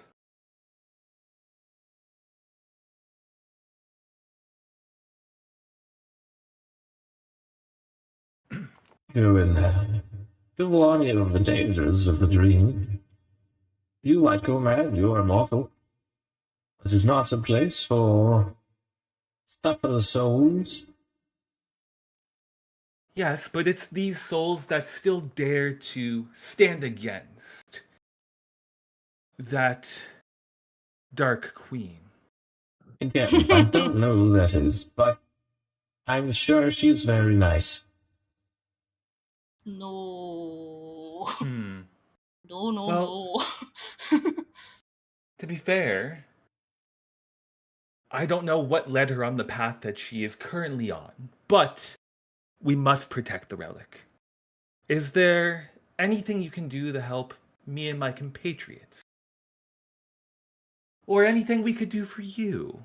You and to warn you of the dangers of the dream. You might go mad, you are mortal. This is not a place for supple souls. Yes, but it's these souls that still dare to stand against that Dark Queen. Again, I don't know who that is, but I'm sure she's very nice. No. Hmm. No, no, Well- no. To be fair, I don't know what led her on the path that she is currently on, but we must protect the relic. Is there anything you can do to help me and my compatriots? Or anything we could do for you?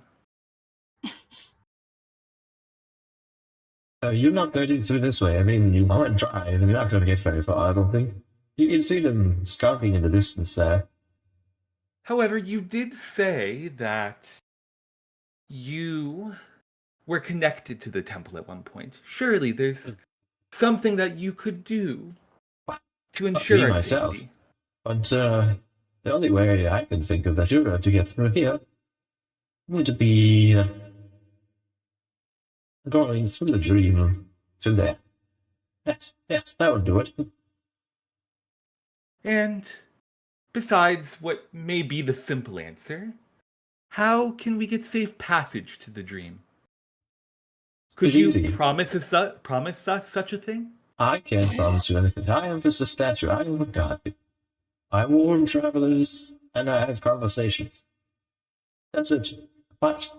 You're not going through this way. I mean, you might try, and you're not going to get very far, I don't think. You can see them skulking in the distance there. However, you did say that you were connected to the temple at one point. Surely there's something that you could do to Not ensure me our myself. safety. But the only way I can think of that you're going to get through here would be going through the dream to there. Yes, that would do it. And besides what may be the simple answer, how can we get safe passage to the dream? Could you Easy. promise us such a thing? I can't promise you anything. I am just a statue. I am a god. I warn travelers and I have conversations. That's it. But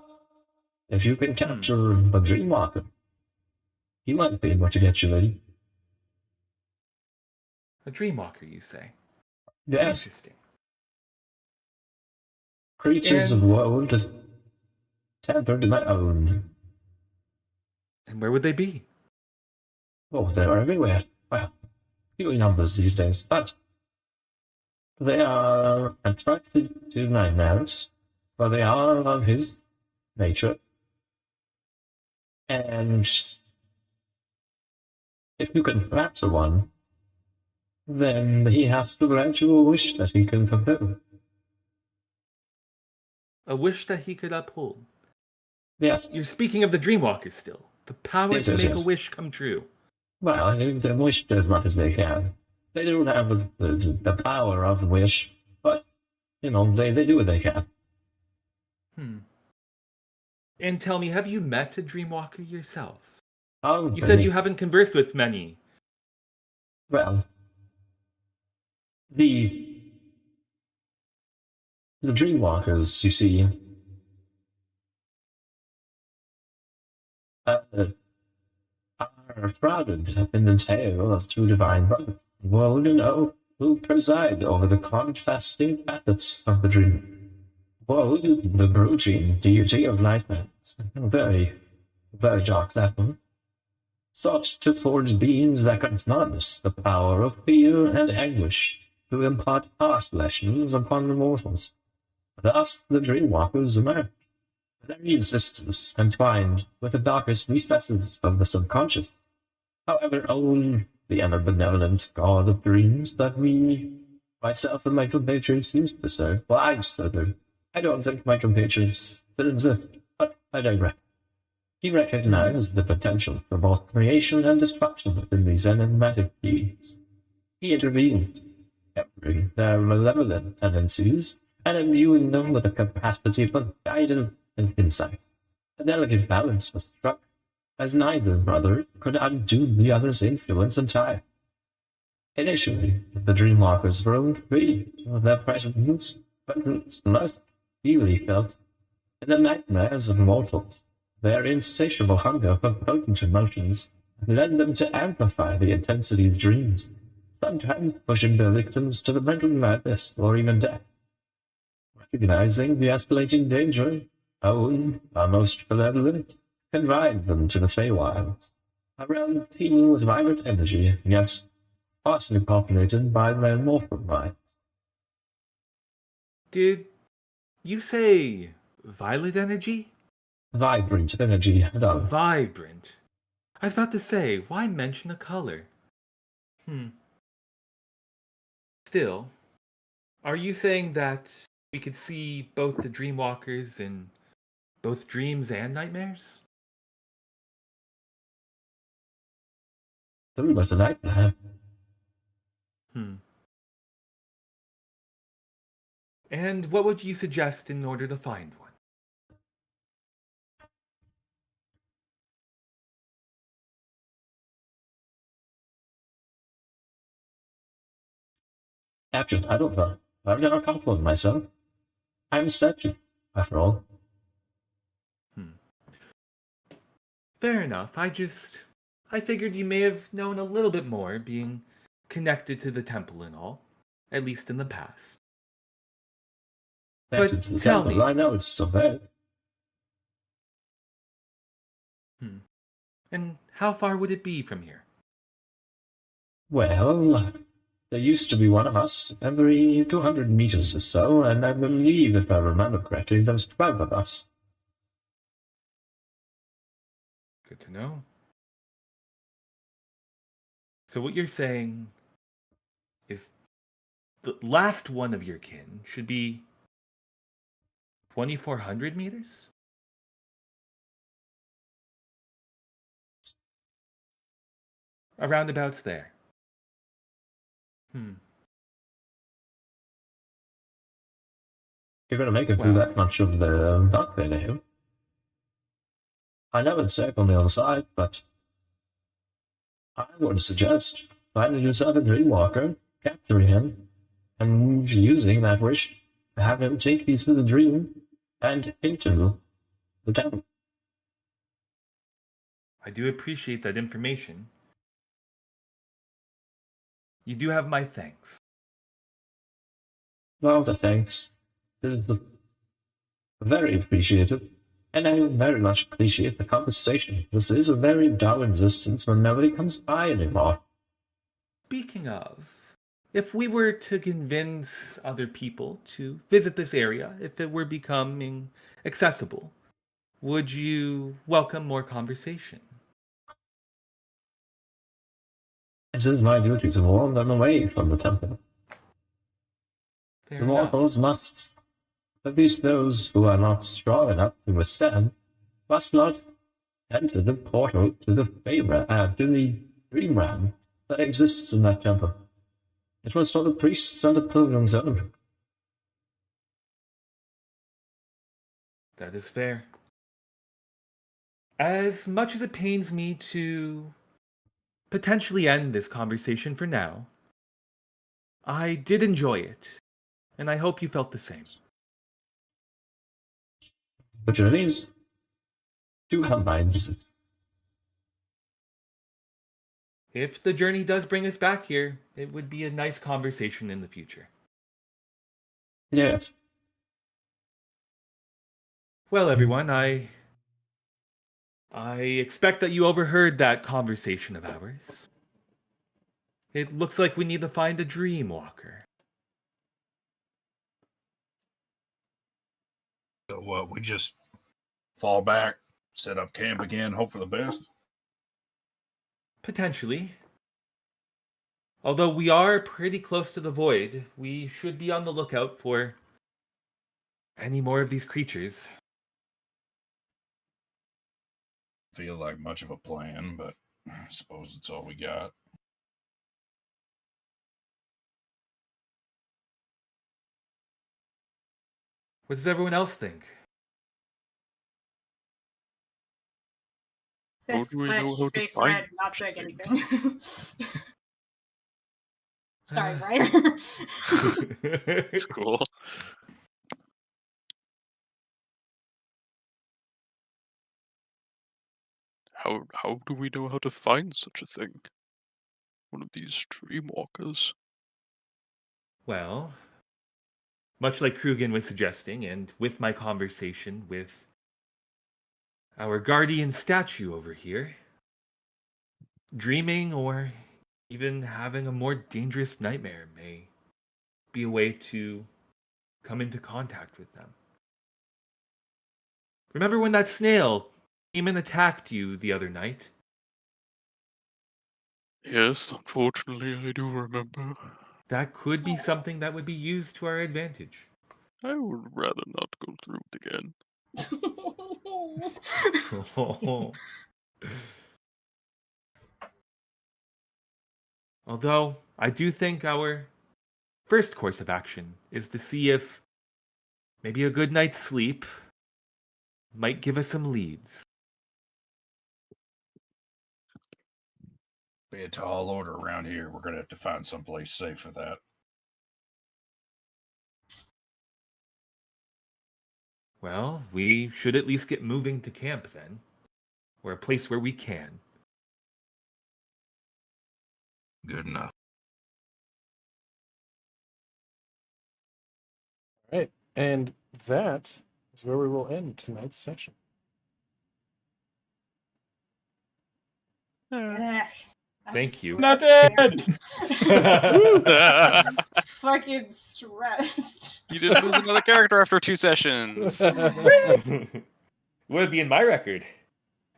if you can capture a dreamwalker, he might be able to get you in. A dreamwalker, you say? Yes, Interesting. creatures of And- woe tempered my own. And where would they be? Oh, they are everywhere. Well, few numbers these days, but they are attracted to nightmares, for they are of his nature. And if you can capture one, then he has to grant you a wish that he can fulfill. A wish that he could uphold. Yes. You're speaking of the dreamwalker still. The power Yes, to yes, make yes. a wish come true. Well, they wish as much as they can. They don't have the power of wish, but, you know, they do what they can. And tell me, have you met a dreamwalker yourself? Oh, You said you haven't conversed with many. Well, the dreamwalkers, you see, are shrouded in the tale of two divine brothers. Well, you know, who preside over the contrasting methods of the dream. Well, the brooding deity of nightmares, very, very dark that one, sought to forge beings that could harness the power of fear and anguish to impart past lessons upon the mortals. Thus the dreamwalkers emerged, their existence entwined with the darkest recesses of the subconscious. However, own the ever benevolent god of dreams that we, myself and my compatriots, used to serve. Well, I serve. I don't think my compatriots still exist, but I digress. He recognized the potential for both creation and destruction within these enigmatic beings. He intervened, tempering their malevolent tendencies and imbuing them with a capacity for guidance and insight. A delicate balance was struck, as neither brother could undo the other's influence entirely. Initially, the dreamwalkers roamed free of their presence, but most keenly felt in the nightmares of mortals. Their insatiable hunger for potent emotions led them to amplify the intensity of dreams, sometimes pushing their victims to the mental madness or even death. Recognizing the escalating danger, Owen, our most benevolent, confined them to the Feywilds, a realm teeming with vibrant energy, yet sparsely populated by their mortal minds. Did you say violet energy? Vibrant energy, darling. Vibrant. I was about to say, why mention a color? Still, are you saying that we could see both the dreamwalkers in both dreams and nightmares? There was a nightmare. And what would you suggest in order to find one? Actually, I don't know. I've never caught one myself. I'm a statue, after all. Fair enough. I figured you may have known a little bit more, being connected to the temple and all, at least in the past. But It's the tell temple. me. I know it's so bad. And how far would it be from here? Well, There used to be one of us every 200 meters or so, and I believe, if I remember correctly, there was 12 of us. Good to know. So what you're saying is the last one of your kin should be 2,400 meters? Aroundabouts there. You're going to make it through Well. that much of the dark there, Nahum. I know it's safe on the other side, but I would suggest finding yourself a Dreamwalker, capturing him, and using that wish to have him take these to the dream and into the town. I do appreciate that information. You do have my thanks. Well, the thanks is very appreciated, and I very much appreciate the conversation. This is a very dull existence when nobody comes by anymore. Speaking of, if we were to convince other people to visit this area, if it were becoming accessible, would you welcome more conversation? It is my duty to warn them away from the temple. Fair The enough. mortals must, at least those who are not strong enough to withstand, must not enter the portal to the dream realm that exists in that temple. It was for the priests and the pilgrims only. That is fair. As much as it pains me to potentially end this conversation for now, I did enjoy it, and I hope you felt the same. Opportunities do come by and visit. If the journey does bring us back here, it would be a nice conversation in the future. Yes. Well, everyone, I expect that you overheard that conversation of ours. It looks like we need to find a dream walker. So what? We just fall back, set up camp again, hope for the best. Potentially. Although we are pretty close to the void, we should be on the lookout for any more of these creatures. Feel like much of a plan, but I suppose it's all we got. What does everyone else think? Fist do we know clenched, how to face find red, not such a saying thing? anything. Sorry, Ryder. It's cool. How do we know how to find such a thing? One of these dreamwalkers. Well, much like Krugen was suggesting, and with my conversation with our guardian statue over here, dreaming or even having a more dangerous nightmare may be a way to come into contact with them. Remember when that snail came and attacked you the other night? Yes, unfortunately I do remember. That could be something that would be used to our advantage. I would rather not go through it again. Although, I do think our first course of action is to see if maybe a good night's sleep might give us some leads. Be a tall order around here. We're gonna have to find someplace safe for that. Well, we should at least get moving to camp then, or a place where we can. Good enough. All right. And that is where we will end tonight's session. Ugh. Thank you. Not stressed. dead. Fucking stressed. You didn't lose another character after 2 sessions. Would be in my record.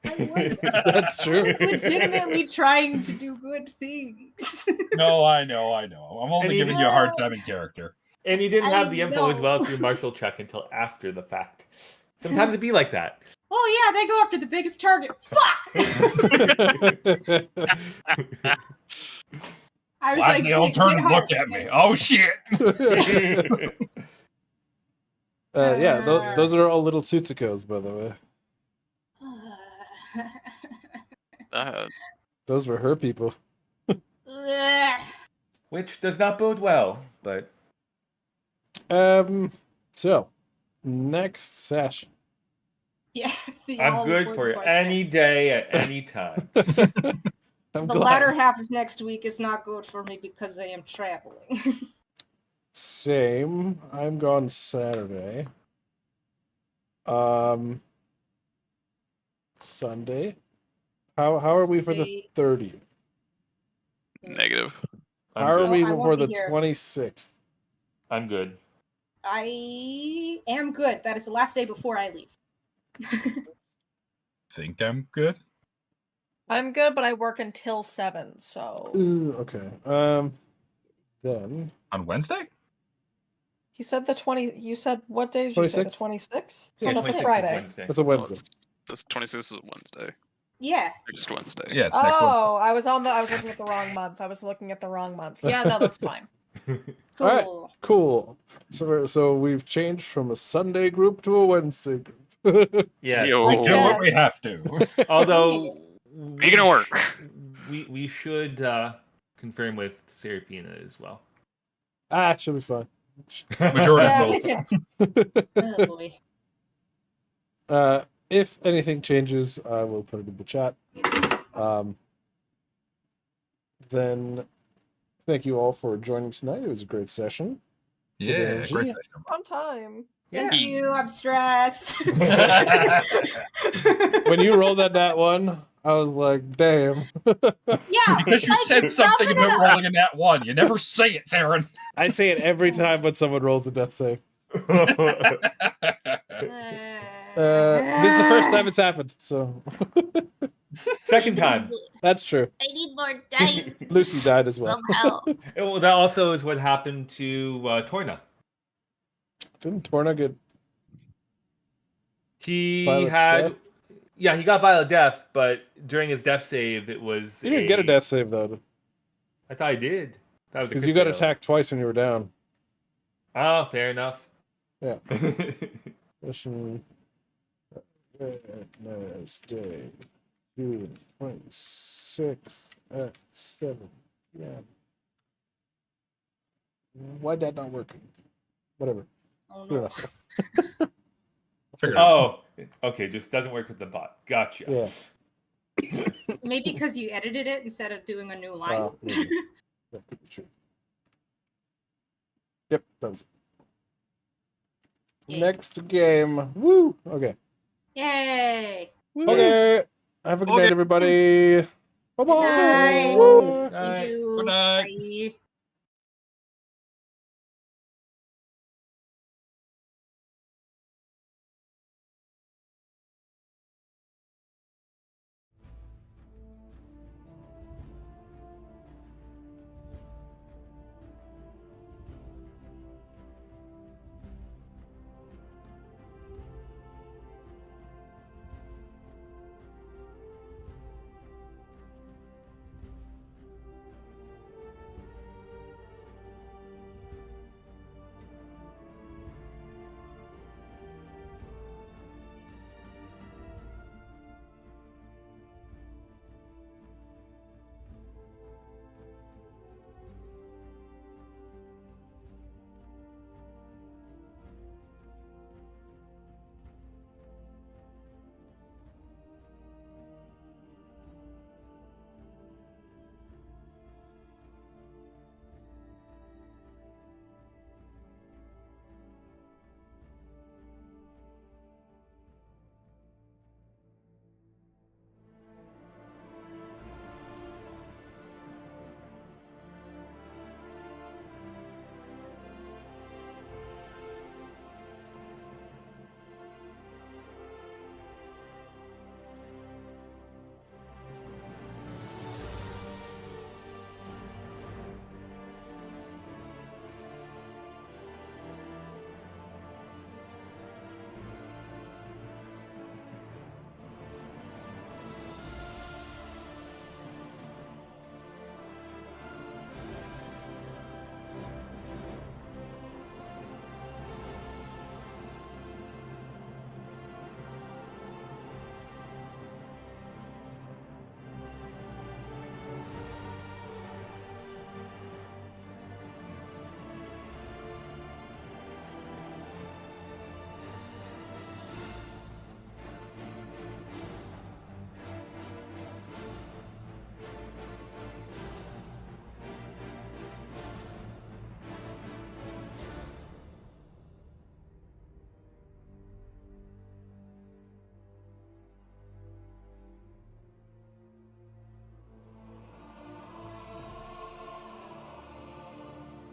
That's I true. was legitimately trying to do good things. No, I know. I'm only And giving even- you a hard time in character. And you didn't I have the info as well know. through Marshall check until after the fact. Sometimes it'd be like that. Oh yeah, they go after the biggest target. Fuck! I was Why like, they all "Hit turn and hard." look at me? Oh shit! Yeah, those are all little Tsutsikos, by the way. Those were her people. Which does not bode well, but So next session. Yeah, the I'm all good important for part. any day at any time. I'm The glad. latter half of next week is not good for me because I am traveling. Same. I'm gone Saturday. Sunday. How are we for the Sunday. 30th? Negative. I'm How are good. we I won't for be the here. 26th? I'm good. I am good. That is the last day before I leave. Think I'm good? I'm good, but I work until 7, so Ooh, okay. Then On Wednesday? he said the 20. You said what day did you say? The 26th? 26th? Yeah, That's a 26th is Friday. Wednesday. that's a Wednesday. This 26th is a Wednesday. Yeah. Next Wednesday. Yeah, it's next Wednesday. Oh, I was looking at the wrong month. I was looking at the wrong month. Yeah, no, that's fine. Cool. All right. Cool. So we've changed from a Sunday group to a Wednesday group. Yes. Yo. We do what we have to. Although Make it work. We should confirm with Serafina as well. Should be fine. Majority Yeah, vote. we can. Oh boy. If anything changes, I will put it in the chat. Then thank you all for joining tonight. It was a great session. Yeah, energy. great session. On time. Thank Yeah. you. I'm stressed. When you rolled that one, I was like, damn. Yeah. Because you like, said something roughen it about up. rolling in that one. You never say it, Theron. I say it every time when someone rolls a death save. This is the first time it's happened, so Second time. that's true. I need more dice. Lucy died as well. Somehow. Well, that also is what happened to Torna. Didn't Torna get He Violet had, death? yeah, he got Violet Death, but during his death save, it was. You didn't get a death save though, I thought I did. That was because you got attacked twice when you were down. Oh, fair enough. Yeah. Mission Wednesday, June 26th at 7 p.m. Why that not working? Whatever. Oh, Good no. enough. Figured it out. Oh, okay. Just doesn't work with the bot. Gotcha. Yeah. Maybe because you edited it instead of doing a new line. Maybe. That could be true. Yep, that was it. Yay. Next game. Woo! Okay. Yay! Okay. Have a good Okay. night, everybody. Bye-bye. night. Woo. Thank you. Good night. Bye.